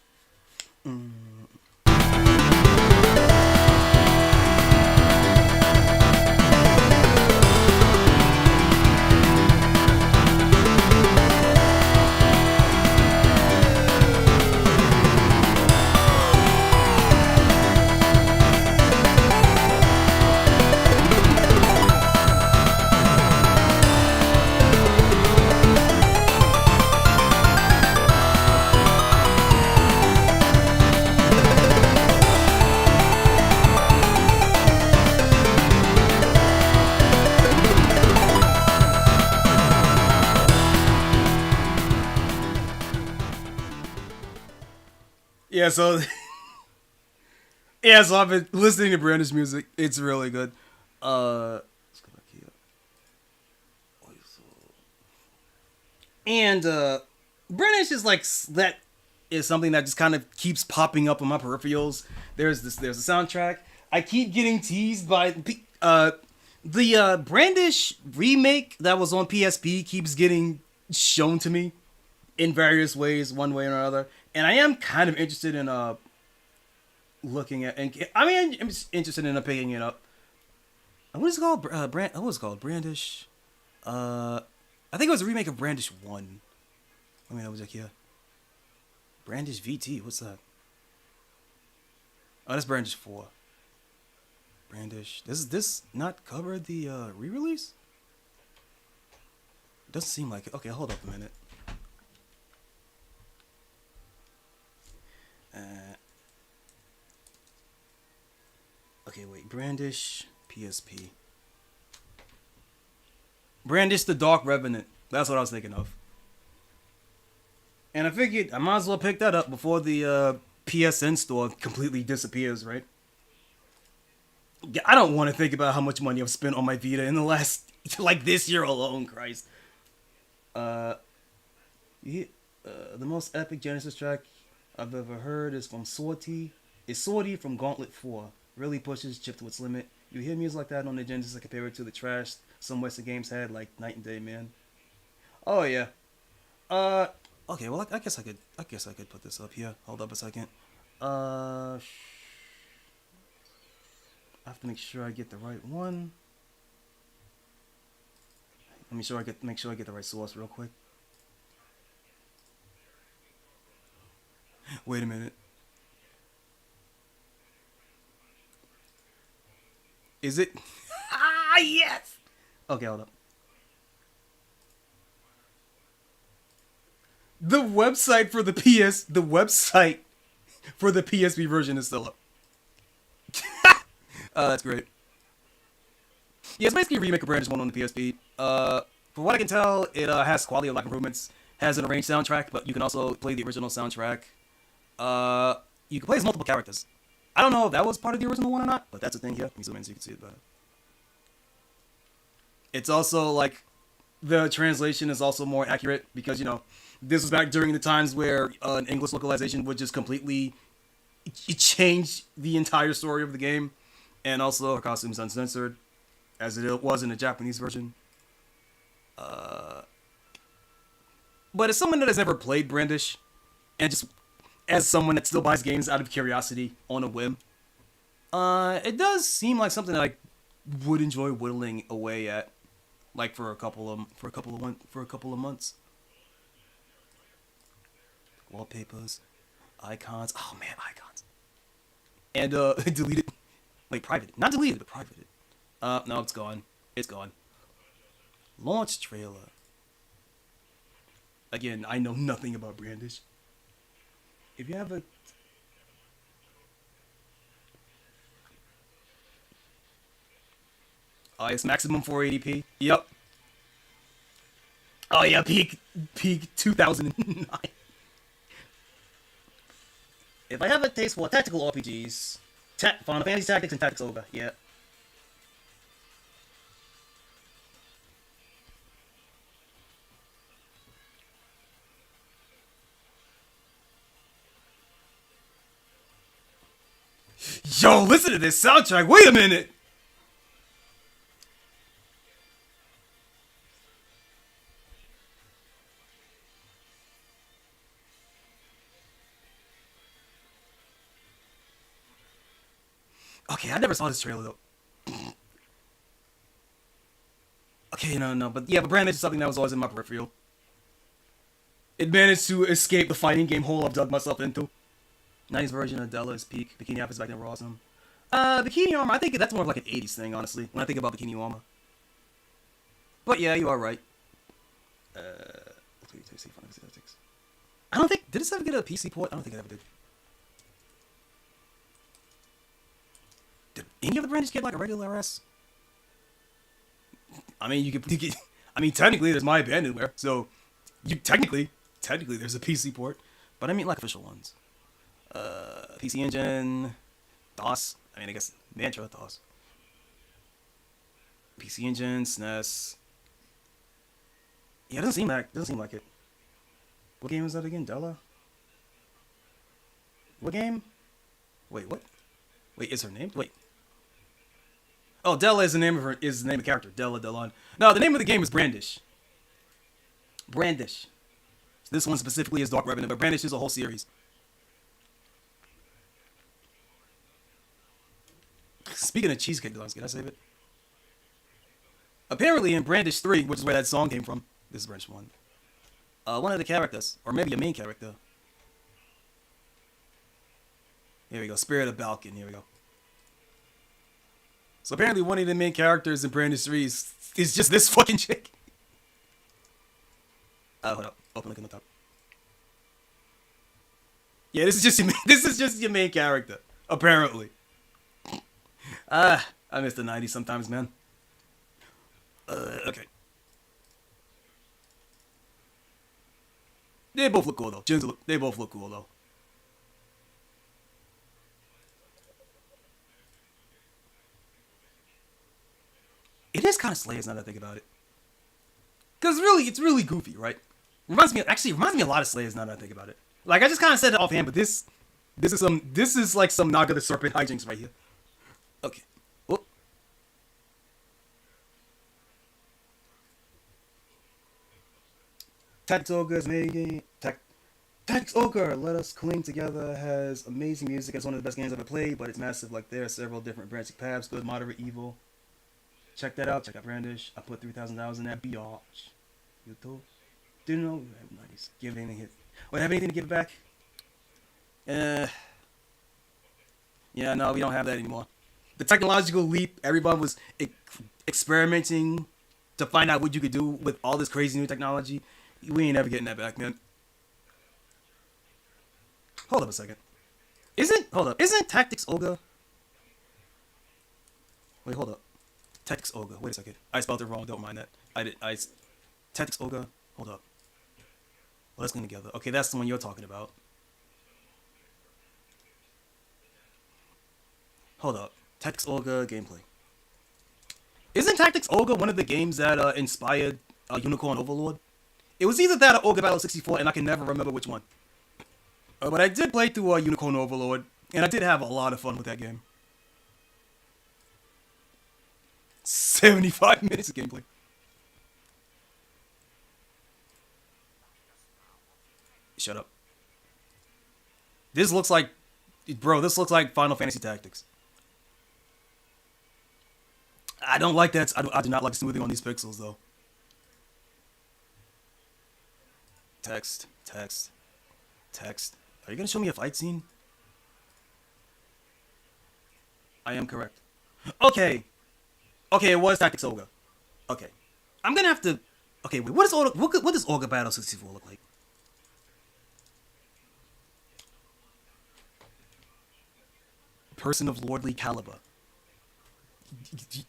Yeah, so so I've been listening to Brandish music. It's really good. Let's go back here. And Brandish is like that is something that just kind of keeps popping up on my peripherals. There's a soundtrack. I keep getting teased by the Brandish remake that was on PSP keeps getting shown to me in various ways, one way or another. And I am kind of interested in looking at, and I mean, I'm just interested in picking it up. What is it called? What was it called? Brandish. I think it was a remake of Brandish 1. Let me double check here. Brandish VT. What's that? Oh, that's Brandish 4. Brandish. Does this not cover the re-release? Doesn't seem like it. Okay, hold up a minute. Okay, wait. Brandish PSP. Brandish the Dark Revenant. That's what I was thinking of. And I figured I might as well pick that up before the PSN store completely disappears, right? I don't want to think about how much money I've spent on my Vita in the last, like this year alone, Christ. The most epic Genesis track I've ever heard is from Sortie. It's Sortie from Gauntlet 4. Really pushes Chip to its limit. You hear music like that on the Genesis and compare it to the trash some Western games had, like Night and Day, man. Oh yeah. Okay, well I guess I could put this up here. Hold up a second. I have to make sure I get the right one. Let me make sure I get the right source real quick. Wait a minute. Is it? Ah, yes! Okay, hold up. The website for the PSP version is still up. That's great. Yeah, it's basically a remake of Brandish 1 on the PSP. From what I can tell, it has quality of life improvements, has an arranged soundtrack, but you can also play the original soundtrack. You can play as multiple characters. I don't know if that was part of the original one or not, but that's a thing here. Let me zoom in so you can see it better. It's also like the translation is also more accurate because, you know, this was back during the times where an English localization would just completely change the entire story of the game. And also, her costume is uncensored, as it was in the Japanese version. But as someone that has never played Brandish, and just as someone that still buys games out of curiosity on a whim, it does seem like something that I would enjoy whittling away at, like for a couple of months. Wallpapers, icons. Oh man, icons. And deleted, like private, not deleted, but privated. No, it's gone. It's gone. Launch trailer. Again, I know nothing about Brandish. If you have a... Oh, it's maximum 480p. Yep. Oh yeah, peak 2009. If I have a taste for tactical RPGs, Final Fantasy Tactics and Tactics Ogre, yeah. Yo, listen to this soundtrack. Wait a minute. Okay, I never saw this trailer though. Okay, no, but yeah, but Brandish is something that was always in my peripheral. It managed to escape the fighting game hole I've dug myself into. Nice version of Della is peak. Bikini outfits back then were awesome. Bikini armor, I think that's more of like an 80s thing, honestly, when I think about bikini armor. But yeah, you are right. I don't think, did this ever get a PC port? I don't think it ever did. Did any of the Brandish get like a regular RS? I mean, I mean, technically there's My Abandonware, so technically there's a PC port, but I mean like official ones. PC Engine, DOS. I mean, I guess Mantra, DOS. PC Engine, SNES. Yeah, it doesn't seem like it. What game is that again? Della? What game? Wait, what? Wait, is her name? Wait. Oh, Della is the name of the character. Della Delon. No, the name of the game is Brandish. Brandish. This one specifically is Dark Revenant, but Brandish is a whole series. Speaking of cheesecake designs, can I save it? Apparently in Brandish 3, which is where that song came from, this is Brandish 1. One of the characters, or maybe a main character. Here we go, Spirit of Balkan, here we go. So apparently one of the main characters in Brandish 3 is just this fucking chick. Hold up, open link on the top. Yeah, this is just your main character, apparently. I miss the 90s sometimes, man. Okay. They both look cool, though. They both look cool, though. It is kind of Slayers now that I think about it. Because really, it's really goofy, right? Reminds me a lot of Slayers now that I think about it. Like, I just kind of said it offhand, but this is like some Naga the Serpent hijinks right here. Okay. Whoop. Tactics Ogre is making... Tactics Ogre, Let Us Cling Together has amazing music. It's one of the best games I've ever played, but it's massive. Like, there are several different branching paths. Good, moderate, evil. Check that out. Check out Brandish. I put $3,000 in that biatch. YouTube. Didn't know. Nice. Give anything hit. Wait, have anything to give it back? Yeah, no, we don't have that anymore. The technological leap, everyone was experimenting to find out what you could do with all this crazy new technology. We ain't ever getting that back, man. Hold up a second. Isn't Tactics Ogre? Wait, hold up. Tactics Ogre. Wait a second. I spelled it wrong. Don't mind that. Tactics Ogre. Hold up. Well, let's go together. Okay, that's the one you're talking about. Hold up. Tactics Ogre gameplay. Isn't Tactics Ogre one of the games that inspired Unicorn Overlord? It was either that or Ogre Battle 64, and I can never remember which one. But I did play through Unicorn Overlord, and I did have a lot of fun with that game. 75 minutes of gameplay. Shut up. This looks like, bro, this looks like Final Fantasy Tactics. I don't like that. I do not like the smoothing on these pixels, though. Text. Are you gonna show me a fight scene? I am correct. Okay, it was Tactics Olga. Okay, I'm gonna have to. Okay, wait. What does Olga Battle 64 look like? Person of lordly caliber.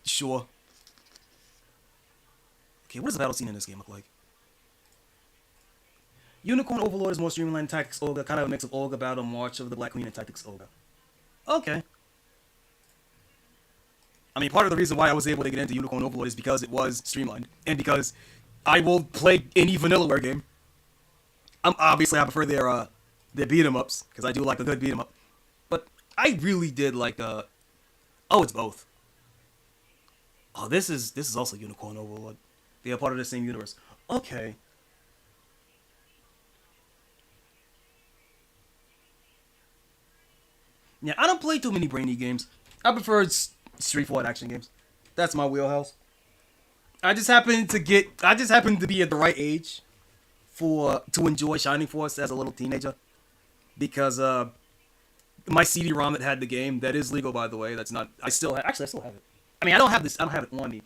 Sure. Okay, what does the battle scene in this game look like? Unicorn Overlord is more streamlined than Tactics Olga, kind of a mix of Olga Battle, March of the Black Queen, and Tactics Olga. Okay. I mean, part of the reason why I was able to get into Unicorn Overlord is because it was streamlined, and because I will play any Vanillaware game. Obviously I prefer their beat 'em ups, because I do like a good beat 'em up. But I really did like oh, it's both. Oh, this is also Unicorn Overlord. They are part of the same universe. Okay. Yeah, I don't play too many brainy games. I prefer straightforward action games. That's my wheelhouse. I just happen to be at the right age to enjoy Shining Force as a little teenager, because my CD-ROM that had the game, that is legal, by the way. That's not. I still have it. I mean, I don't have it on me.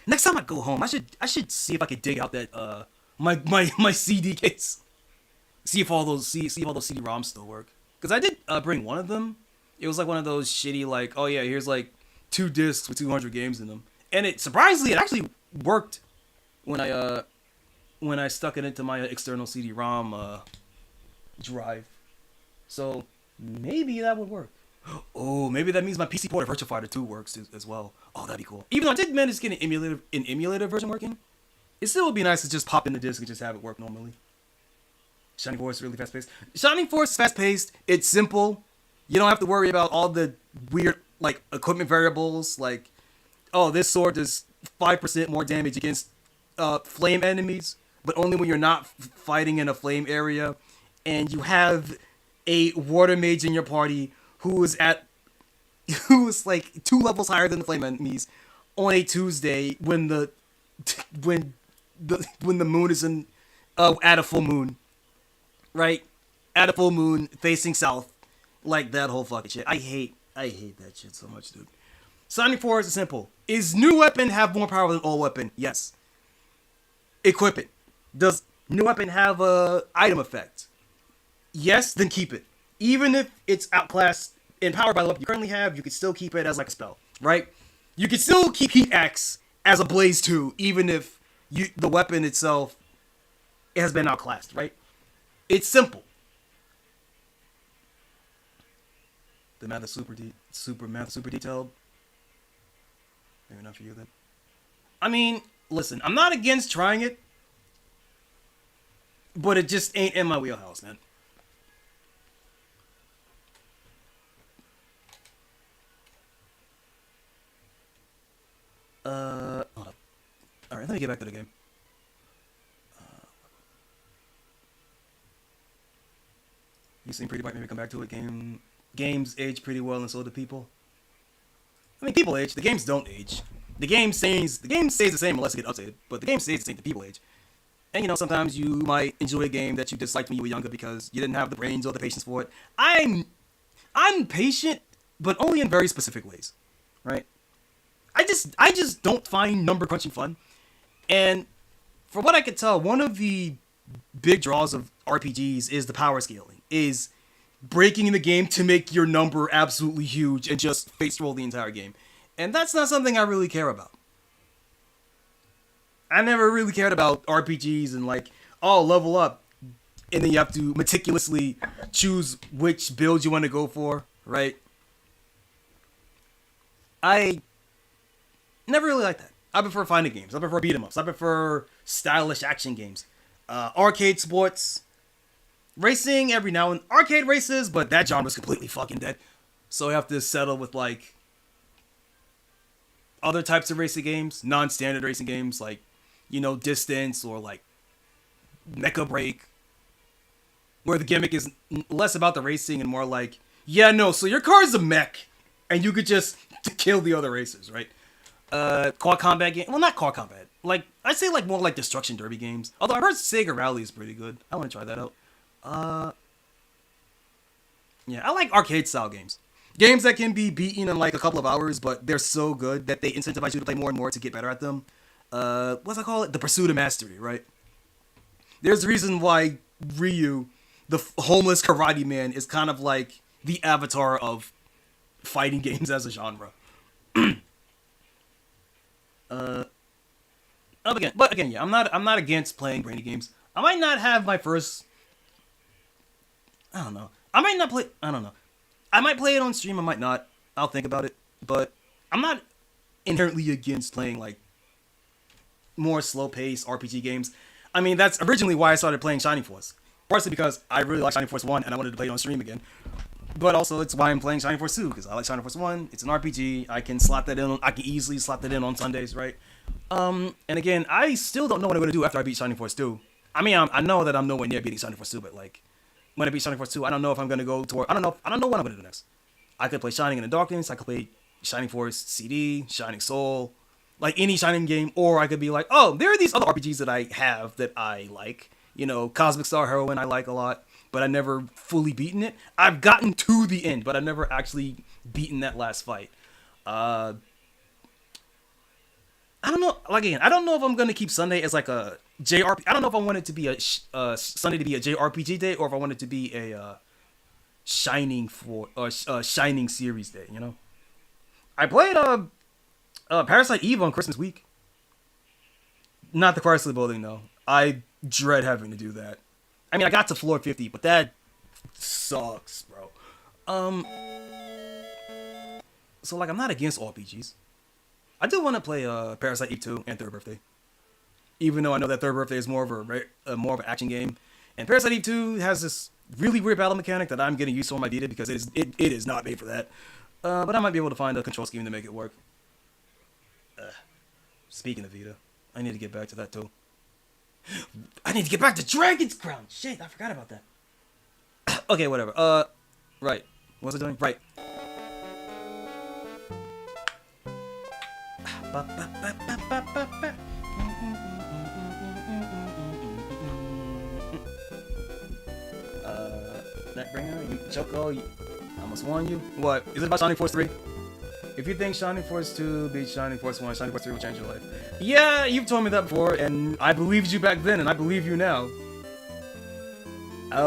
Next time I go home, I should see if I could dig out that my CD case. See if all those CD-ROMs still work. Because I did bring one of them. It was like one of those shitty, like, oh yeah, here's like 2 discs with 200 games in them. And it actually worked when I stuck it into my external CD-ROM drive. So maybe that would work. Oh, maybe that means my PC port of Virtua Fighter 2 works as well. Oh, that'd be cool. Even though I did manage to get an emulator version working, it still would be nice to just pop in the disc and just have it work normally. Shining Force is really fast-paced. Shining Force is fast-paced. It's simple. You don't have to worry about all the weird, like, equipment variables. Like, oh, this sword does 5% more damage against flame enemies, but only when you're not fighting in a flame area. And you have a water mage in your party who is like 2 levels higher than the flame enemies on a Tuesday when the moon is at a full moon. Right? At a full moon, facing south. Like that whole fucking shit. I hate that shit so much, dude. Shining Force is simple. Is new weapon have more power than old weapon? Yes. Equip it. Does new weapon have a item effect? Yes, then keep it. Even if it's outclassed in power by the weapon you currently have, you can still keep it as like a spell, right? You can still keep Heat Axe as a Blaze 2, even if the weapon itself has been outclassed, right? It's simple. The math is super detailed. Maybe not for you then. I mean, listen, I'm not against trying it, but it just ain't in my wheelhouse, man. Hold up. Alright, let me get back to the game. You seem pretty bright, maybe come back to it. Games age pretty well, and so do people. I mean, people age. The games don't age. The game stays the same unless it gets updated, but the game stays the same. The people age. And, you know, sometimes you might enjoy a game that you disliked when you were younger because you didn't have the brains or the patience for it. I'm patient, but only in very specific ways, right? I just don't find number crunching fun. And from what I could tell, one of the big draws of RPGs is the power scaling, is breaking the game to make your number absolutely huge and just face roll the entire game. And that's not something I really care about. I never really cared about RPGs and like, oh, level up. And then you have to meticulously choose which build you want to go for, right? I never really liked that. I prefer fighting games. I prefer beat 'em ups. I prefer stylish action games. Arcade sports. Racing every now and arcade races, but that genre's completely fucking dead. So I have to settle with like other types of racing games, non-standard racing games like, you know, Distance or like Mecha Break. where the gimmick is less about the racing and more like, yeah, no, so your car is a mech, and you could just kill the other racers, right? Car combat game. Well, not car combat. Like, I'd say like more like destruction derby games. Although I heard Sega Rally is pretty good. I want to try that out. Yeah, I like arcade style games. Games that can be beaten in like a couple of hours, but they're so good that they incentivize you to play more and more to get better at them. What's I call it? The pursuit of mastery, right? There's a reason why Ryu, the homeless karate man, is kind of like the avatar of fighting games as a genre. But again, yeah, I'm not against playing brainy games. I might not have my first. I don't know. I might not play. I don't know. I might play it on stream. I might not. I'll think about it. But I'm not inherently against playing like more slow-paced RPG games. I mean, that's originally why I started playing Shining Force. Partially because I really like Shining Force 1 and I wanted to play it on stream again. But also, it's why I'm playing Shining Force 2, because I like Shining Force 1. It's an RPG. I can slot that in. I can easily slot that in on Sundays, right? And again, I still don't know what I'm going to do after I beat Shining Force 2. I mean, I know that I'm nowhere near beating Shining Force 2, but like, when I beat Shining Force 2, I don't know if I'm going to go toward... I don't know what I'm going to do next. I could play Shining in the Darkness. I could play Shining Force CD, Shining Soul, like any Shining game. Or I could be like, oh, there are these other RPGs that I have that I like. You know, Cosmic Star Heroine I like a lot, but I never fully beaten it. I've gotten to the end, but I've never actually beaten that last fight. I don't know. Like again, I don't know if I'm gonna keep Sunday as like a JRPG. I don't know if I want it to be a Sunday to be a JRPG day, or if I want it to be a Shining series day. You know, I played Parasite Eve on Christmas week. Not the Chrysler Building though. I dread having to do that. I mean, I got to floor 50, but that sucks, bro. So like, I'm not against RPGs. I do want to play Parasite Eve 2 and Third Birthday, even though I know that Third Birthday is more of an action game, and Parasite Eve 2 has this really weird battle mechanic that I'm getting used to on my Vita because it is not made for that. But I might be able to find a control scheme to make it work. Speaking of Vita, I need to get back to that too. I need to get back to Dragon's Crown. Shit, I forgot about that. Okay, whatever. Right. What's it doing? Right. Neckbringer, Choco, I almost warned you. What? Is it about Shining Force 3? If you think Shining Force 2 beats Shining Force 1, Shining Force 3 will change your life. Yeah, you've told me that before, and I believed you back then, and I believe you now.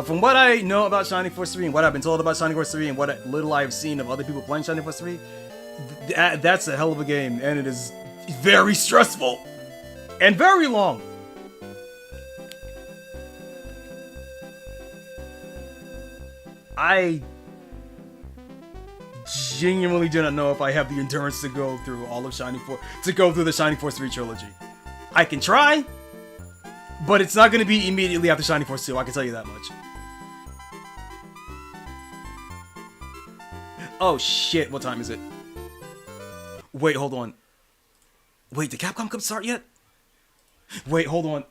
From what I know about Shining Force 3, and what I've been told about Shining Force 3, and what little I've seen of other people playing Shining Force 3, that's a hell of a game, and it is very stressful, and very long. I genuinely do not know if I have the endurance to go through all of the Shining Force 3 trilogy. I can try, but it's not going to be immediately after Shining Force 2, I can tell you that much. Oh shit, what time is it? Wait, hold on. Wait, did Capcom come start yet? Wait, hold on.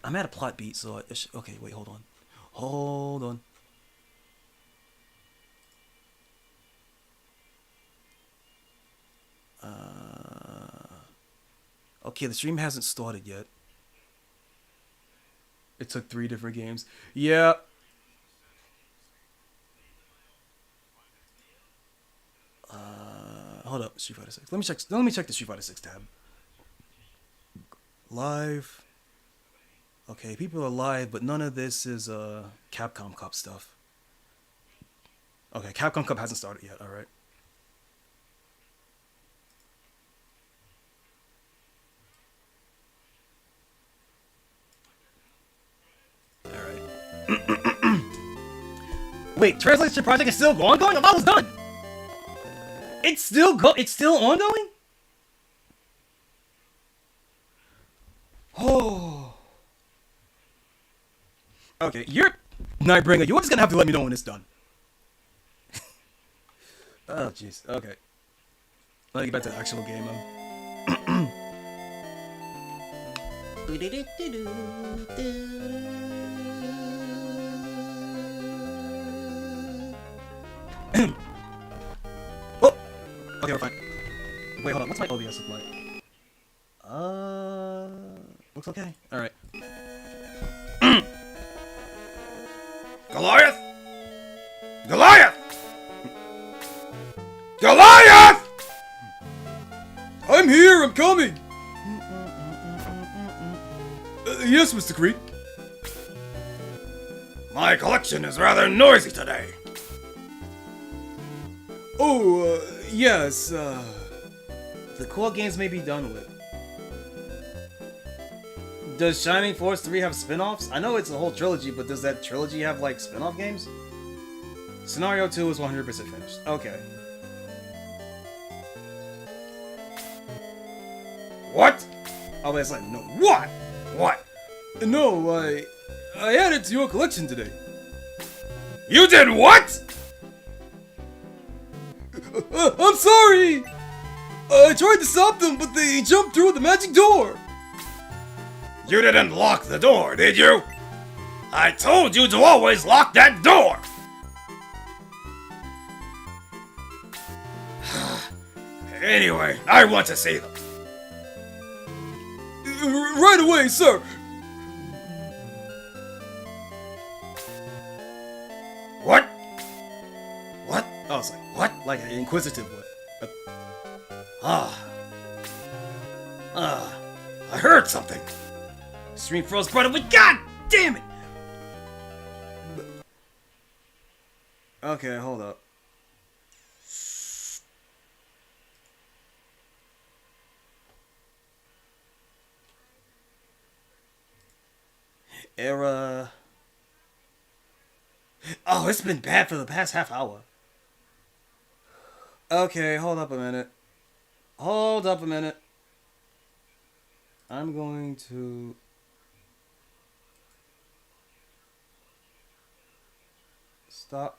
I'm at a plot beat, so okay, wait, hold on. Hold on. Okay, the stream hasn't started yet. It took 3 different games. Yeah. Hold up, Street Fighter 6. Let me check the Street Fighter 6 tab. Live. Okay, people are live, but none of this is Capcom Cup stuff. Okay, Capcom Cup hasn't started yet. All right. Wait, translation project is still ongoing? I thought it was done. It's still ongoing? Oh. Okay, you're Nightbringer. You're just gonna have to let me know when it's done. Oh, jeez. Okay. Let me get back to the actual game. Oh! Okay, we're fine. Wait, hold on. What's my OBS look like? Looks okay. Alright. Goliath! Goliath! Goliath! I'm here! I'm coming! Yes, Mr. Creek. My collection is rather noisy today. Oh, yes, the core games may be done with. Does Shining Force 3 have spin-offs? I know it's a whole trilogy, but does that trilogy have, like, spin-off games? Scenario 2 is 100% finished. Okay. What? Oh, wait, it's like, no. What? What? No, I added to your collection today. You did what? I'm sorry! I tried to stop them, but they jumped through the magic door! You didn't lock the door, did you? I told you to always lock that door! Anyway, I want to see them. Right away, sir! What? What? I was like, what? Like an inquisitive one. I heard something. Stream froze brought up, god damn it! Okay, hold up. Era. Oh, it's been bad for the past half hour. Okay, hold up a minute. Hold up a minute. I'm going to... Stop.